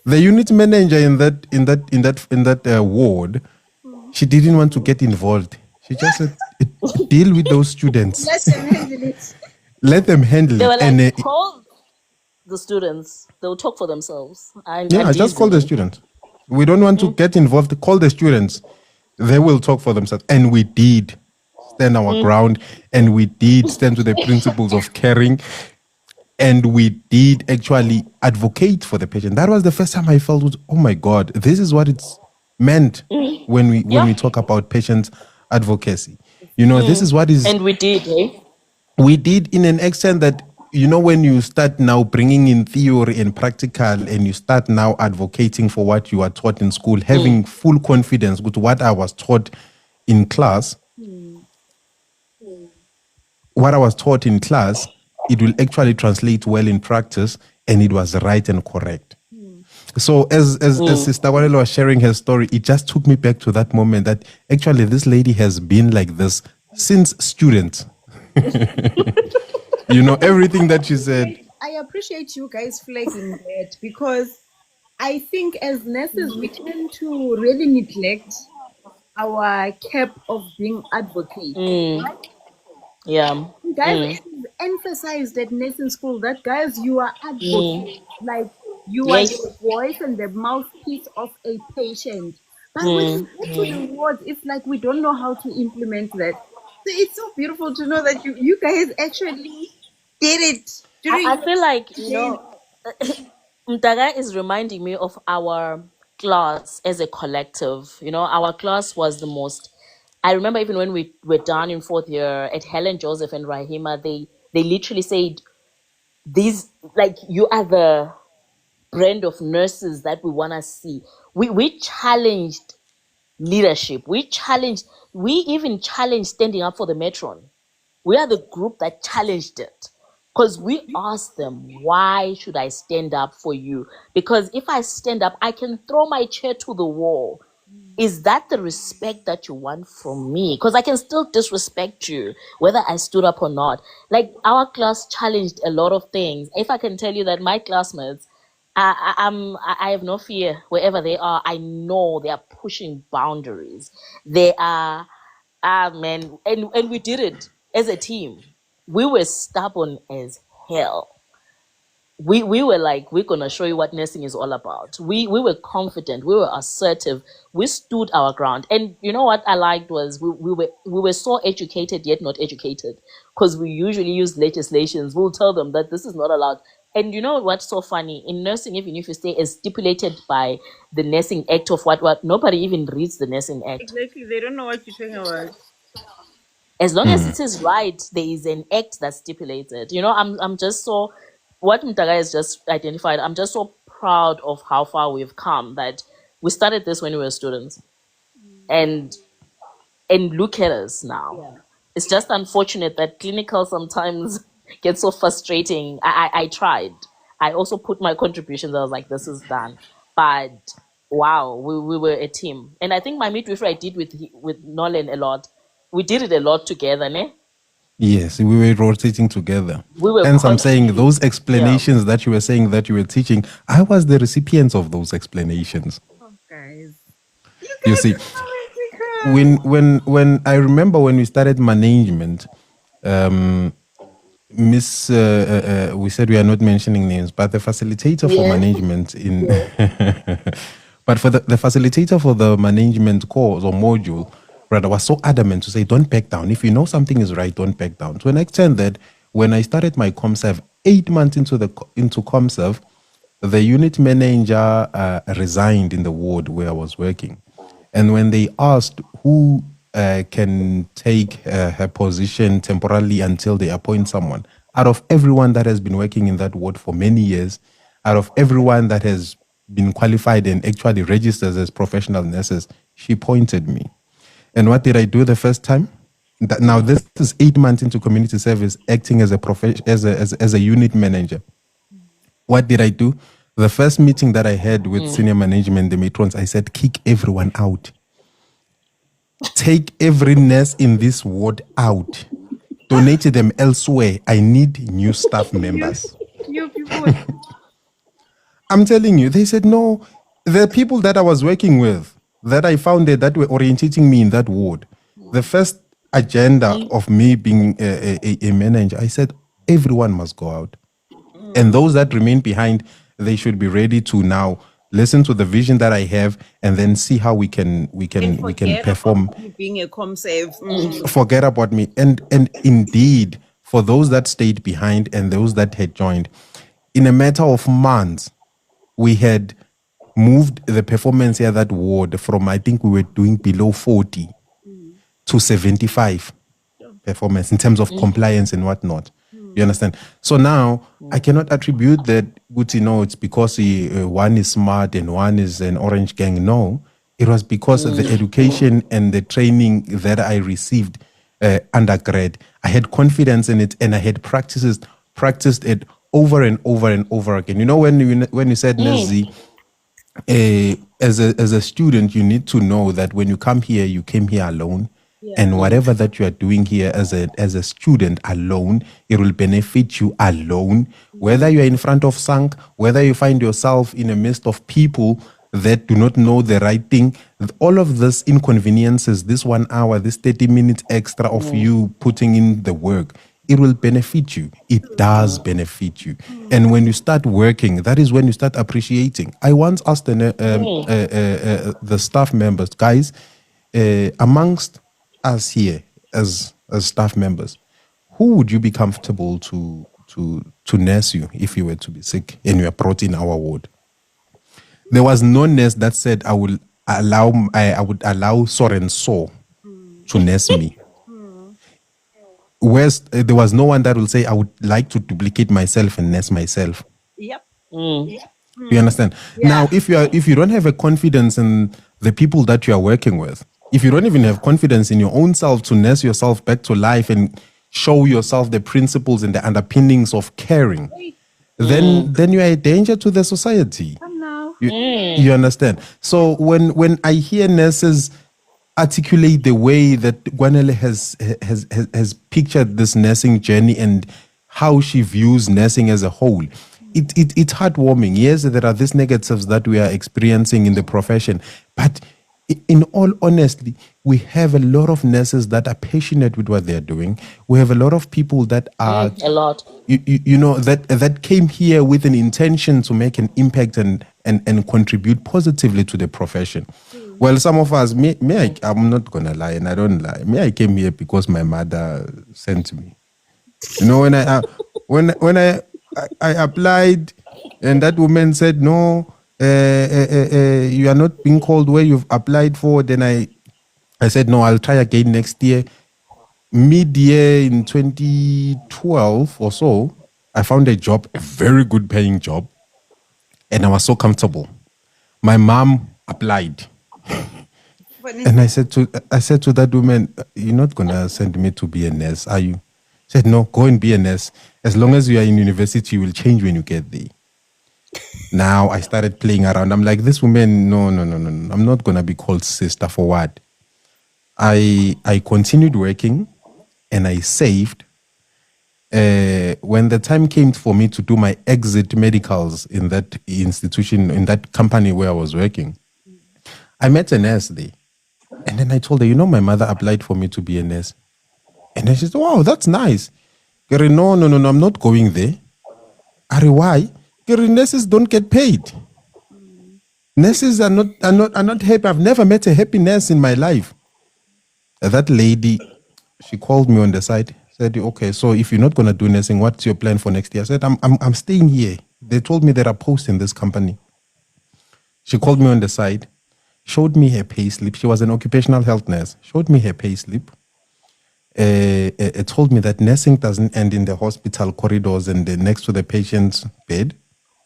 The unit manager in that ward, she didn't want to get involved. She just said, deal with those students, Let them handle it. let them handle They it. were And like, call the students. They'll talk for themselves. yeah, just call the students. We don't want to get involved. Call the students. They will talk for themselves. And we did stand our ground, and we did stand to the principles of caring, and we did actually advocate for the patient. That was the first time I felt, oh my God, this is what it's meant when we Yeah. talk about patient advocacy. You know, this is what is And we did, eh? we did, in an extent that, you know, when you start now bringing in theory and practical, and you start now advocating for what you are taught in school, having full confidence with what I was taught in class, what I was taught in class, it will actually translate well in practice, and it was right and correct. So as Sister Kwanele was sharing her story, it just took me back to that moment that actually this lady has been like this since student. You know, everything that she said. I appreciate you guys flagging that, because I think as nurses we tend to really neglect our cap of being advocates. Right? Yeah. Guys, it is emphasized at nursing school that, guys, you are advocates, like you are Yes. the voice and the mouthpiece of a patient. But when we get to the wards, it's like we don't know how to implement that. So it's so beautiful to know that you guys actually did it during I feel like, days. Mtaga is reminding me of our class as a collective. Our class was the most. I remember even when we were done in fourth year at Helen, Joseph, and Rahima, they literally said, "These, like, you are the brand of nurses that we want to see." We challenged leadership. We even challenged standing up for the matron. We are the group that challenged it. Because we asked them, why should I stand up for you? Because if I stand up, I can throw my chair to the wall. Is that the respect that you want from me? Because I can still disrespect you, whether I stood up or not. Like our class challenged a lot of things. If I can tell you that my classmates, I have no fear wherever they are. I know they are pushing boundaries. They are, man, and we did it as a team. We were stubborn as hell. We were like, we're gonna show you what nursing is all about. We were confident, we were assertive, we stood our ground. And you know what I liked was we were so educated yet not educated. Because we usually use legislations, we'll tell them that this is not allowed. And you know what's so funny? In nursing, even if you stay as stipulated by the Nursing Act of what, nobody even reads the Nursing Act. Exactly. They don't know what you're talking about. As long as it is right, there is an act that's stipulated. I'm just so, what Mtaga has just identified, I'm just so proud of how far we've come, that we started this when we were students. And look at us now. Yeah. It's just unfortunate that clinical sometimes gets so frustrating. I tried. I also put my contributions. I was like, this is done. But wow, we were a team. And I think my midwifery I did with Nolan a lot. We did it a lot together, ne? Yes, we were rotating together. We were Hence, I'm saying constantly, those explanations that you were saying that you were teaching, I was the recipient of those explanations. Oh, guys. You see, when I remember when we started management, Miss, we said we are not mentioning names, but the facilitator for yeah. management in, but for the facilitator for the management course or module, rather, was so adamant to say, don't back down. If you know something is right, don't back down. To an extent that when I started my ComServe, 8 months into ComServe, the unit manager resigned in the ward where I was working. And when they asked who can take her position temporarily until they appoint someone, out of everyone that has been working in that ward for many years, out of everyone that has been qualified and actually registered as professional nurses, she pointed me. And what did I do the first time? Now this is 8 months into community service, acting as a unit manager. What did I do? The first meeting that I had with senior management, the matrons, I said, kick everyone out. Take every nurse in this ward out. Donate them elsewhere. I need new staff members. You people. I'm telling you, they said, no, the people that I was working with, that I founded, that were orientating me in that ward, the first agenda of me being a manager, I said, everyone must go out. And those that remain behind, they should be ready to now listen to the vision that I have and then see how we can perform. You being a ComServe. Forget about me. And indeed, for those that stayed behind and those that had joined, in a matter of months, we had moved the performance here that ward from, I think we were doing below 40 to 75 performance in terms of compliance and whatnot. You understand? So now I cannot attribute that, it's because one is smart and one is an orange gang. No, it was because of the education and the training that I received undergrad. I had confidence in it and I had practiced it over and over and over again. When you said, Nazi, as a student, you need to know that when you come here, you came here alone. Yeah. And whatever that you are doing here as a student alone, it will benefit you alone. Whether you are in front of Sank, whether you find yourself in the midst of people that do not know the right thing, all of this inconveniences, this 1 hour, this 30 minutes extra of you putting in the work, it will benefit you. It does benefit you. And when you start working, that is when you start appreciating. I once asked the staff members, guys, amongst us here as staff members, who would you be comfortable to nurse you if you were to be sick and you are brought in our ward? There was no nurse that said I would allow so and so to nurse me. Whereas there was no one that will say I would like to duplicate myself and nurse myself. Yep. You understand? Yeah. Now, if you don't have a confidence in the people that you are working with, if you don't even have confidence in your own self to nurse yourself back to life and show yourself the principles and the underpinnings of caring, then you are a danger to the society. Come now. You understand? So when I hear nurses articulate the way that Kwanele has pictured this nursing journey and how she views nursing as a whole, it's heartwarming. Yes, there are these negatives that we are experiencing in the profession, but in all honesty, we have a lot of nurses that are passionate with what they're doing. We have a lot of people that are A lot. you know that came here with an intention to make an impact and contribute positively to the profession. Well, some of us, I'm not gonna lie, and I don't lie. I came here because my mother sent me. You know, when I applied, and that woman said no, you are not being called where you've applied for. Then I said no, I'll try again next year. Mid-year in 2012 or so, I found a job, a very good paying job, and I was so comfortable. My mom applied. And I said to that woman, "You're not gonna send me to be a nurse, are you?" She said, "No, go and be a nurse. As long as you are in university, you will change when you get there." Now I started playing around. I'm like, this woman, no. I'm not gonna be called sister for what? I continued working, and I saved. When the time came for me to do my exit medicals in that institution, in that company where I was working, I met a nurse there. And then I told her, my mother applied for me to be a nurse. And then she said, wow, that's nice. Gary, no, I'm not going there. Ari, why? Gary, nurses don't get paid. Nurses are not happy. I've never met a happy nurse in my life. That lady, she called me on the side, said, okay, so if you're not going to do nursing, what's your plan for next year? I said, I'm staying here. They told me there are posts in this company. She called me on the side, showed me her pay slip. She was an occupational health nurse. Showed me her pay slip. It told me that nursing doesn't end in the hospital corridors and next to the patient's bed.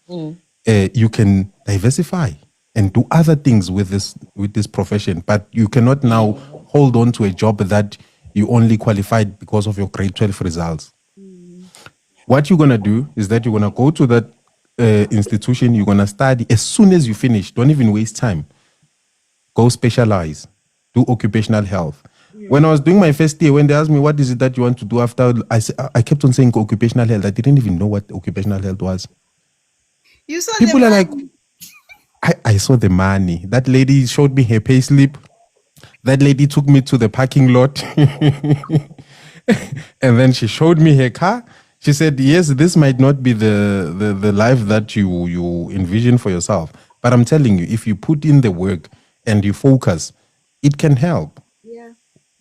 You can diversify and do other things with this profession, but you cannot now hold on to a job that you only qualified because of your grade 12 results. What you're going to do is that you're going to go to that institution, you're going to study. As soon as you finish, don't even waste time. Go specialize. Do occupational health. When I was doing my first year, when they asked me, what is it that you want to do after, I kept on saying occupational health. I didn't even know what occupational health was. You saw People the are like, money. I saw the money. That lady showed me her pay slip. That lady took me to the parking lot. And then she showed me her car. She said, yes, this might not be the life that you envision for yourself. But I'm telling you, if you put in the work and you focus, it can help. Yeah.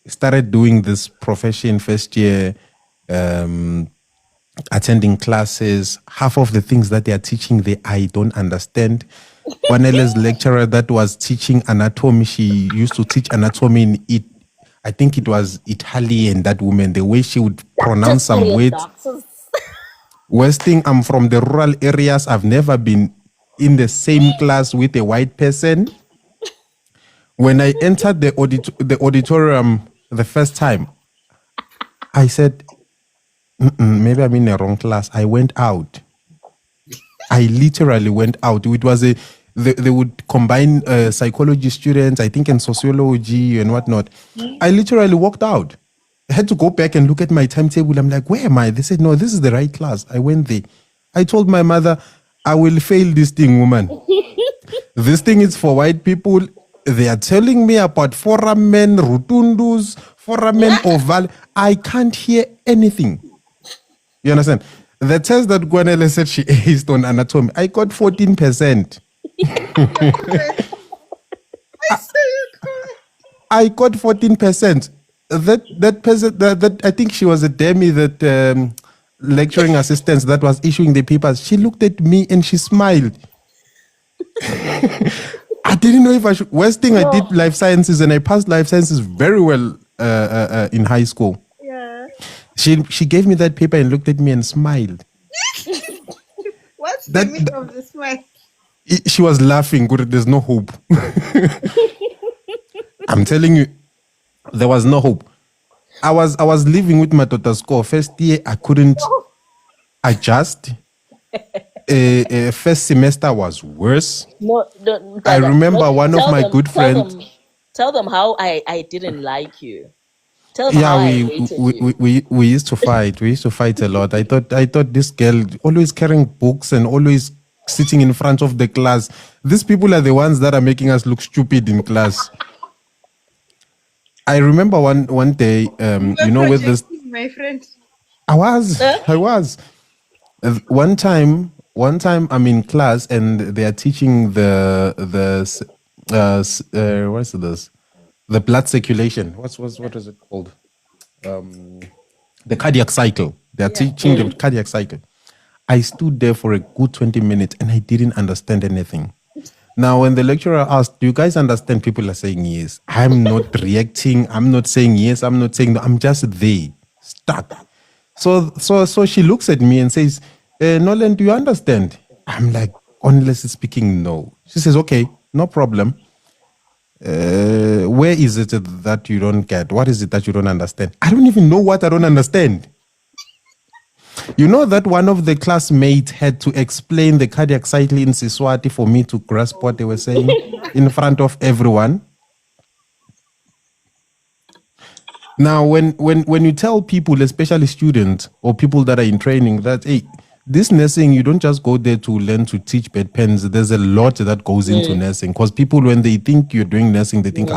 Started doing this profession first year, attending classes. Half of the things that they are teaching there, I don't understand. Kwanele's lecturer that was teaching anatomy, she used to teach anatomy in it. I think it was Italian, that woman, the way she would pronounce some words. Westing, I'm from the rural areas. I've never been in the same class with a white person. When I entered the auditorium the first time, I said, maybe I'm in the wrong class. I went out. I literally went out. It was they would combine psychology students, I think, and sociology and whatnot. I literally walked out. I had to go back and look at my timetable. I'm like, where am I? They said, no, this is the right class. I went there. I told my mother, I will fail this thing, woman. This thing is for white people. They are telling me about foramen rotundus, foramen oval. I can't hear anything. You understand? The test that Kwanele said she aced on anatomy, I got 14%. I got 14%. That person, that I think she was a demi, that lecturing assistant that was issuing the papers. She looked at me and she smiled. I didn't know if I should. Worst thing, I did life sciences and I passed life sciences very well in high school. Yeah. She gave me that paper and looked at me and smiled. What's the meaning of the smile? She was laughing. Good, there's no hope. I'm telling you, there was no hope. I was living with my daughter's score. First year, I couldn't adjust. First semester was worse. No, no, I Dada, no, remember one of tell my them, good tell friends. them, tell them how I didn't like you. Tell them Yeah, how I we hated we, you. we we used to fight. We used to fight a lot. I thought this girl always carrying books and always sitting in front of the class. These people are the ones that are making us look stupid in class. I remember one day, You were with this, projecting, my friend. I was Huh? I was one time I'm in class and they are teaching what's this, the blood circulation. What is it called? The cardiac cycle. They are Yeah. teaching the cardiac cycle. I stood there for a good 20 minutes and I didn't understand anything. Now, when the lecturer asked, "Do you guys understand?" People are saying yes. I'm not reacting. I'm not saying yes. I'm not saying no. I'm just there, stuck. So she looks at me and says, "Nolan, do you understand?" I'm like, honestly speaking, no. She says, "Okay, no problem. Where is it that you don't get? What is it that you don't understand?" I don't even know what I don't understand. You know that one of the classmates had to explain the cardiac cycle in Siswati for me to grasp what they were saying in front of everyone. Now, when you tell people, especially students or people that are in training, that hey, this nursing, you don't just go there to learn to teach bed pens. There's a lot that goes into nursing, because people, when they think you're doing nursing, they think,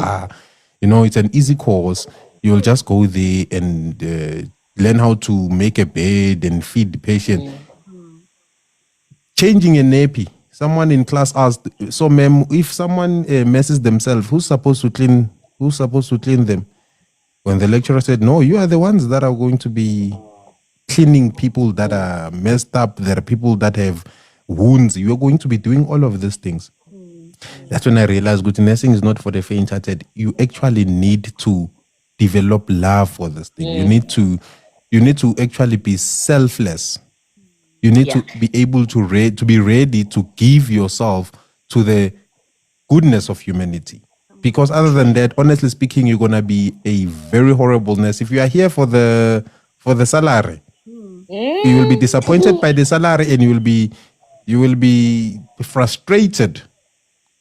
it's an easy course. You'll just go there and learn how to make a bed and feed the patient. Changing a nappy. Someone in class asked, "So, ma'am, if someone messes themselves, who's supposed to clean? Who's supposed to clean them?" When the lecturer said, "No, you are the ones that are going to be cleaning people that are messed up. There are people that have wounds. You are going to be doing all of these things." That's when I realized good nursing is not for the faint-hearted. You actually need to develop love for this thing. You need to actually be selfless. You need Yeah. to be able to be ready to give yourself to the goodness of humanity. Because other than that, honestly speaking, you're gonna be a very horrible nurse. If you are here for the salary, you will be disappointed by the salary, and you will be frustrated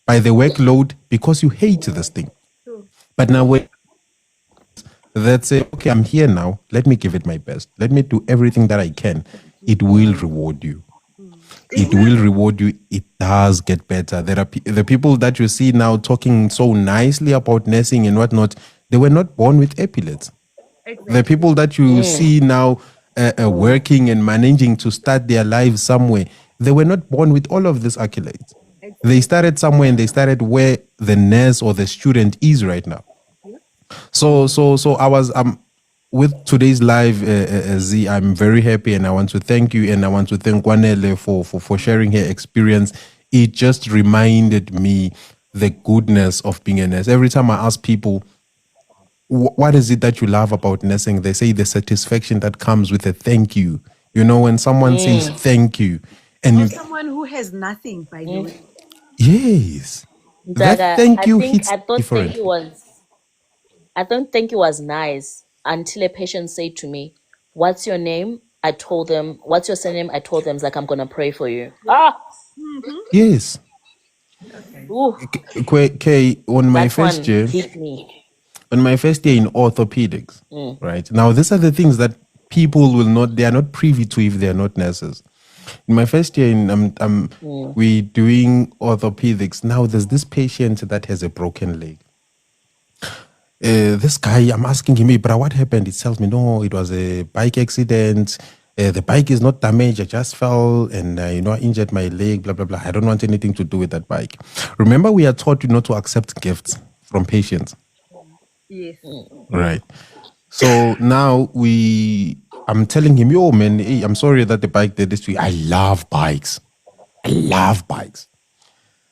by the workload because you hate this thing. True. But now when that say, "Okay, I'm here now, let me give it my best. Let me do everything that I can," it will reward you. It will reward you. It does get better. There are the people that you see now talking so nicely about nursing and whatnot. They were not born with epaulets. The Exactly. people that you see now working and managing to start their lives somewhere, they were not born with all of these accolades. They Exactly. started somewhere and they started where the nurse or the student is right now. Yeah. So I was with today's live, Z. I'm very happy, and I want to thank you, and I want to thank Kwanele for sharing her experience. It just reminded me the goodness of being a nurse. Every time I ask people, what is it that you love about nursing? They say the satisfaction that comes with a thank you. When someone says thank you, and Or you, someone who has nothing, by the way. yes, that Daga, thank you hits differently. I don't think it was nice until a patient said to me, "What's your name?" I told them, "What's your surname?" I told them, it's like, "I'm gonna pray for you." Yeah. Ah, Mm-hmm. Yes. Okay. ooh, On my that first one year, hit me. in orthopedics, right? Now, these are the things that people they are not privy to if they are not nurses. In my first year we doing orthopedics. Now, there's this patient that has a broken leg. This guy, I'm asking him, "Hey, bro, what happened?" He tells me, "No, it was a bike accident. The bike is not damaged. I just fell and, I injured my leg, blah, blah, blah. I don't want anything to do with that bike." Remember, we are taught not to accept gifts from patients. Yes. Right. So now I'm telling him, "Yo, man, hey, I'm sorry that the bike did this to you. I love bikes. I love bikes."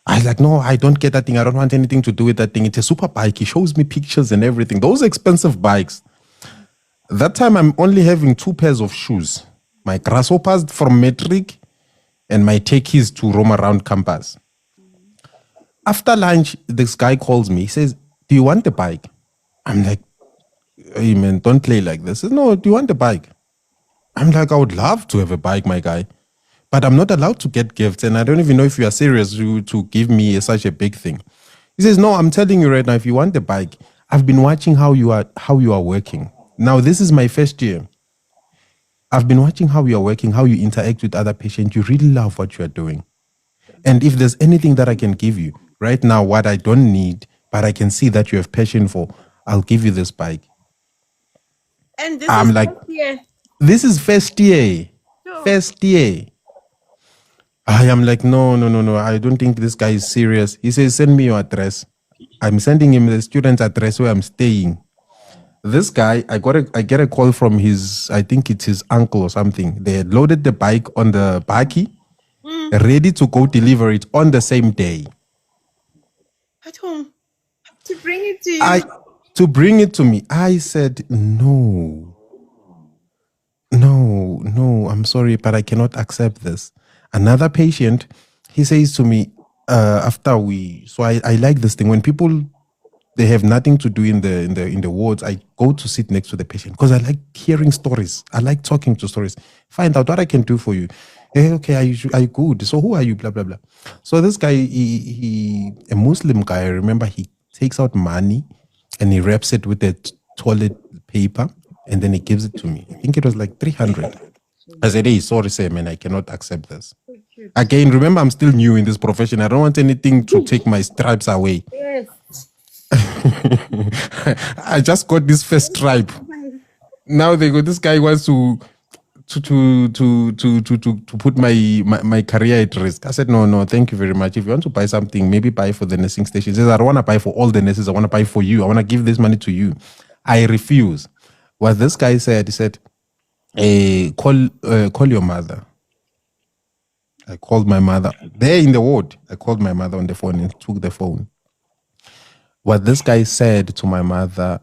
I was like, "No, I don't get that thing. I don't want anything to do with that thing. It's a super bike." He shows me pictures and everything. Those expensive bikes. That time, I'm only having two pairs of shoes: my grasshoppers from Metric and my techies to roam around campus. After lunch, this guy calls me. He says, "Do you want the bike?" I'm like, hey man, don't play like this. No, do you want a bike? I'm like, I would love to have a bike, my guy. But I'm not allowed to get gifts. And I don't even know if you are serious to give me such a big thing. He says, no, I'm telling you right now, if you want the bike, I've been watching how you are working. Now, this is my first year. I've been watching how you are working, how you interact with other patients. You really love what you are doing. And if there's anything that I can give you right now, what I don't need, but I can see that you have passion for, I'll give you this bike. And this I'm is like, first year. this is first year. Sure. First year. I am like, no. I don't think this guy is serious. He says, send me your address. I'm sending him the student's address where I'm staying. This guy, I get a call from his, I think it's his uncle or something. They had loaded the bike on the bakkie, ready to go deliver it on the same day. At home. To bring it to you. To bring it to me, I said, no, I'm sorry, but I cannot accept this. Another patient, he says to me, so I like this thing. When people, they have nothing to do in the wards, I go to sit next to the patient because I like hearing stories. I like talking to stories. Find out what I can do for you. Hey, okay, are you good? So who are you? Blah, blah, blah. So this guy, he a Muslim guy, I remember he takes out money and he wraps it with the toilet paper and then he gives it to me. I think it was like 300. I said, hey, sorry, sir, man, I cannot accept this. Again, remember, I'm still new in this profession. I don't want anything to take my stripes away. Yes. I just got this first stripe. Now they go, this guy wants to put my career at risk. I said, no, thank you very much. If you want to buy something, maybe buy for the nursing station. He says, I don't want to buy for all the nurses. I want to buy for you. I want to give this money to you. I refuse. What this guy said, he said, call your mother. I called my mother. There in the ward, I called my mother on the phone and took the phone. What this guy said to my mother,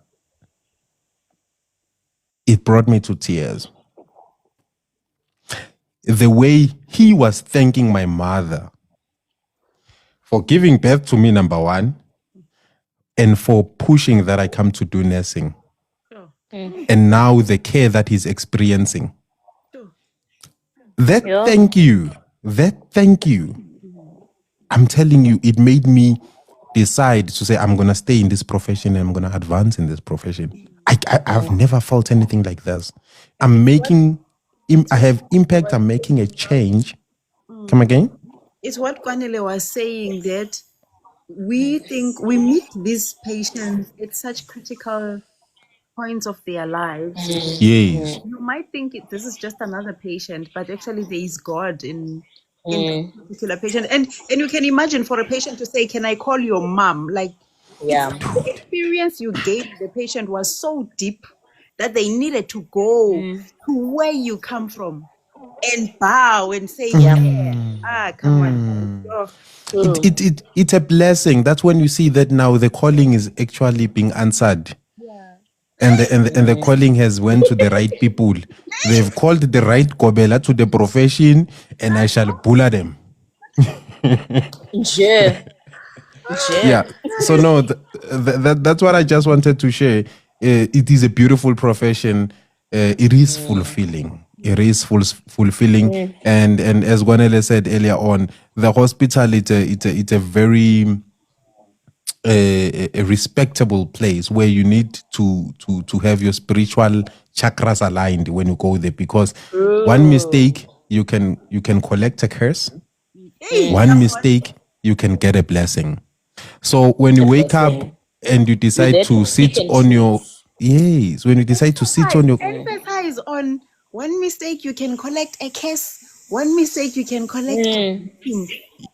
it brought me to tears. The way he was thanking my mother for giving birth to me, number one, and for pushing that I come to do nursing. Sure. And now the care that he's experiencing. Sure. Thank you. I'm telling you, it made me decide to say, I'm going to stay in this profession and I'm going to advance in this profession. I've never felt anything like this. I have impact. I'm making a change. Come again? It's what Kwanele was saying, that we think we meet these patients at such critical points of their lives. Yes. You might think this is just another patient, but actually there is God in that particular patient. And you can imagine for a patient to say, can I call your mom? Like, the experience you gave the patient was so deep that they needed to go to where you come from and bow and say, come on. Oh. It's a blessing. That's when you see that now the calling is actually being answered. Yeah. And the calling has went to the right people. They've called the right Kobela to the profession, and I shall bully them. Yeah. So no, that's what I just wanted to share. It is a beautiful profession. It is fulfilling. It is fulfilling. And as Kwanele said earlier on, the hospital it's a very a respectable place where you need to have your spiritual chakras aligned when you go there, because one mistake you can collect a curse. One mistake you can get a blessing. So when you wake up and you decide to sit on your when you decide to sit on your emphasize on one mistake you can collect a curse, one mistake you can collect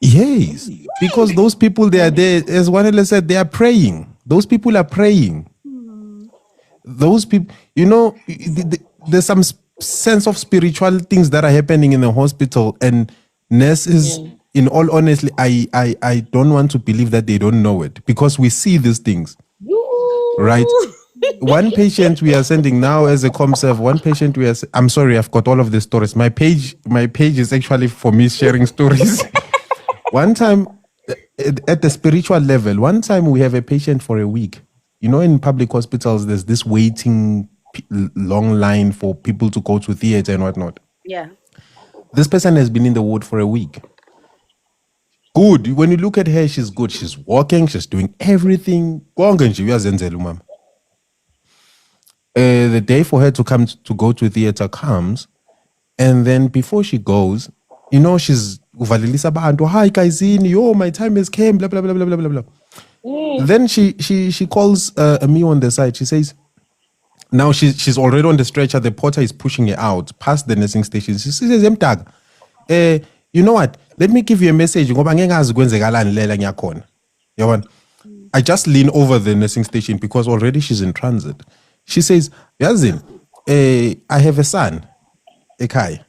yes, because those people they are there, as Kwanele said, they are praying. Those people are praying. Those people, there's some sense of spiritual things that are happening in the hospital, and nurses, in all honesty, I don't want to believe that they don't know it, because we see these things, right? One patient we are sending now as a comserve. One patient we are. I'm sorry, I've got all of the stories. My page is actually for me sharing stories. One time, at the spiritual level, one time we have a patient for a week you know, in public hospitals, there's this waiting long line for people to go to theater and whatnot. Yeah. This person has been in the ward for a week. Good. When you look at her, she's good. She's walking. She's doing everything. The day for her to come to go to theater comes, and then before she goes, you know, she's uvalilisa abantu. Hi, guysini. Yo, my time has came. Blah blah blah blah blah blah blah. Then she calls me on the side. She says, now she's already on the stretcher. The porter is pushing her out past the nursing station. She says, Mtag, you know what? Let me give you a message. I just lean over the nursing station because already she's in transit. She says, Yazin, I have a son, Ekai.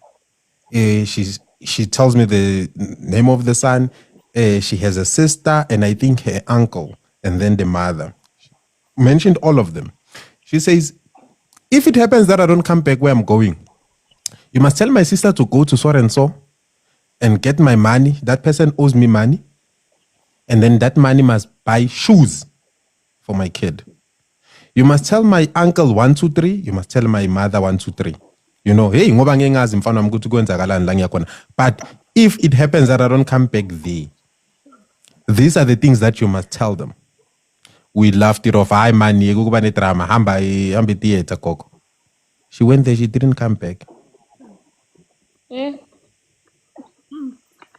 She tells me the name of the son. She has a sister and I think her uncle and then the mother. Mentioned all of them. She says, if it happens that I don't come back where I'm going, you must tell my sister to go to so and so and get my money. That person owes me money. And then that money must buy shoes for my kid. You must tell my uncle 1, 2, 3. You must tell my mother 1, 2, 3. You know, hey, ngoba ngingazi mfana wami ukuthi kwenzakalani la ngiyakhona. But if it happens that I don't come back there, these are the things that you must tell them. We laughed it off. Hi, man, kuba ne drama. Hamba theater koko. She went there. She didn't come back.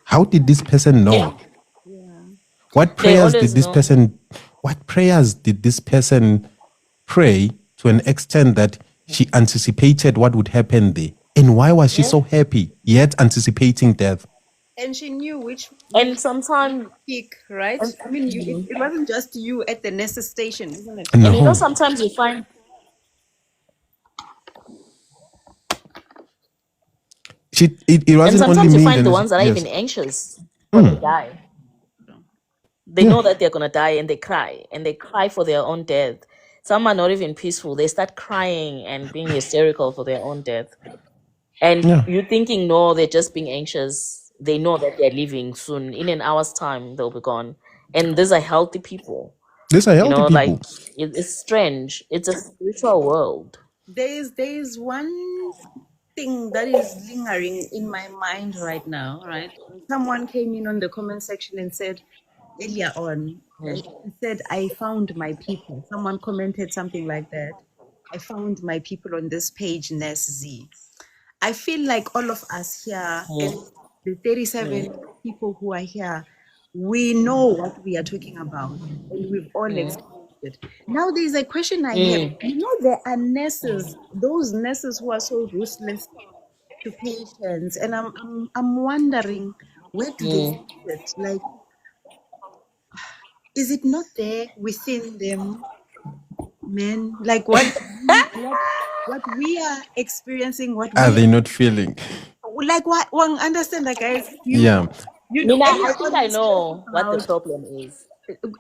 How did this person know? What prayers did this person? What prayers did this person pray to an extent that she anticipated what would happen there? And why was she so happy yet anticipating death? And she knew which And sometimes, peak, right? I mean, it wasn't just you at the nurse's station, isn't it? No. and you know, sometimes you find it wasn't and sometimes only you me. find the ones that are even anxious when they die. They know that they're gonna die and they cry for their own death. Some are not even peaceful. They start crying and being hysterical for their own death. And you're thinking, no, they're just being anxious. They know that they're leaving soon. In an hour's time, they'll be gone. And these are healthy people. These are healthy people. Like it's strange. It's a spiritual world. There's one thing that is lingering in my mind right now, right? Someone came in on the comment section and said earlier on, and said, I found my people. Someone commented something like that. I found my people on this page, Ness Z. I feel like all of us here, and the 37 people who are here, we know what we are talking about, and we've all experienced it. Now there's a question I have. You know, there are nurses, those nurses who are so ruthless to patients, and I'm wondering, where do they sit? Like, is it not there within them, men? Like what we are experiencing, what Are we they not feeling? like what one understand, like guys, Yeah. you know, I think I know what the about, problem is.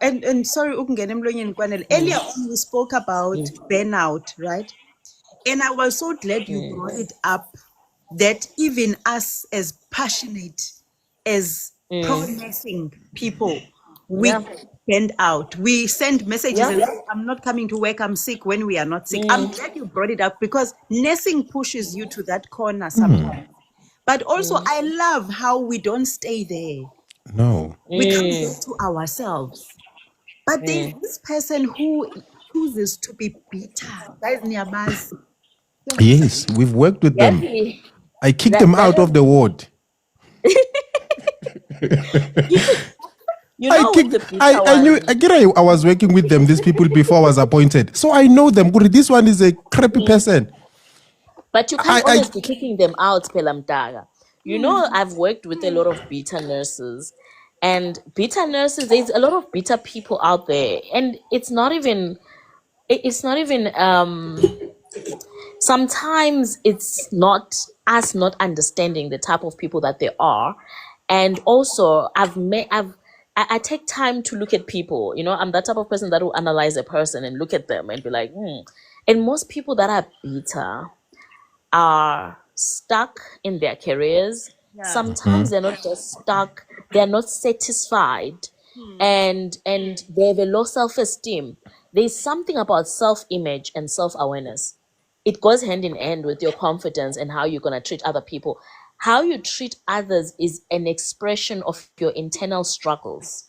and sorry, ukungena emlonyeni Kwanele. Earlier on we spoke about burnout, right? And I was so glad you brought it up, that even us as passionate as pro-nursing people, we bend out. We send messages and say, I'm not coming to work, I'm sick, when we are not sick. I'm glad you brought it up, because nursing pushes you to that corner sometimes. But also I love how we don't stay there. No. We come back to ourselves. But there's this person who chooses to be bitter. Guys, Niabaz. Yes, we've worked with them. I kicked them out of the ward. I knew I was working with them, these people, before I was appointed. So I know them. This one is a crappy person. But you can't always be kicking them out, Pelamdaga. You know, I've worked with a lot of beta nurses. And beta nurses, there's a lot of beta people out there. And it's not even sometimes it's not us not understanding the type of people that they are. And also I take time to look at people. You know, I'm that type of person that will analyze a person and look at them and be like, And most people that are beta are stuck in their careers. Sometimes they're not just stuck, they're not satisfied, and they have a low self-esteem. there's something about self-image and self-awareness. It goes hand in hand with your confidence and how you're going to treat other people. How you treat others is an expression of your internal struggles.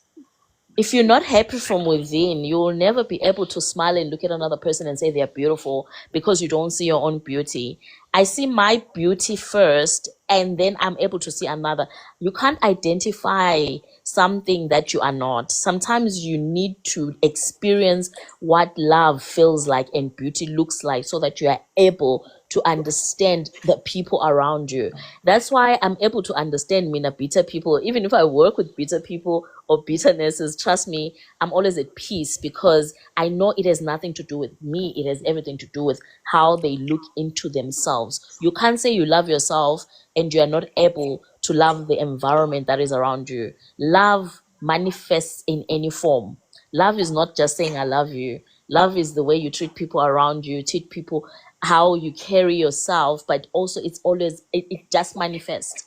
If you're not happy from within, you will never be able to smile and look at another person and say they're beautiful because you don't see your own beauty. I see my beauty first and then I'm able to see another. You can't identify something that you are not. Sometimes you need to experience what love feels like and beauty looks like so that you are able to understand the people around you. That's why I'm able to understand Mina bitter people. Even if I work with bitter people or bitternesses, trust me, I'm always at peace because I know it has nothing to do with me. It has everything to do with how they look into themselves. You can't say you love yourself and you are not able to love the environment that is around you. Love manifests in any form. Love is not just saying I love you. Love is the way you treat people around you, treat people, how you carry yourself, but also it's always, it just manifests.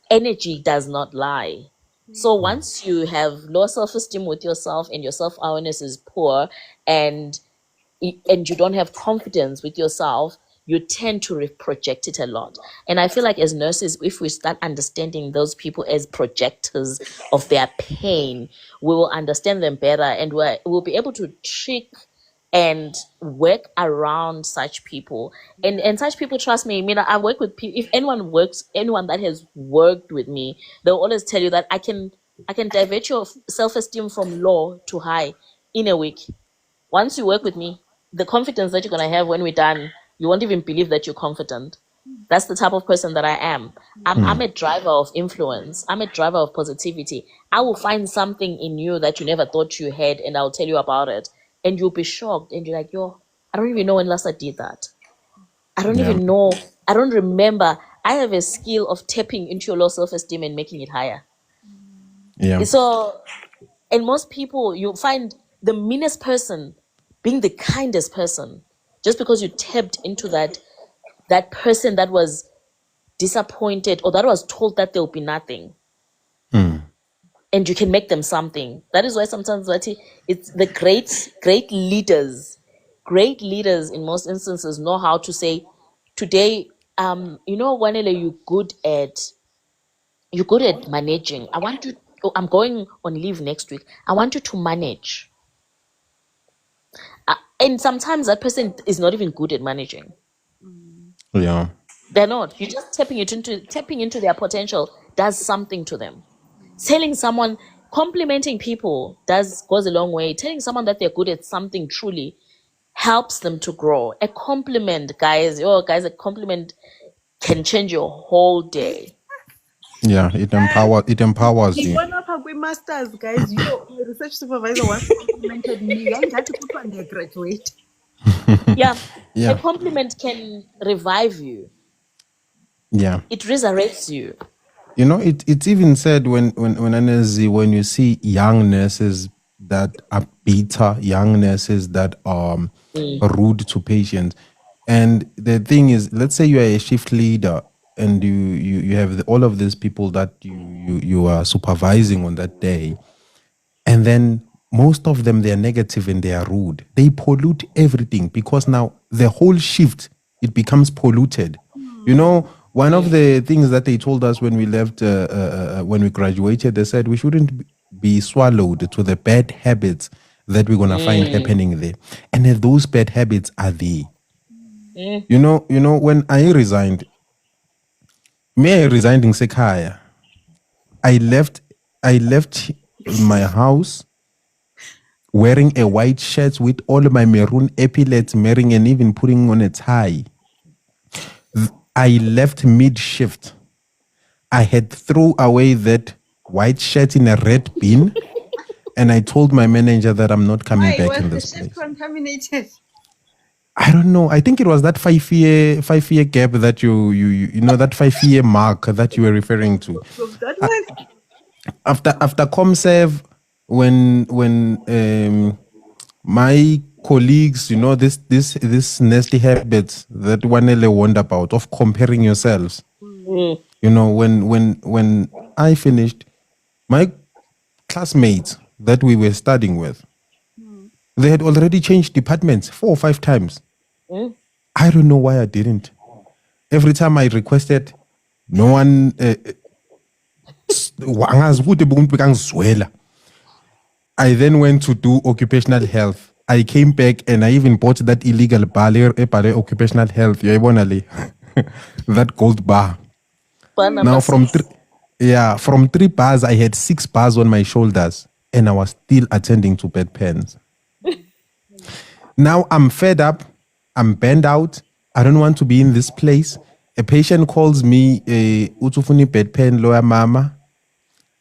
Energy does not lie. So once you have low self-esteem with yourself and your self-awareness is poor and you don't have confidence with yourself, you tend to project it a lot. And I feel like as nurses, if we start understanding those people as projectors of their pain, we will understand them better and we'll be able to trick and work around such people. And such people, trust me, I mean, I work with people. If anyone that has worked with me, they'll always tell you that I can divert your self-esteem from low to high in a week. Once you work with me, the confidence that you're going to have when we're done, you won't even believe that you're confident. That's the type of person that I am. I'm a driver of influence. I'm a driver of positivity. I will find something in you that you never thought you had, and I'll tell you about it. And you'll be shocked, and you're like, yo, I don't even know when last I did that. I don't Yeah. even know. I don't remember. I have a skill of tapping into your low self-esteem and making it higher. Yeah. So, and most people, you find the meanest person being the kindest person just because you tapped into that person that was disappointed or that was told that there'll be nothing, and you can make them something. That is why sometimes it's the great leaders in most instances know how to say today, Kwanele, you're good at managing. I'm going on leave next week. I want you to manage. And sometimes that person is not even good at managing. Yeah. They're not. You're just tapping into their potential does something to them. Telling someone, complimenting people goes a long way. Telling someone that they're good at something truly helps them to grow. A compliment, guys, a compliment can change your whole day. Yeah. It empowers you. Ngibona apha kwi-masters, guys. My research supervisor once complimented me. Yayingathi kuthiwa ndiyagraduate. Yeah. A Yeah. compliment can revive you. Yeah. It resurrects you. You know, it's even said when you see young nurses that are bitter, young nurses that are rude to patients, and the thing is, let's say you are a shift leader and you have all of these people that you are supervising on that day, and then most of them, they are negative and they are rude. They pollute everything because now the whole shift, it becomes polluted. You know, one of the things that they told us when we left, when we graduated, they said we shouldn't be swallowed to the bad habits that we're going to find happening there. And those bad habits are there. You know, when I resigned, me resigning Sekaya, I left my house wearing a white shirt with all my maroon epaulets, wearing and even putting on a tie. I left mid-shift. I had thrown away that white shirt in a red bin, and I told my manager that I'm not coming Why back was in the this ship place. contaminated? I don't know. I think it was that 5 year gap that you know, that 5 year mark that you were referring to. Of that one? After ComServe, when my colleagues, you know, this nasty habit that Kwanele warned about of comparing yourselves. You know, when I finished, my classmates that we were studying with, They had already changed departments 4 or 5 times. Mm. I don't know why I didn't. Every time I requested, no one. I then went to do occupational health. I came back and I even bought that illegal ballet occupational health. That gold bar. Now from from 3 bars, I had 6 bars on my shoulders, and I was still attending to bedpans. Now I'm fed up. I'm burned out. I don't want to be in this place. A patient calls me, Utufuni bedpan, lawyer mama.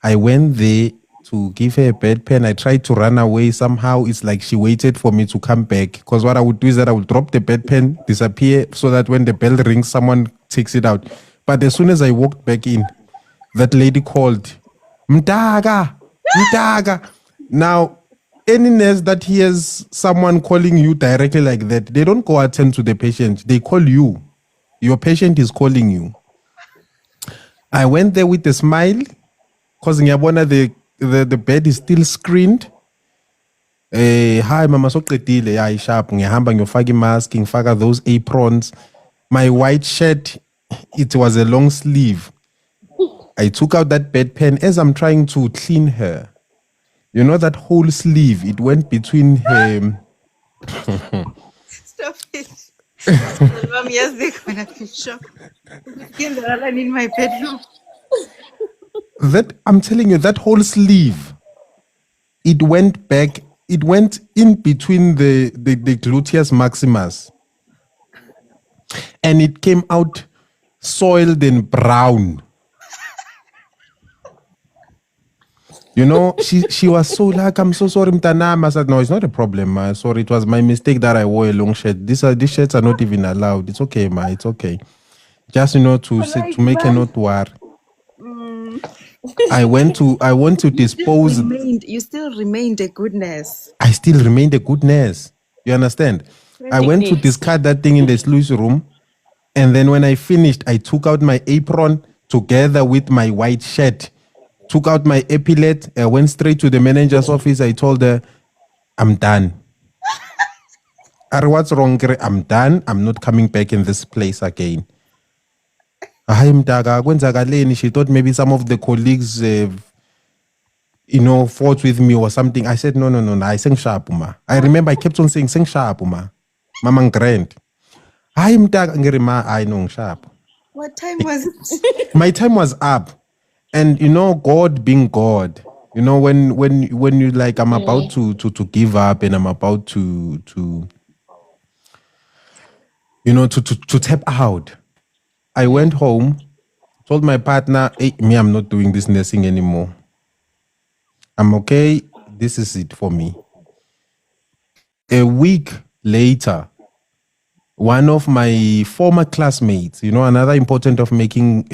I went there to give her a bedpan. I tried to run away. Somehow it's like she waited for me to come back. Because what I would do is that I would drop the bedpan, disappear, so that when the bell rings, someone takes it out. But as soon as I walked back in, that lady called, Mtaga, Mtaga. Now, any nurse that hears someone calling you directly like that, they don't go attend to the patient. They call you. Your patient is calling you. I went there with a smile because the bed is still screened. Hi mama, soqedile ya sharp ngihamba ngiyofaka imask ngifaka those aprons. My white shirt, it was a long sleeve. I took out that bedpan as I'm trying to clean her. You know that whole sleeve, it went between her. Stop it. Mom, yes, they're gonna be shocked. In my bedroom. That I'm telling you, that whole sleeve, it went back. It went in between the gluteus maximus, and it came out soiled and brown. You know, she was so like, I'm so sorry, Mtanam. I said, no, it's not a problem, ma. Sorry, it was my mistake that I wore a long shirt. These shirts are not even allowed. It's okay, ma. It's okay. Just to make a note war. I want to dispose. You still remained a good nurse. I still remained a good nurse. You understand? I went to discard that thing in the sluice room, and then when I finished, I took out my apron together with my white shirt. Took out my epaulette, went straight to the manager's office. I told her, I'm done. What's wrong? I'm done. I'm not coming back in this place again. She thought maybe some of the colleagues, fought with me or something. I said, no. I sang sharp, ma. I remember I kept on saying, sing sharp, ma. Mama grand. I know sharp. What time was it? My time was up. And God being God, when you like, I'm about to give up and I'm about to tap out. I went home, told my partner, hey, I'm not doing this nursing anymore. I'm okay. This is it for me. A week later, one of my former classmates, another important of making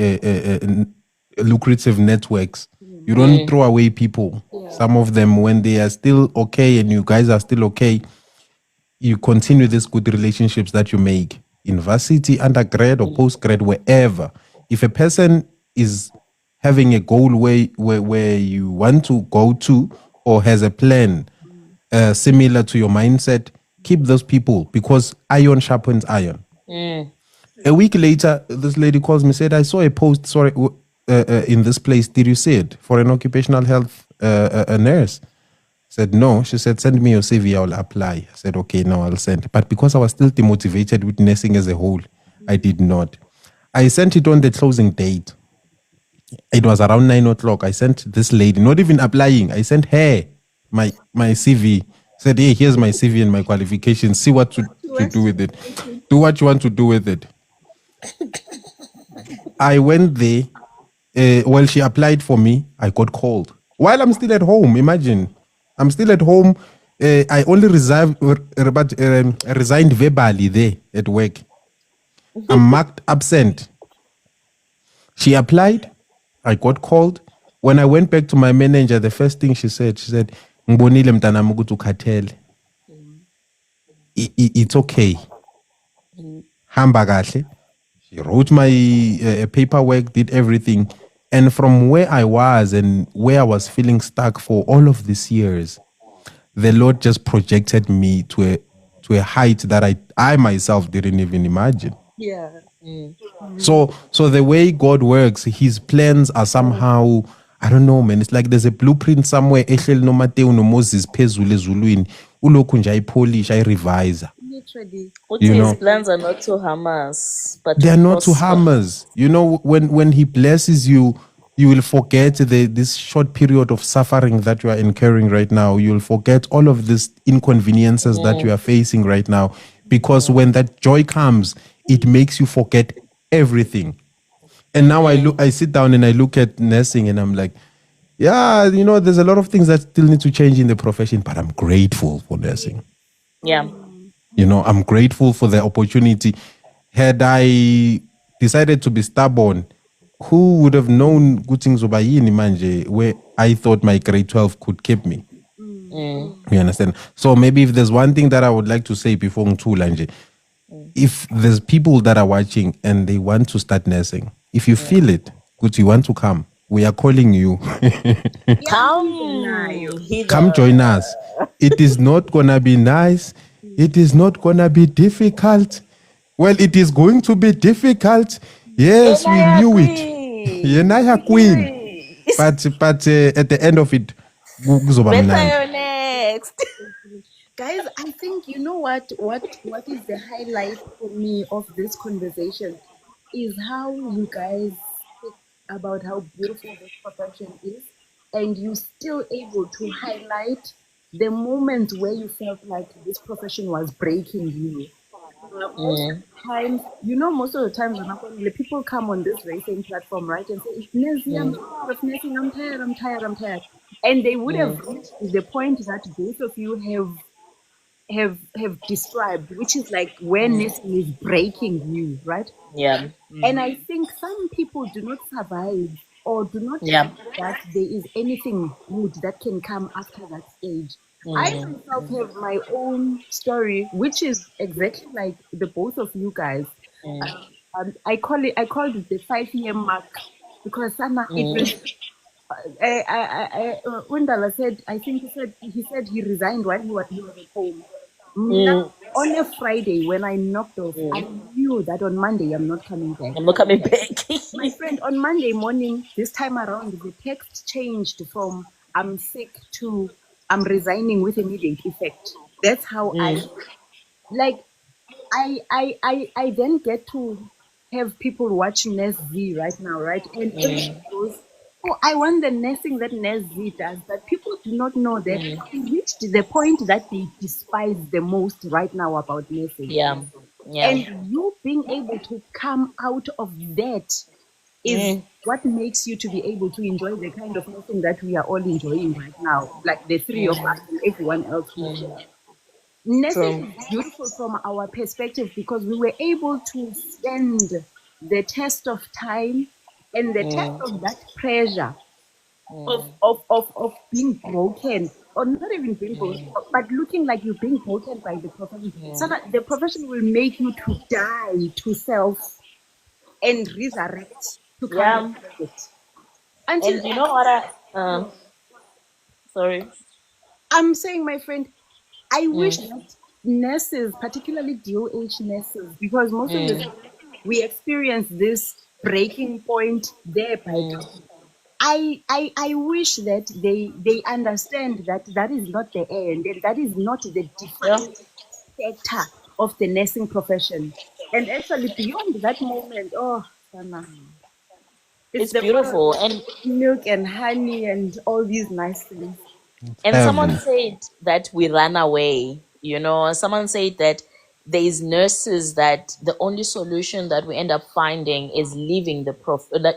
lucrative networks. You don't throw away people. Yeah. Some of them, when they are still okay and you guys are still okay, you continue these good relationships that you make in varsity, undergrad or postgrad, wherever. If a person is having a goal where you want to go to or has a plan similar to your mindset, keep those people because iron sharpens iron. A week later, this lady calls me, said, I saw a post, in this place, did you see it? For an occupational health nurse. I said, no. She said, send me your CV, I'll apply. I said, okay, no, I'll send. But because I was still demotivated with nursing as a whole, I did not. I sent it on the closing date. It was around 9 o'clock. I sent this lady, not even applying. I sent her my CV. Said, hey, here's my CV and my qualifications. See what to do with it. Do what you want to do with it. I went there. Well, she applied for me. I got called while I'm still at home. Imagine, I'm still at home. I only resigned verbally there at work. I'm marked absent. She applied. I got called. When I went back to my manager, the first thing she said, "Ngibonile mntanami ukuthi ukhathele. It's okay. Hamba kahle." She wrote my paperwork, did everything. And from where I was and where I was feeling stuck for all of these years, the Lord just projected me to a height that I myself didn't even imagine. Yeah. So the way God works, his plans are somehow, I don't know, man. It's like there's a blueprint somewhere. Ehleli noMateo noMoses phezulu ezulwini. Ulokhu nje ayipolish, ayirevise. Literally. You His know, plans are not to harm us, but they to are not to prosper. harm us. You know, when he blesses you, you will forget this short period of suffering that you are incurring right now. You'll forget all of these inconveniences that you are facing right now. Because when that joy comes, it makes you forget everything. And now I sit down and I look at nursing and I'm like, yeah, you know, there's a lot of things that still need to change in the profession, but I'm grateful for nursing. Yeah. You know, I'm grateful for the opportunity. Had I decided to be stubborn, who would have known good things Zobayini Manje, where I thought my grade 12 could keep me? You understand? So maybe if there's one thing that I would like to say before Mtulanje, if there's people that are watching and they want to start nursing, if you feel it, good, you want to come, we are calling you. Come Come hither. join us. It is not gonna be nice. It is not gonna be difficult. Well, it is going to be difficult. Yes, we Enaya knew it. Queen. Yenaya Queen. But at the end of it, kuzoba Better mnandi. you're next. Guys, I think you know what is the highlight for me of this conversation is how you guys speak about how beautiful this profession is, and you still able to highlight the moments where you felt like this profession was breaking you. Most of the times, most of the times when people come on this very same platform, right, and say, Nezzy, I'm so tired of nursing, I'm tired, I'm tired, I'm tired. And they would have reached the point that both of you have described, which is like where nursing is breaking you, right? Yeah. And I think some people do not survive or do not Yeah. think that there is anything good that can come after that stage. I myself have my own story, which is exactly like the both of you guys. I called it the 5 year mark because Sana, it was Undala said, I think he said he resigned while he was at home. Now, on a Friday, when I knocked off, I knew that on Monday I'm not coming back. I'm not coming back. My friend, on Monday morning, this time around, the text changed from I'm sick to I'm resigning with immediate effect. That's how I like. I then get to have people watching Ness Z right now, right? And everyone goes, oh, I want the nursing that Ness Z does. But people do not know that I reached the point that they despise the most right now about nursing. Yeah. Yeah. And you being able to come out of that is what makes you to be able to enjoy the kind of nursing that we are all enjoying right now, like the three of us and everyone else who's here. Nursing True. is beautiful from our perspective because we were able to stand the test of time and the test of that pressure of being broken, or not even being broken, but looking like you're being broken by the profession. So that the profession will make you to die to self and resurrect to come and Yeah. serve it. Until And you know what sorry. I'm saying, my friend, I wish that nurses, particularly DOH nurses, because most of the time we experience this breaking point there by 20. I wish that they understand that that is not the end and that is not the Yeah. defining factor of the nursing profession. And actually, beyond that moment, oh, Sana, it's It's the world beautiful. of And milk and honey and all these nice things. someone Heaven. said that we ran away. Someone said that there is nurses that the only solution that we end up finding is leaving the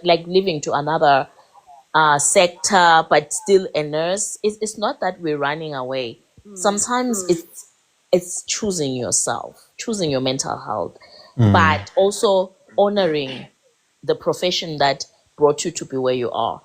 like leaving to another sector, but still a nurse. It's not that we're running away. Sometimes it's choosing yourself, choosing your mental health, but also honoring the profession that brought you to be where you are.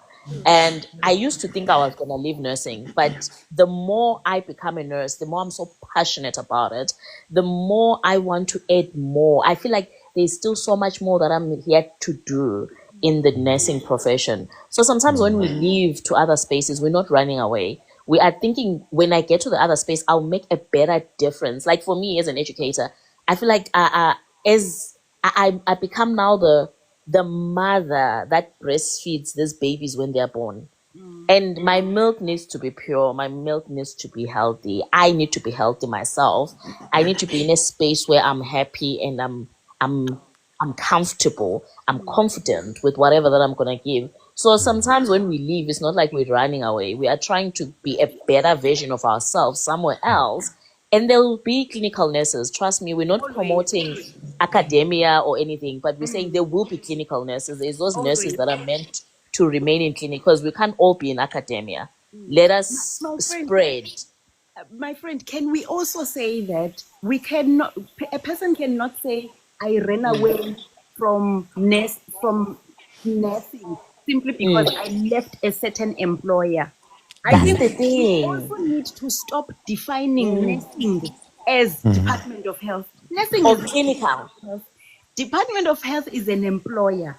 And I used to think I was going to leave nursing, but the more I become a nurse, the more I'm so passionate about it, the more I want to add more. I feel like there's still so much more that I'm yet to do in the nursing profession. So sometimes when we leave to other spaces, we're not running away. we are thinking when I get to the other space, I'll make a better difference. Like for me as an educator, I feel like as I become now the mother that breastfeeds these babies when they're born. And my milk needs to be pure. My milk needs to be healthy. I need to be healthy myself. I need to be in a space where I'm happy and I'm I'm comfortable. I'm confident with whatever that I'm gonna give. So sometimes when we leave, it's not like we're running away. We are trying to be a better version of ourselves somewhere else. And there will be clinical nurses. Trust me, we're not Always, promoting academia or anything, but we're saying there will be clinical nurses. There's those nurses always. that are meant to remain in clinic because we can't all be in academia. Let us My friend, spread. my friend, can we also say that we cannot, a person cannot say, I ran away from nursing simply because I left a certain employer. I That's think the we thing. also need to stop defining nursing as Department of Health. Nursing Or is not clinical. Department of Health. Department of Health is an employer.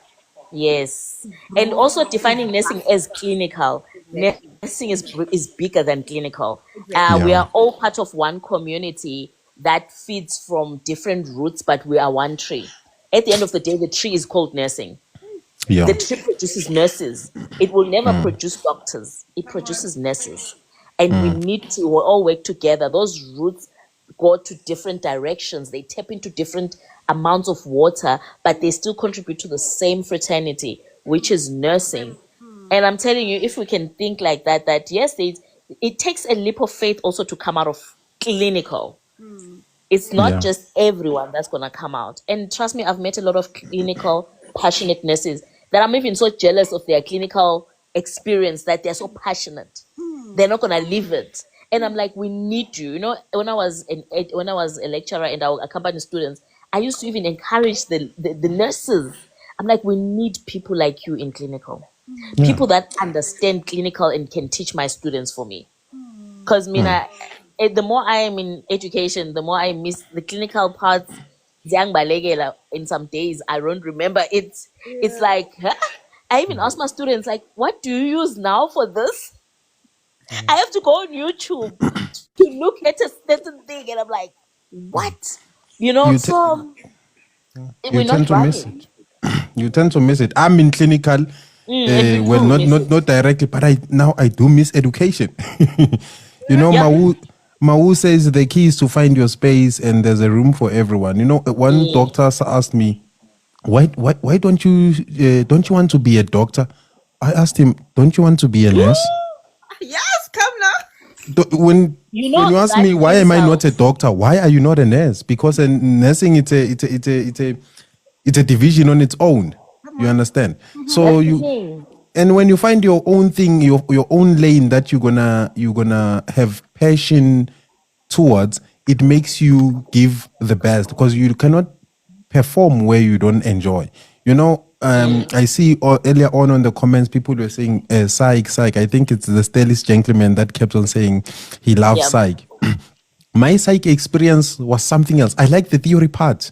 Yes. And Grow, also to defining nursing blast. as clinical. Exactly. Nursing is bigger than clinical. Exactly. We Yeah. are all part of one community that feeds from different roots, but we are one tree. At the end of the day, the tree is called nursing. The Yeah. tree produces nurses. It will never produce doctors. It produces nurses. And we need to all work together. Those roots go to different directions. They tap into different amounts of water, but they still contribute to the same fraternity, which is nursing. And I'm telling you, if we can think like that, that yes, it takes a leap of faith also to come out of clinical. It's not Yeah. just everyone that's going to come out. And trust me, I've met a lot of clinical, passionate nurses that I'm even so jealous of their clinical experience that they're so passionate. They're not going to leave it. And I'm like, we need you. You know, when I was a lecturer and I would accompany students, I used to even encourage the nurses. I'm like, we need people like you in clinical, Yeah. people that understand clinical and can teach my students for me. Because Mina, the more I am in education, the more I miss the clinical parts. Ziangbalekela. In some days, I don't remember it. It's like, huh? I even ask my students, like, what do you use now for this? I have to go on YouTube to look at a certain thing, and I'm like, what? You know, You so you we're tend not to miss running. it. You tend to miss it. I'm in clinical, And we well, will miss it. not directly, but I do miss education. You know, Yeah. Mau says the key is to find your space, and there's a room for everyone. You know, one doctor asked me, why don't you want to be a doctor? I asked him, don't you want to be a nurse? Yes, come now. You When know, you ask that me why am brings I not out. a doctor, why are you not a nurse? Because nursing it's a division on its own. You understand? So That's the you thing. and when you find your own thing, your own lane that you're gonna have passion towards, it makes you give the best because you cannot perform where you don't enjoy. You know, I see earlier on the comments, people were saying psych, psych. I think it's the stylish gentleman that kept on saying he loves Yeah. psych. My psych experience was something else. I like the theory part.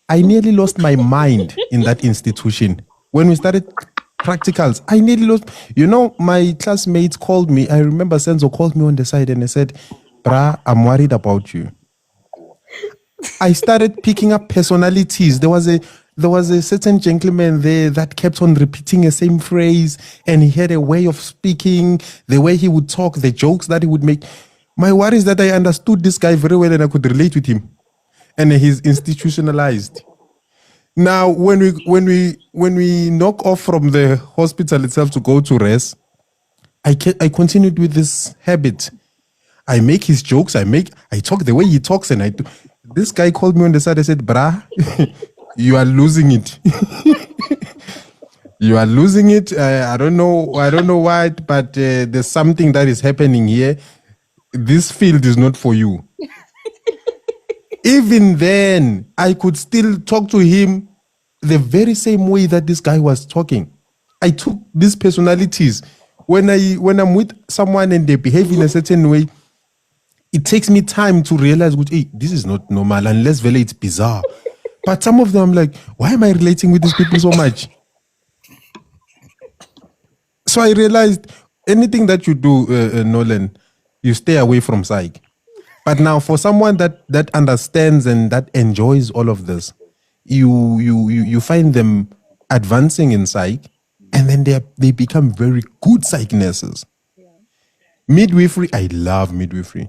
I nearly lost my mind in that institution. When we started practicals, I nearly lost. You know, my classmates called me. I remember Senzo called me on the side and they said, Bra, I'm worried about you. I started picking up personalities. There was a certain gentleman there that kept on repeating the same phrase, and he had a way of speaking, the way he would talk, the jokes that he would make. My worry is that I understood this guy very well and I could relate with him. And he's institutionalized. Now, when we knock off from the hospital itself to go to rest, I continued with this habit. I make his jokes. I talk the way he talks, and I do. This guy called me on the side. I said, "Brah, you are losing it. You are losing it. I don't know. I don't know why, but there's something that is happening here. This field is not for you." Even then, I could still talk to him the very same way that this guy was talking. I took these personalities. When I'm with someone and they behave in a certain way, it takes me time to realize, hey, this is not normal unless very it's bizarre. But some of them, I'm like, why am I relating with these people so much? So I realized anything that you do, Nolan, you stay away from psych. But now, for someone that understands and that enjoys all of this, you find them advancing in psych, and then they become very good psych nurses. Midwifery, I love midwifery.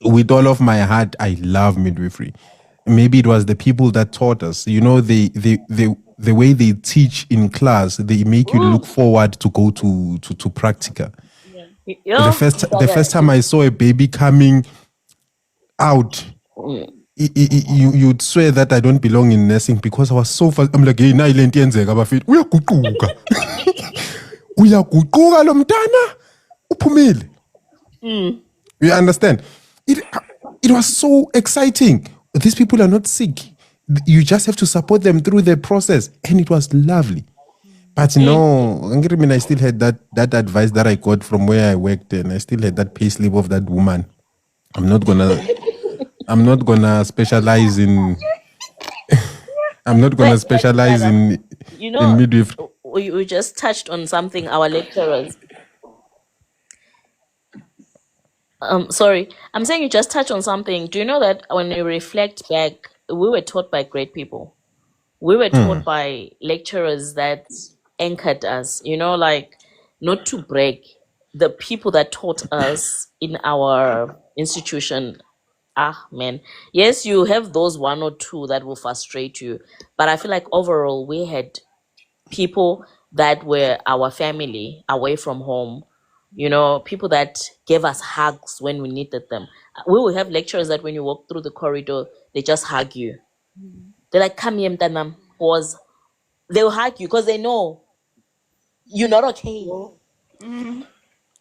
With all of my heart, I love midwifery. Maybe it was the people that taught us. You know, the way they teach in class, they make you look forward to go to practica. You The know, first time I saw a baby coming out, you'd swear that I don't belong in nursing because I was so fast. I'm like, hey, na ile nto yenzeka bafethu. Uyaguquka. Uyaguquka lo mntana. Uphumile. You understand? It was so exciting. These people are not sick. You just have to support them through the process. And it was lovely. But no, I still had that advice that I got from where I worked, and I still had that pay slip of that woman. I'm not gonna specialize in you in know, midwifery. we just touched on something. Our lecturers. Sorry, I'm saying you just touched on something. Do you know that when you reflect back, we were taught by great people. We were taught by lecturers that anchored us, you know, like not to break the people that taught us in our institution. Ah, man. Yes, you have those one or two that will frustrate you, but I feel like overall we had people that were our family away from home, you know, people that gave us hugs when we needed them. We will have lecturers that when you walk through the corridor, they just hug you. They're like, come here, Mtanam. Pause. They'll hug you because they know you're not okay.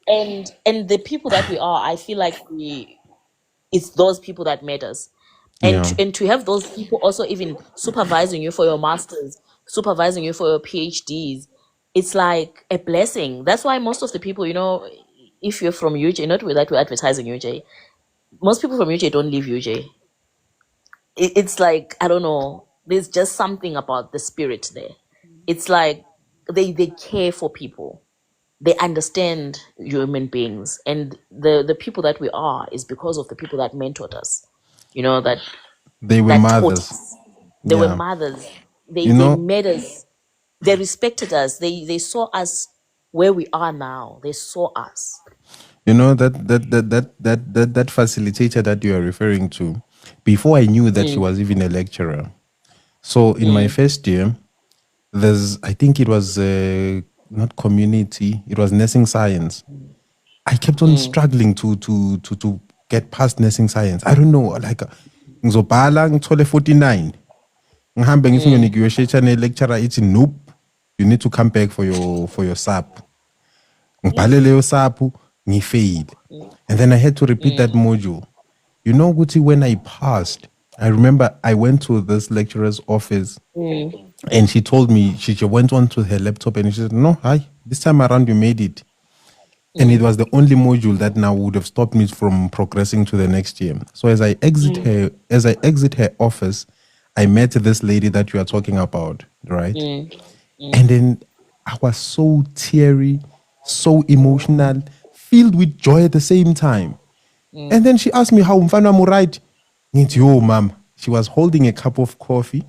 And the people that we are, I feel like it's those people that made us. And Yeah. and to have those people also even supervising you for your masters, supervising you for your PhDs, it's like a blessing. That's why most of the people, you know, if you're from UJ, not with that we're advertising UJ, most people from UJ don't leave UJ. It's like, I don't know, there's just something about the spirit there. It's like they care for people, they understand human beings, and the people that we are is because of the people that mentored us, you know, They were that taught mothers. us. They were Yeah. mothers. They You they know, made us. They respected us. They saw us where we are now. They saw us. that facilitator that you are referring to, before I knew that she was even a lecturer. So in my first year, I think it was not community, it was nursing science. I kept on struggling to get past nursing science. I don't know, like ngizobhala ngithole 49. Ngihambe ngithi ngiyonegotiate ne-lecturer ithi nope, you need to come back for your SAP. Ngibhale leyo SAP, ngifeyile. And then I had to repeat that module. You know, Guti, when I passed, I remember I went to this lecturer's office and she told me, she went on to her laptop and she said, no, hi, this time around you made it. And it was the only module that now would have stopped me from progressing to the next year. So as I exit her office, I met this lady that you are talking about, right? And then I was so teary, so emotional, filled with joy at the same time. And then she asked me how mfana mu right. Yo, mom. She was holding a cup of coffee.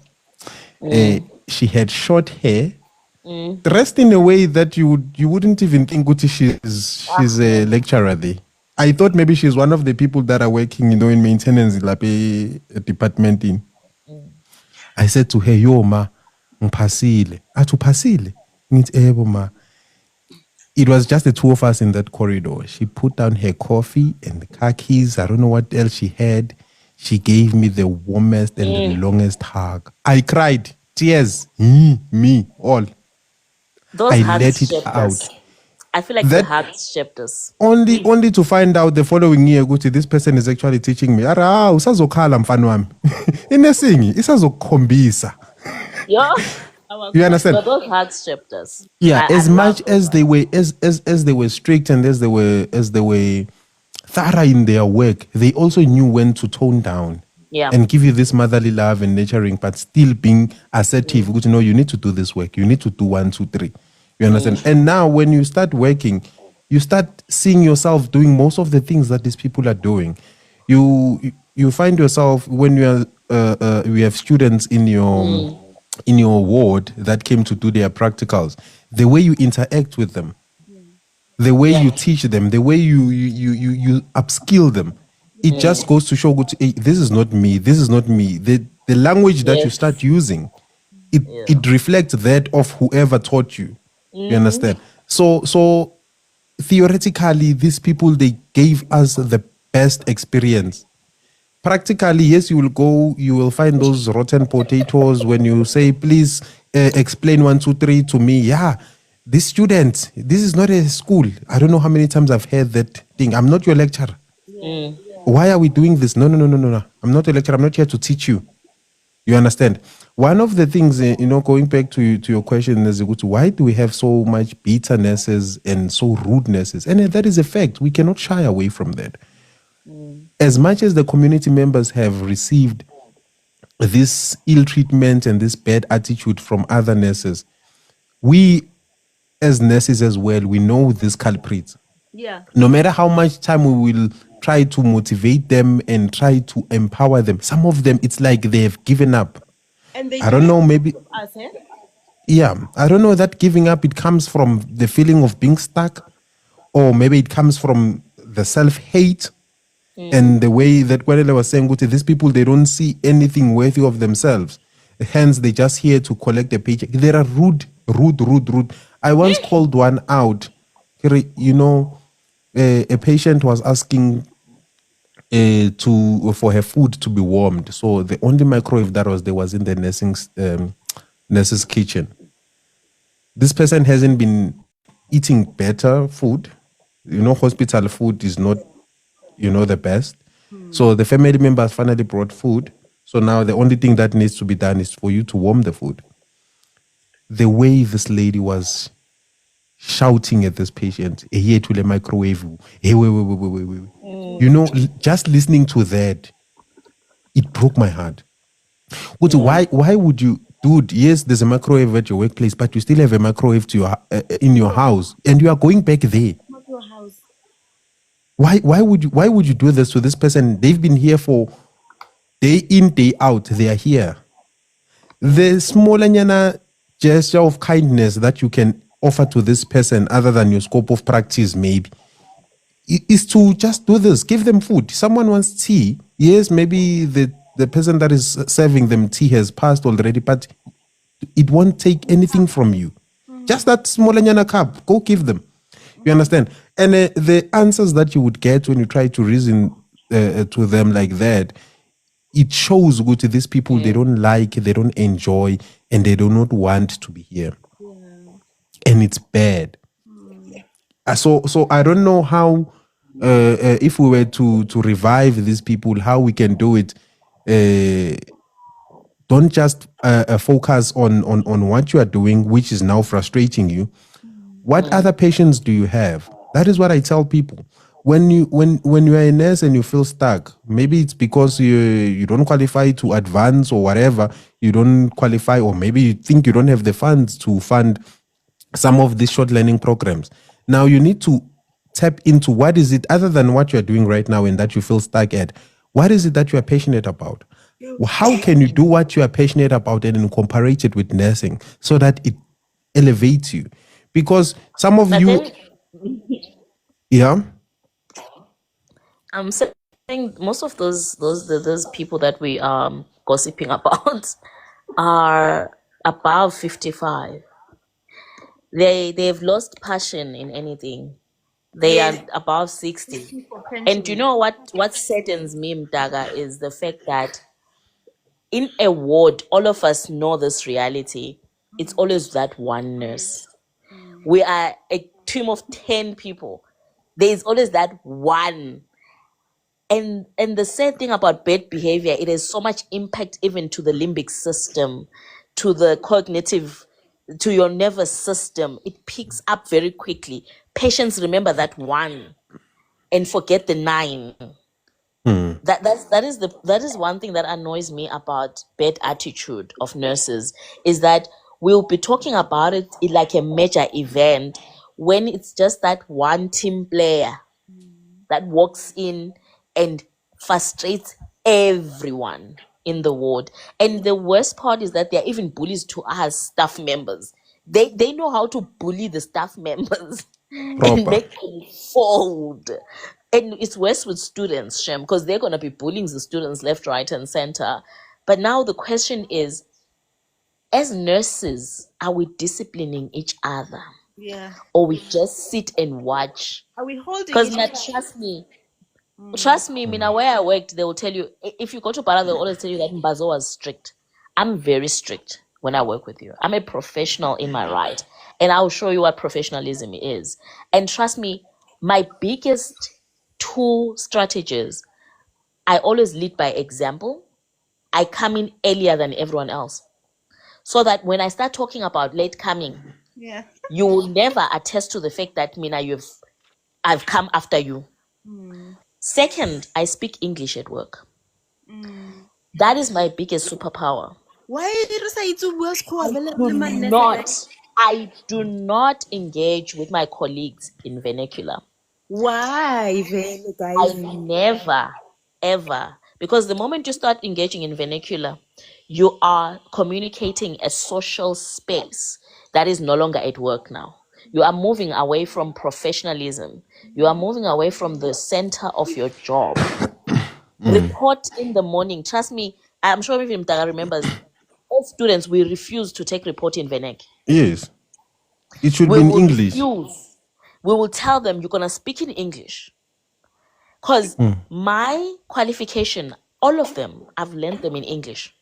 She had short hair, dressed in a way that you wouldn't even think Guti she's a lecturer there. I thought maybe she's one of the people that are working, in maintenance like a department in. I said to her, yo ma, ngipasile. Atupasile. Ngithi ebo ma. It was just the two of us in that corridor. She put down her coffee and the car keys. I don't know what else she had. She gave me the warmest and the longest hug. I cried. Tears. Me, all. Those I hugs let it shaped out. us. I feel like the That hugs shaped us. only to find out the following year, Guti, this person is actually teaching me. Ara, usazokhala mfana wami. Inesingi, isazokhombisa. Yeah. You understand? But those hugs shaped us. Yeah, I as love much those as they were as they were strict and as they were thorough in their work, they also knew when to tone down. Yeah. And give you this motherly love and nurturing, but still being assertive. Because you need to do this work. You need to do 1, 2, 3. You understand? And now when you start working, you start seeing yourself doing most of the things that these people are doing. You find yourself when we have students in your ward that came to do their practicals, the way you interact with them, the way Yeah. you teach them, the way you upskill them, it just goes to show good. Hey, this is not me. This is not me. The language that you start Yes. using, it Yeah. it reflects that of whoever taught you. You understand? So theoretically, these people, they gave us the best experience. Practically, yes, you will go, you will find those rotten potatoes when you say, please explain 1, 2, 3 to me. Yeah, this student, this is not a school. I don't know how many times I've heard that thing. I'm not your lecturer. Why are we doing this? No, no, no, no, no, no. I'm not a lecturer. I'm not here to teach you. You understand? One of the things, going back to your question, Nezigutu, why do we have so much bitternesses and so rudenesses? And that is a fact. We cannot shy away from that. As much as the community members have received this ill treatment and this bad attitude from other nurses, we as nurses as well, we know these culprits. Yeah. No matter how much time we will try to motivate them and try to empower them, some of them, it's like they've given up. And they I don't know, maybe, of us, eh? yeah, I don't know, that giving up, it comes from the feeling of being stuck, or maybe it comes from the self-hate and the way that Kwanele was saying, Guti, these people, they don't see anything worthy of themselves. Hence, they just here to collect a paycheck. They are rude. I once called one out. A patient was asking for her food to be warmed. So the only microwave that was there was in the nurse's kitchen. This person hasn't been eating better food. Hospital food is not, the best. So the family members finally brought food. So now the only thing that needs to be done is for you to warm the food. The way this lady was shouting at this patient, here to the microwave, hey, wait. Just listening to that, it broke my heart. But why would you, dude? Yes, there's a microwave at your workplace, but you still have a microwave in your house, and you are going back there. Not your house. Why would you do this to this person? They've been here for day in, day out. They are here. The small gesture of kindness that you can offer to this person, other than your scope of practice, maybe, is to just do this. Give them food. Someone wants tea. Yes, maybe the person that is serving them tea has passed already, but it won't take anything from you. Just that small cup, go give them. You understand? And the answers that you would get when you try to reason to them like that, it shows good to these people. They don't like, they don't enjoy, and they do not want to be here. And it's bad. So I don't know how, if we were to revive these people, how we can do it. Don't just focus on what you are doing, which is now frustrating you. What other patients do you have? That is what I tell people. When you are a nurse and you feel stuck, maybe it's because you don't qualify to advance or whatever. You don't qualify, or maybe you think you don't have the funds to fund some of these short learning programs. Now you need to tap into what is it other than what you're doing right now and that you feel stuck at. What is it that you are passionate about? How can you do what you are passionate about and incorporate it with nursing so that it elevates you? Because some of But you, then yeah, I'm saying most of those people that we gossiping about are above 55. They've lost passion in anything. They are above 60. For And you pension. know what saddens me, Mdaga, is the fact that in a ward, all of us know this reality. It's always that one nurse. We are a team of 10 people. There is always that one. And the sad thing about bad behavior, it has so much impact even to the limbic system, to the cognitive, to your nervous system. It picks up very quickly. Patients remember that one and forget the 9. That is one thing that annoys me about bad attitude of nurses, is that we'll be talking about it in like a major event when it's just that one team player that walks in and frustrates everyone in the ward. And the worst part is that they're even bullies to us staff members. They know how to bully the staff members and Proper. make them fold. And it's worse with students, Shem, because they're gonna be bullying the students left, right, and center. But now the question is, as nurses, are we disciplining each other? Yeah. Or we just sit and watch? Are we holding Because each now other? trust me, Mina, where I worked, they will tell you, if you go to Para, they'll always tell you that Mbazo was strict. I'm very strict when I work with you. I'm a professional in my right. And I'll show you what professionalism is. And trust me, my biggest two strategies, I always lead by example. I come in earlier than everyone else. So that when I start talking about late coming, Yeah. you will never attest to the fact that, Mina, I've come after you. Second, I speak English at work. That is my biggest superpower. Why re sa itse bua sekgowa fela Do le ma-nurse? I do not engage with my colleagues in vernacular. Why, vele, I guys? never, ever, because the moment you start engaging in vernacular, you are communicating a social space that is no longer at work now. You are moving away from professionalism. You are moving away from the center of your job. Report in the morning. Trust me, I'm sure if Mtaga remembers, all students, we refuse to take report in Venek. Yes. It should We be in will English. refuse. We will tell them you're going to speak in English. Because my qualification, all of them, I've learned them in English.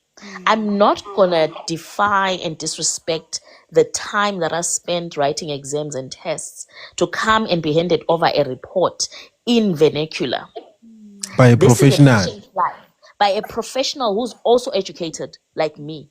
I'm not going to defy and disrespect the time that I spent writing exams and tests to come and be handed over a report in vernacular. By a This is a professional. patient life by a professional who's also educated like me.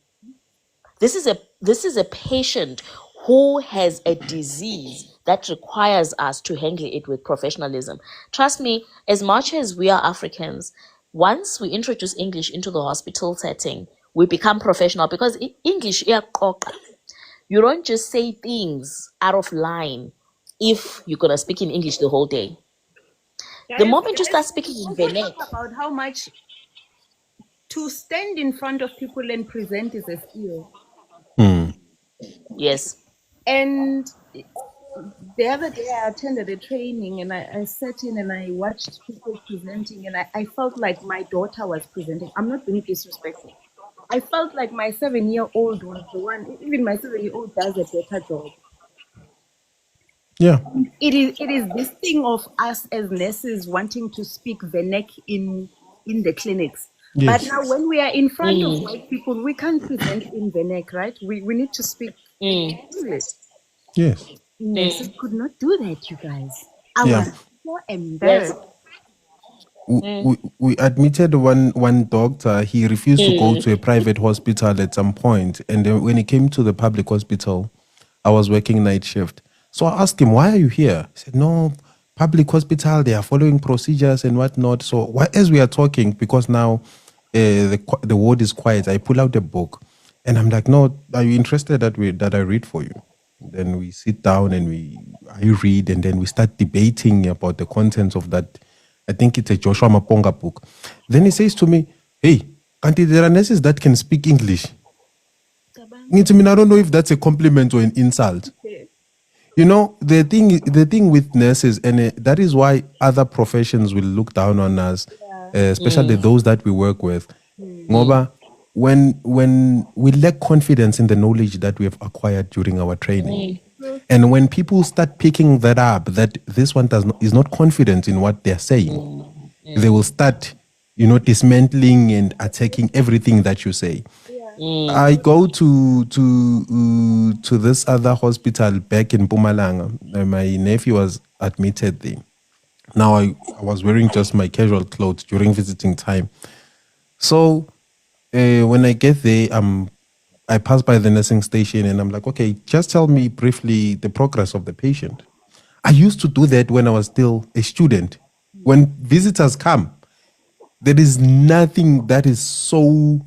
This is a patient who has a disease that requires us to handle it with professionalism. Trust me, as much as we are Africans, once we introduce English into the hospital setting, we become professional because English, you don't just say things out of line if you're going to speak in English the whole day. The moment you start speaking in Venek, about how much to stand in front of people and present is a skill. yes. And the other day I attended a training and I sat in and I watched people presenting and I felt like my daughter was presenting. I'm not being disrespectful. I felt like my 7-year-old was the one, even my 7-year-old does a better job. Yeah. It is this thing of us as nurses wanting to speak Venek in the clinics. Yes. But now when we are in front of white people, we can't present in Venek, right? We need to speak English. Yes. Nurses could not do that, you guys. I Yeah. was so embarrassed. We admitted one doctor. He refused to go to a private hospital at some point, and then when he came to the public hospital, I was working night shift. So I asked him, "Why are you here?" He said, "No, public hospital. They are following procedures and whatnot." So as we are talking, because now the ward is quiet, I pull out a book, and I'm like, "No, are you interested that I read for you?" Then we sit down and I read, and then we start debating about the contents of that. I think it's a Joshua Maponga book. Then he says to me, "Hey, Auntie, there are nurses that can speak English." I don't know if that's a compliment or an insult. You know, the thing with nurses, and that is why other professions will look down on us, especially those that we work with. Ngoba, when we lack confidence in the knowledge that we have acquired during our training, and when people start picking that up, that this one is not confident in what they're saying, they will start, dismantling and attacking everything that you say. I go to this other hospital back in Mpumalanga. My nephew was admitted there. Now I was wearing just my casual clothes during visiting time. So when I get there, I pass by the nursing station and I'm like, okay, just tell me briefly the progress of the patient. I used to do that when I was still a student. When visitors come, there is nothing that is so,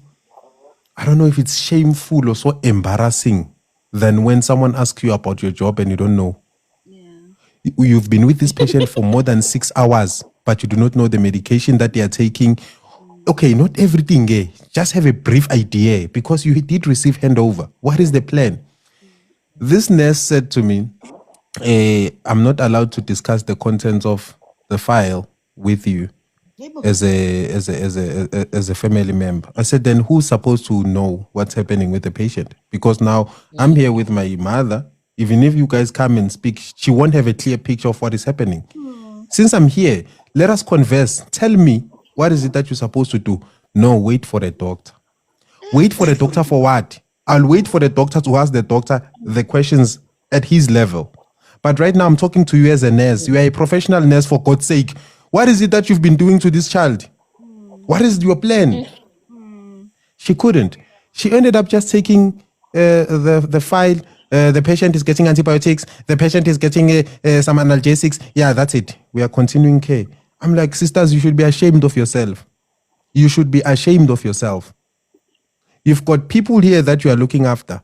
I don't know if it's shameful or so embarrassing than when someone asks you about your job and you don't know. Yeah. You've been with this patient for more than 6 hours, but you do not know the medication that they are taking. Okay, not everything, just have a brief idea because you did receive handover. What is the plan? This nurse said to me, I'm not allowed to discuss the contents of the file with you as a family member. I said, then who's supposed to know what's happening with the patient? Because now I'm here with my mother. Even if you guys come and speak, she won't have a clear picture of what is happening. Since I'm here, let us converse. Tell me, what is it that you're supposed to do? No, wait for a doctor. Wait for the doctor for what? I'll wait for the doctor to ask the doctor the questions at his level. But right now, I'm talking to you as a nurse. You are a professional nurse, for God's sake. What is it that you've been doing to this child? What is your plan? She couldn't. She ended up just taking the file. The patient is getting antibiotics. The patient is getting some analgesics. Yeah, that's it. We are continuing care. I'm like, sisters, you should be ashamed of yourself. You should be ashamed of yourself. You've got people here that you are looking after.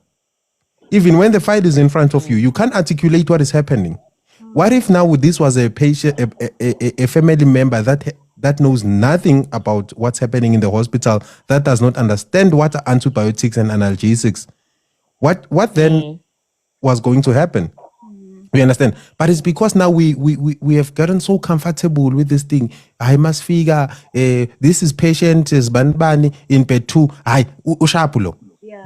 Even when the file is in front of you, you can't articulate what is happening. What if now this was a patient, a family member that knows nothing about what's happening in the hospital, that does not understand what are antibiotics and analgesics? What then was going to happen? You understand? But it's because now we have gotten so comfortable with this thing. I must figure this is patient is Banbani in bed 2. Ushapulo.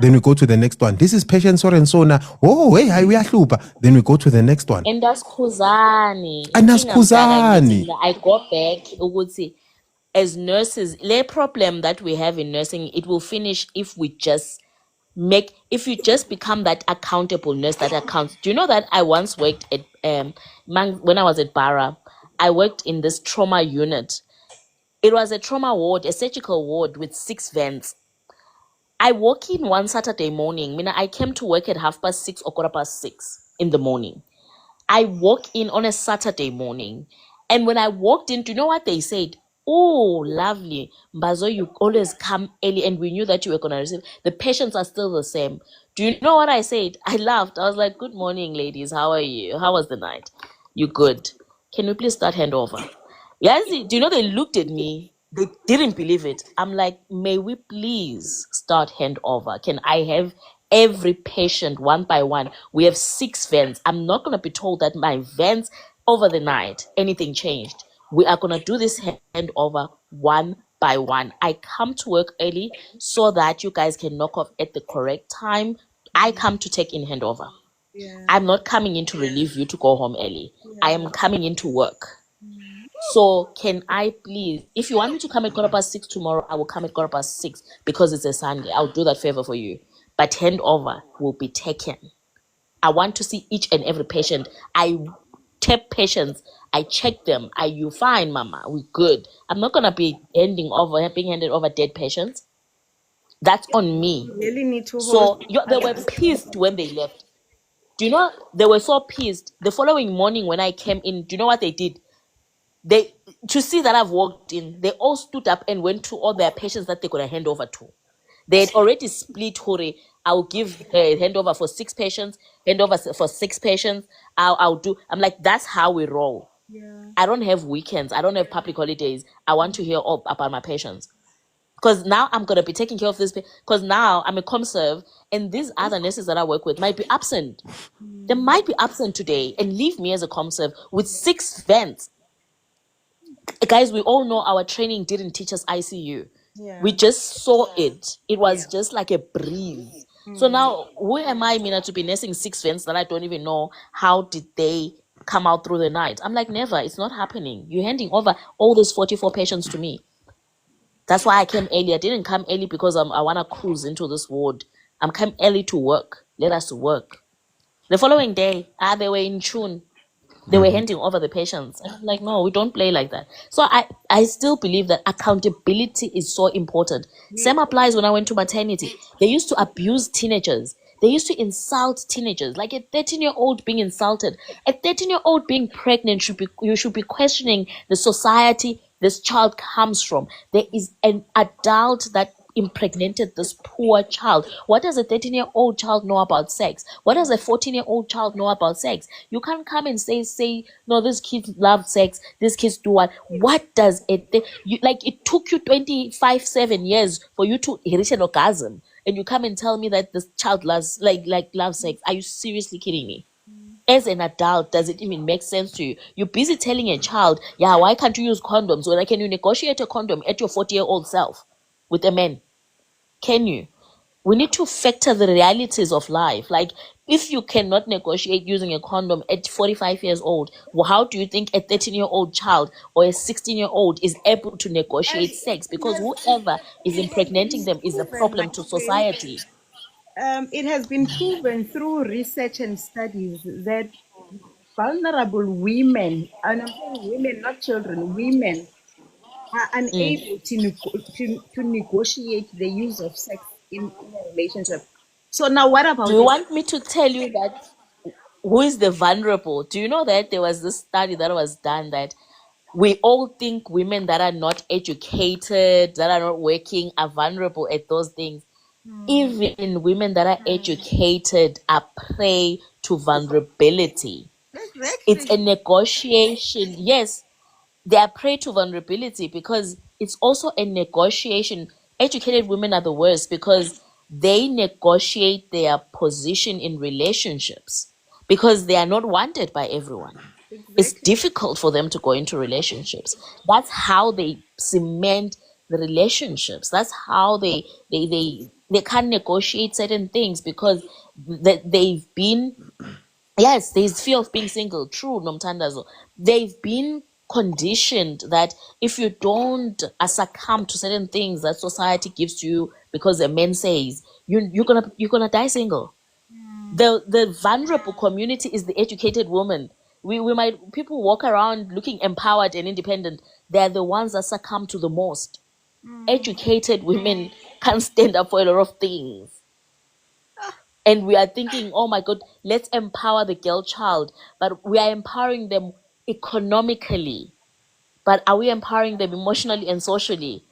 Then we go to the next one. This is patient so and so now. Oh, hey, we are hlupa. Then we go to the next one. And that's Kuzani. And that's Kuzani. I go back, ukuthi, as nurses, the problem that we have in nursing, it will finish if we just if you just become that accountable nurse that accounts. Do you know that I once worked at when I was at Barra, I worked in this trauma unit. It was a trauma ward, a surgical ward with 6 vents. I walk in one Saturday morning. I came to work at 6:30 or 6:15 in the morning. I walk in on a Saturday morning, and when I walked in, do you know what they said? Oh, lovely, Mbazo, you always come early, and we knew that you were gonna receive. The patients are still the same. Do you know what I said? I laughed. I was like, "Good morning, ladies. How are you? How was the night? You good? Can we please start handover?" Yes. Do you know they looked at me? They didn't believe it. I'm like, "May we please start handover? Can I have every patient one by one? We have 6 vents. I'm not going to be told that my vents over the night, anything changed. We are going to do this handover one by one. I come to work early so that you guys can knock off at the correct time. I come to take in handover. I'm not coming in to relieve you to go home early. I am coming in to work. So can I please, if you want me to come at 6:15 tomorrow, I will come at 6:15 because it's a Sunday. I'll do that favor for you. But handover will be taken. I want to see each and every patient. I tap patients. I check them. Are you fine, mama? We good. I'm not gonna be being handed over dead patients. That's on me. Really need to So they were pissed when they left. Do you know they were so pissed? The following morning when I came in, do you know what they did? They, to see that I've walked in, they all stood up and went to all their patients that they're gonna hand over to. They had already split Hore. I'll give handover for 6 patients, handover for 6 patients. I'll do. I'm like, that's how we roll. I don't have weekends. I don't have public holidays. I want to hear all about my patients. Because now I'm gonna be taking care of this. Because now I'm a comserve, and these other nurses that I work with might be absent. They might be absent today and leave me as a comserve with 6 vents. Guys, we all know our training didn't teach us ICU. We just saw it. It was just like a breeze. So now, who am I, Mina, to be nursing 6 vents that I don't even know how did they come out through the night? I'm like, never. It's not happening. You're handing over all these 44 patients to me. That's why I came early. I didn't come early because I want to cruise into this ward. I'm coming early to work. Let us work. The following day, they were in tune. They were handing over the patients. And I'm like, no, we don't play like that. So I still believe that accountability is so important. Same applies when I went to maternity. They used to abuse teenagers. They used to insult teenagers. Like a 13-year-old being insulted. A 13-year-old being pregnant, you should be questioning the society this child comes from. There is an adult that impregnated this poor child. What does a 13-year-old child know about sex? What does a 14-year-old child know about sex? You can't come and say no, these kids love sex, these kids do what does it you, like it took you 25-7 years for you to reach an orgasm, and you come and tell me that this child loves loves sex. Are you seriously kidding me? As an adult, does it even make sense to you? You're busy telling a child, yeah, why can't you use condoms? When can you negotiate a condom at your 40-year-old self with a man? Can you? We need to factor the realities of life. Like, if you cannot negotiate using a condom at 45 years old, well, how do you think a 13-year-old child or a 16-year-old is able to And negotiate sex? Because whoever is it has impregnating been them is a proven, problem like to say, society. it has been proven through research and studies that vulnerable women, and I'm saying women, not children, women, are Mm. unable to negotiate the use of sex in a relationship. So now, what Do about you it? want me to tell you that who is the vulnerable? Do you know that there was this study that was done that we all think women that are not educated, that are not working, are vulnerable at those things. Even women that are educated are prey to vulnerability. It's a Exactly. negotiation. Yes, they are prey to vulnerability because it's also a negotiation. Educated women are the worst because they negotiate their position in relationships because they are not wanted by everyone. It's Exactly. difficult for them to go into relationships. That's how they cement the relationships. That's how they can't negotiate certain things because they've been. Yes, there's fear of being single. True, Nomtandazo. They've been conditioned that if you don't succumb to certain things that society gives to you because a man says you're gonna die single. The vulnerable community is the educated woman. We might people walk around looking empowered and independent. They're the ones that succumb to the most. Educated women can't stand up for a lot of things, and we are thinking, oh my god, let's empower the girl child, but we are empowering them economically, but are we empowering them emotionally and socially?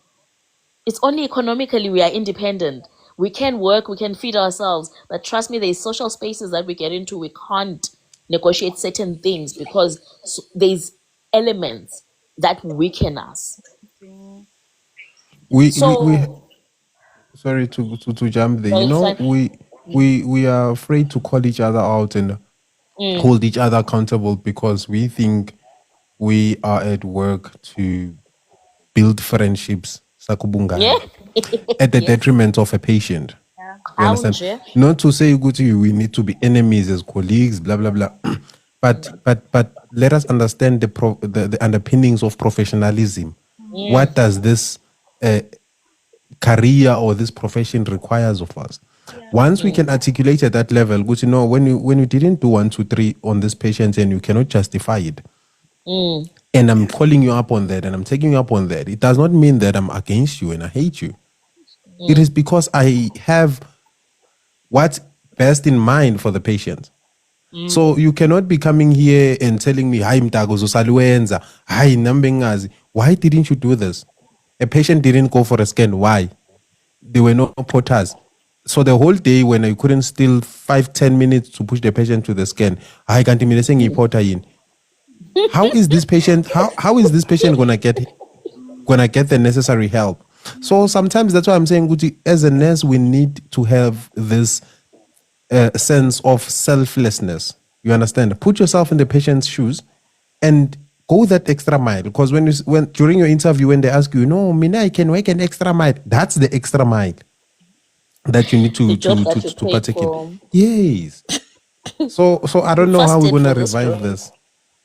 It's only economically we are independent. We can work, we can feed ourselves, but trust me, there's social spaces that we get into, we can't negotiate certain things because there's elements that weaken us. We So sorry to jump there. no, You it's know, fine. we are afraid to call each other out and Mm. hold each other accountable because we think we are at work to build friendships, Yeah. sakubungana, at the Yes. detriment of a patient. You understand? Aunje. Not to say Guti, we need to be enemies as colleagues, blah blah blah. But let us understand the underpinnings of professionalism. Mm. What does this uh, career or this profession requires of us? Once we can articulate at that level, good to know when you didn't do 1, 2, 3 on this patient and you cannot justify it, Mm. and I'm calling you up on that and I'm taking you up on that, it does not mean that I'm against you and I hate you. It is Mm. because I have what's best in mind for the patient. Mm. So you cannot be coming here and telling me, "Hi mtago zosaliwenza, hi nambengazi. Why didn't you do this? A patient didn't go for a scan. Why? There were no porters. So the whole day when I couldn't still 5-10 minutes to push the patient to the scan, I can't even say porter in. How is this patient? How is this patient gonna get the necessary help? So sometimes that's why I'm saying, Guti, as a nurse, we need to have this sense of selflessness. You understand? Put yourself in the patient's shoes and go that extra mile. Because when during your interview, when they ask you, no, Mina, I can work an extra mile. That's the extra mile that you need The to job to to that you to paid partake in. for. Yes. So I You don't know how we're fasted gonna for this, revive bro. this.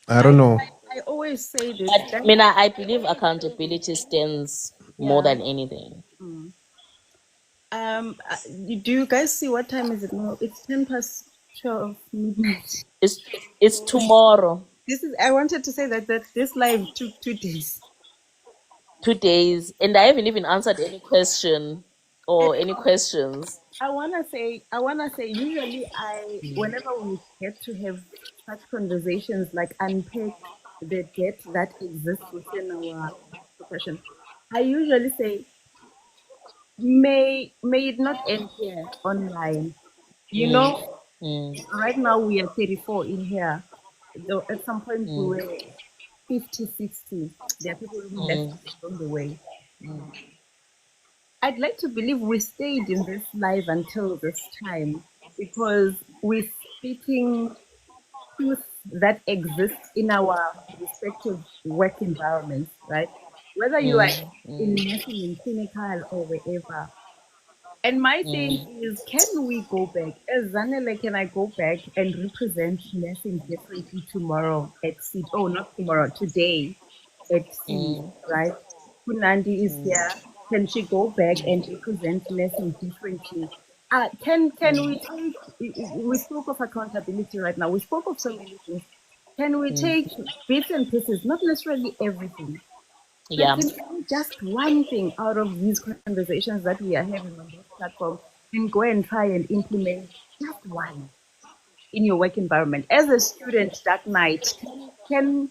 I don't know. I always say this. But Mina, I believe accountability stands more Yeah. than anything. Do you guys see what time is it now? It's 10 past 12 midnight. It's tomorrow, This is. I wanted to say that this live took 2 days. 2 days, and I haven't even answered any question And or any questions. I wanna say, usually whenever we get to have such conversations, like unpack the debt that exists within our profession, I usually say may it not end here online. You Mm, know, mm, right now we are 34 in here. Though at some point we mm, were 50, 60. There are people who left mm, along the way. I'd like to believe we stayed in this life until this time because we're speaking truth that exists in our respective work environments, right? Whether you are mm, in mm, nursing, in clinical, or wherever. And my thing mm, is, can we go back? As Zanele, can I go back and represent nursing differently tomorrow at Seed? Oh, not tomorrow, today at Seed, mm, right? Kunandi is mm, here. Can she go back and represent nursing differently? Can we take, we spoke of accountability right now. We spoke of so many things. Can we mm. take bits and pieces, not necessarily everything, but Yeah. can you just one thing out of these conversations that we are having on this platform and go and try and implement just one in your work environment? As a student that night, Mm, can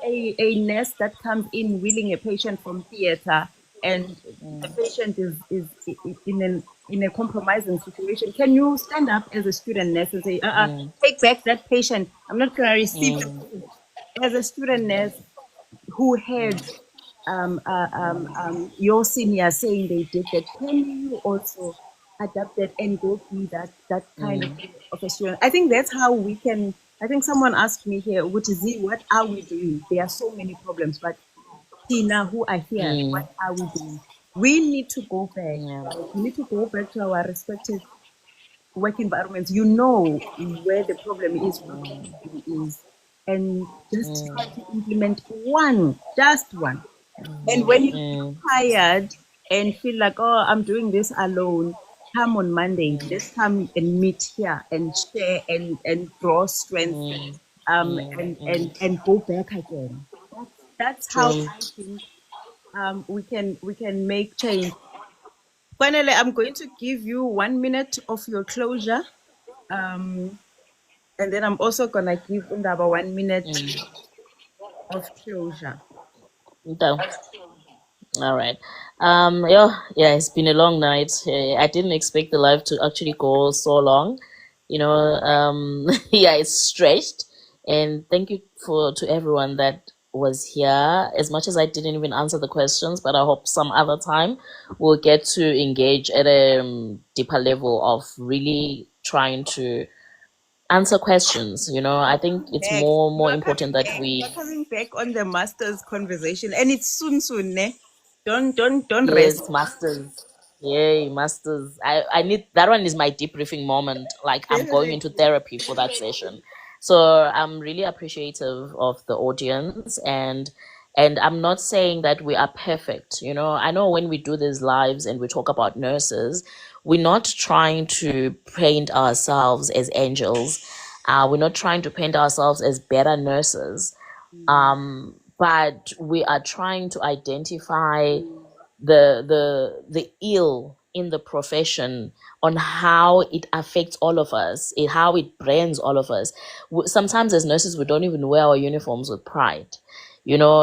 a nurse that comes in wheeling a patient from theater and the patient is in a compromising situation, can you stand up as a student nurse and say, mm, take back that patient, I'm not going to receive the mm, patient? As a student nurse who had your senior saying they did that, can you also adapt that and go be that kind mm, of a student? I think that's how we can. I think someone asked me here, what is it? What are we doing? There are so many problems, but Tina, who are here, what mm. are we doing? We need to go back. Yeah. Right? We need to go back to our respective work environments. You know where the problem is, where the issue is, and just try to implement one, just one. And when you feel Mm, tired and feel like, oh, I'm doing this alone, come on Monday. Let's come and meet here and share and draw strength and go back again. That's how true. I think we can make change. Kwanele, I'm going to give you 1 minute of your closure. Um, and then I'm also gonna give Undaba 1 minute of closure. Okay. All right. Yeah, it's been a long night. I didn't expect the live to actually go so long. Yeah, it's stretched. And thank you for to everyone that was here. As much as I didn't even answer the questions, but I hope some other time we'll get to engage at a deeper level of really trying to answer questions. I think it's Back. more You are important coming that back. You are we. coming back on the masters conversation, and it's soon, ne? Don't rest. Yes, masters. Yay, masters. I need that one is my debriefing moment. Like I'm going into Definitely. therapy for that session. So I'm really appreciative of the audience and I'm not saying that we are perfect. I know when we do these lives and we talk about nurses, we're not trying to paint ourselves as angels. We're not trying to paint ourselves as better nurses. But we are trying to identify the ill in the profession on how it affects all of us, how it brands all of us. Sometimes as nurses we don't even wear our uniforms with pride.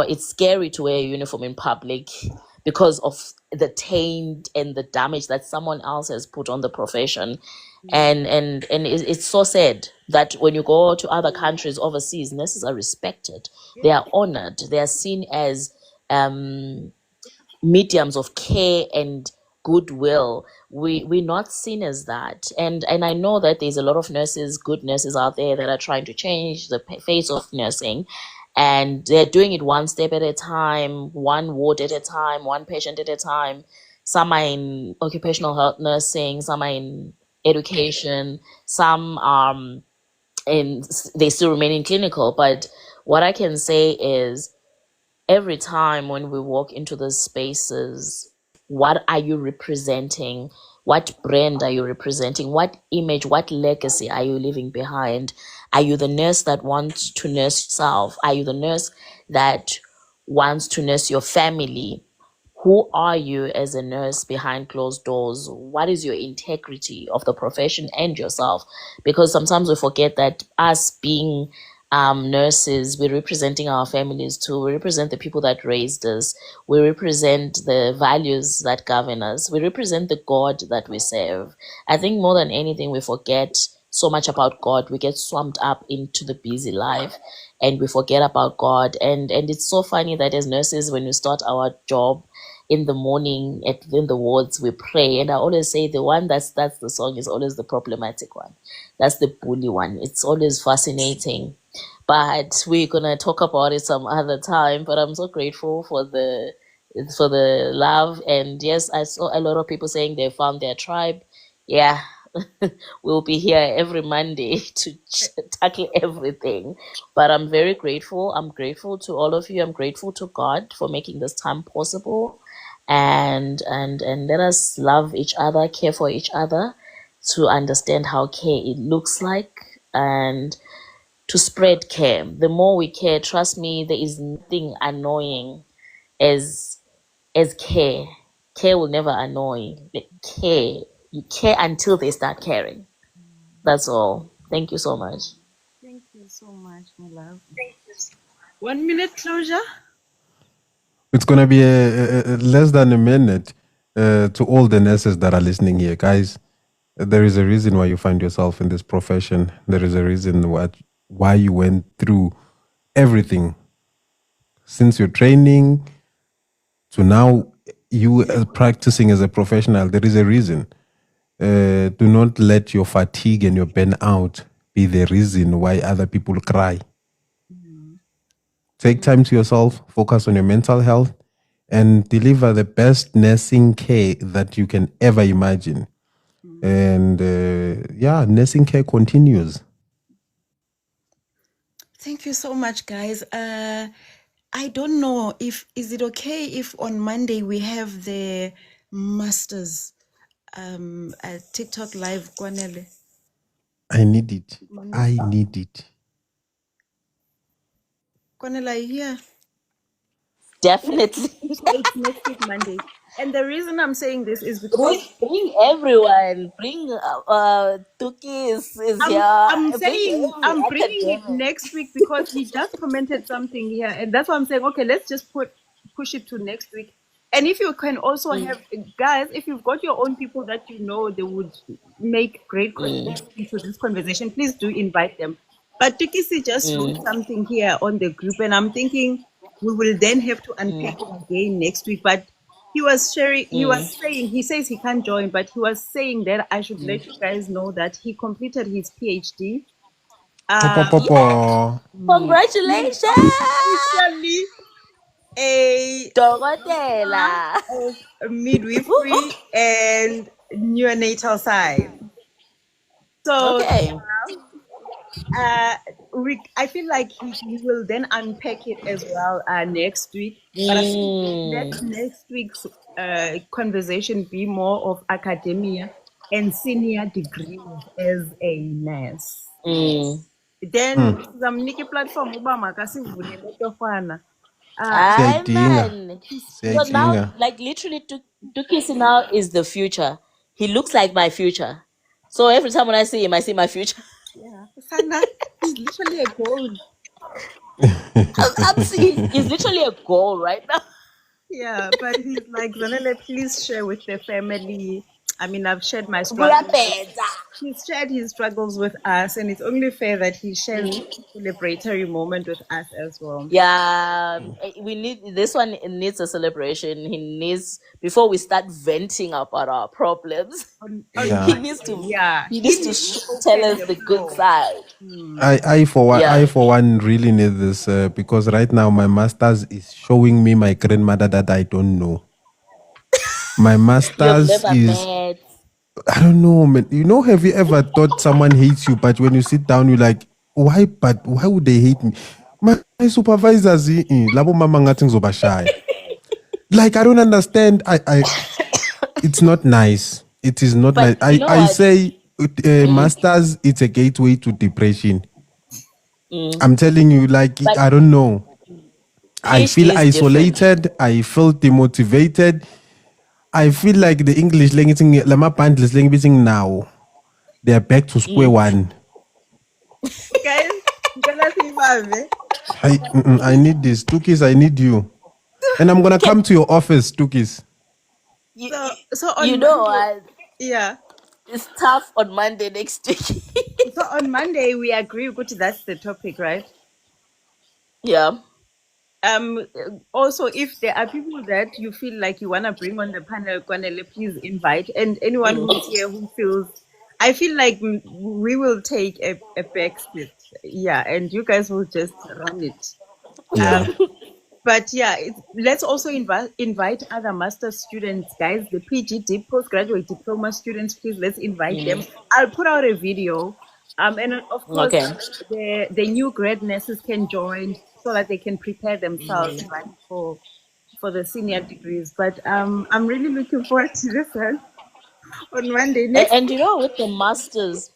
It's scary to wear a uniform in public because of the taint and the damage that someone else has put on the profession. And it's so sad that when you go to other countries overseas, nurses are respected, they are honored, they are seen as um mediums of care and goodwill. We're not seen as that, and I know that there's a lot of nurses, good nurses out there that are trying to change the face of nursing, and they're doing it one step at a time, one ward at a time, one patient at a time. Some are in occupational health nursing, some are in education, some and they still remain in clinical. But what I can say is every time when we walk into those spaces, what are you representing? What brand are you representing? What image, what legacy are you leaving behind? Are you the nurse that wants to nurse yourself? Are you the nurse that wants to nurse your family? Who are you as a nurse behind closed doors? What is your integrity of the profession and yourself? Because sometimes we forget that us being nurses. We're representing our families too. We represent the people that raised us. We represent the values that govern us. We represent the God that we serve. I think more than anything, we forget so much about God. We get swamped up into the busy life and we forget about God. And it's so funny that as nurses, when we start our job in the morning in the wards, we pray. And I always say the one that starts the song is always the problematic one. That's the bully one. It's always fascinating, but we're gonna talk about it some other time. But I'm so grateful for the love, and yes, I saw a lot of people saying they found their tribe. Yeah, we'll be here every Monday to tackle everything. But I'm very grateful. I'm grateful to all of you. I'm grateful to God for making this time possible, and let us love each other, care for each other, to understand how care it looks like, and to spread care. The more we care, trust me, there is nothing annoying as care. Care will never annoy. Like, care. You care until they start caring. That's all. Thank you so much. Thank you so much, my love. 1 minute closure. It's going to be less than a minute to all the nurses that are listening here. Guys, there is a reason why you find yourself in this profession. There is a reason why you went through everything. Since your training to now you practicing as a professional, there is a reason. Do not let your fatigue and your burnout be the reason why other people cry. Take time to yourself, focus on your mental health, and deliver the best nursing care that you can ever imagine. And nursing care continues. Thank you so much, guys. I don't know if is it okay if on Monday we have the masters TikTok live, Kwanele. I need it. I need it. Kwanele, are you here? Definitely. So it's next week, Monday. And the reason I'm saying this is because Bring everyone. Bring Tuki is here. I'm Bring saying every I'm bringing it academic. next week because he just commented something here, and that's why I'm saying, okay, let's just push it to next week. And if you can also have guys, if you've got your own people that you know they would make great contribution to this conversation, please do invite them. But Tukisi just wrote something here on the group, and I'm thinking we will then have to unpack it again next week. But he was sharing, he was saying, he says he can't join, but he was saying that I should let you guys know that he completed his PhD. Yeah. Congratulations, Officially a Dorotela. of midwifery and neonatal science. So Okay. uh, I feel like he will then unpack it as well next week. But I think let next week's conversation be more of academia and senior degrees as a nurse. Then sizamnika platform uba makasivulele tofana. Ay, Siyayidinga. man. So now, Siyayidinga. like, literally, Tukisi now is the future. He looks like my future. So every time when I see him, I see my future. Yeah, Sana is literally a gold. I'm seeing, he's literally a goal right now. Yeah, but he's like, Zanele, please share with the family. I mean, I've shared my struggles. Bulapeza. He's shared his struggles with us, and it's only fair that he shares a celebratory moment with us as well. Yeah, we need this one. It needs a celebration. He needs, before we start venting about our problems. Yeah. He needs to. Yeah, He needs to tell us the good side. I for one, Yeah. I for one really need this because right now my masters is showing me my grandmother that I don't know. My You've masters never is, met. I don't know, man. You know, have you ever thought someone hates you, but when you sit down, you're like, why? But why would they hate me? My supervisors, labo mama ngathi ngizobashaya. Like I don't understand. It's not nice. It is not nice. But you know I what? say, masters, it's a gateway to depression. I'm telling you, like But I don't know. I PhD feel is different. isolated. I feel demotivated. I feel like the English language, lama bundles language now. They are back to square one. Guys, I need this. Tukis, I need you. And I'm going to come to your office, Tukis. You, So you, so you on know Monday, what? yeah. It's tough on Monday next week. So on Monday we agree, Guti, that's the topic, right? Yeah. Um, Also, if there are people that you feel like you want to bring on the panel, Kwanele, please invite. And anyone who's here who feels, I feel like we will take a back seat. Yeah, and you guys will just run it. Yeah. But yeah, let's also invite other master students, guys. The PGD postgraduate diploma students, please let's invite them. I'll put out a video, and of course, Okay. the new grad nurses can join so that they can prepare themselves, right, for the senior degrees. But I'm really looking forward to this one on Monday next. And you know, with the masters,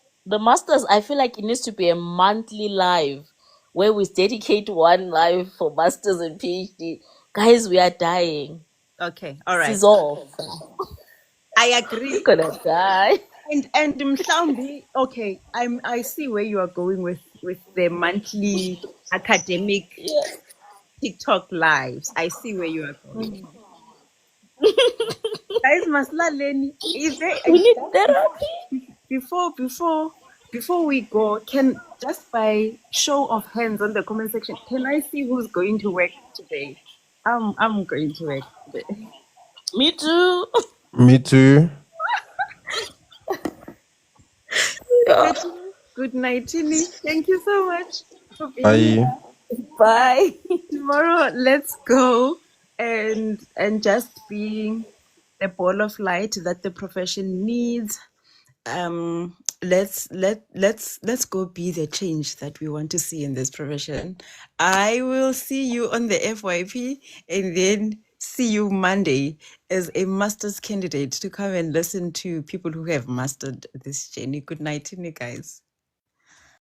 I feel like it needs to be a monthly live where we dedicate one live for masters and PhD. Guys, we are dying. Okay, all This right, is off. I We're agree. gonna die. And Mhlawumbi, okay, I see where you are going with the monthly academic Yeah. TikTok lives. I see where you are going. Guys, Maslaleni, is there We need just therapy. before we go, can just by show of hands on the comment section, can I see who's going to work today? I'm going to work today. Me too. Me too. Yeah. Good night, Tini. Thank you so much for being here. Bye. Bye. Tomorrow let's go and just be the ball of light that the profession needs. Let's go be the change that we want to see in this profession. I will see you on the FYP and then see you Monday as a master's candidate to come and listen to people who have mastered this journey. Good night, guys.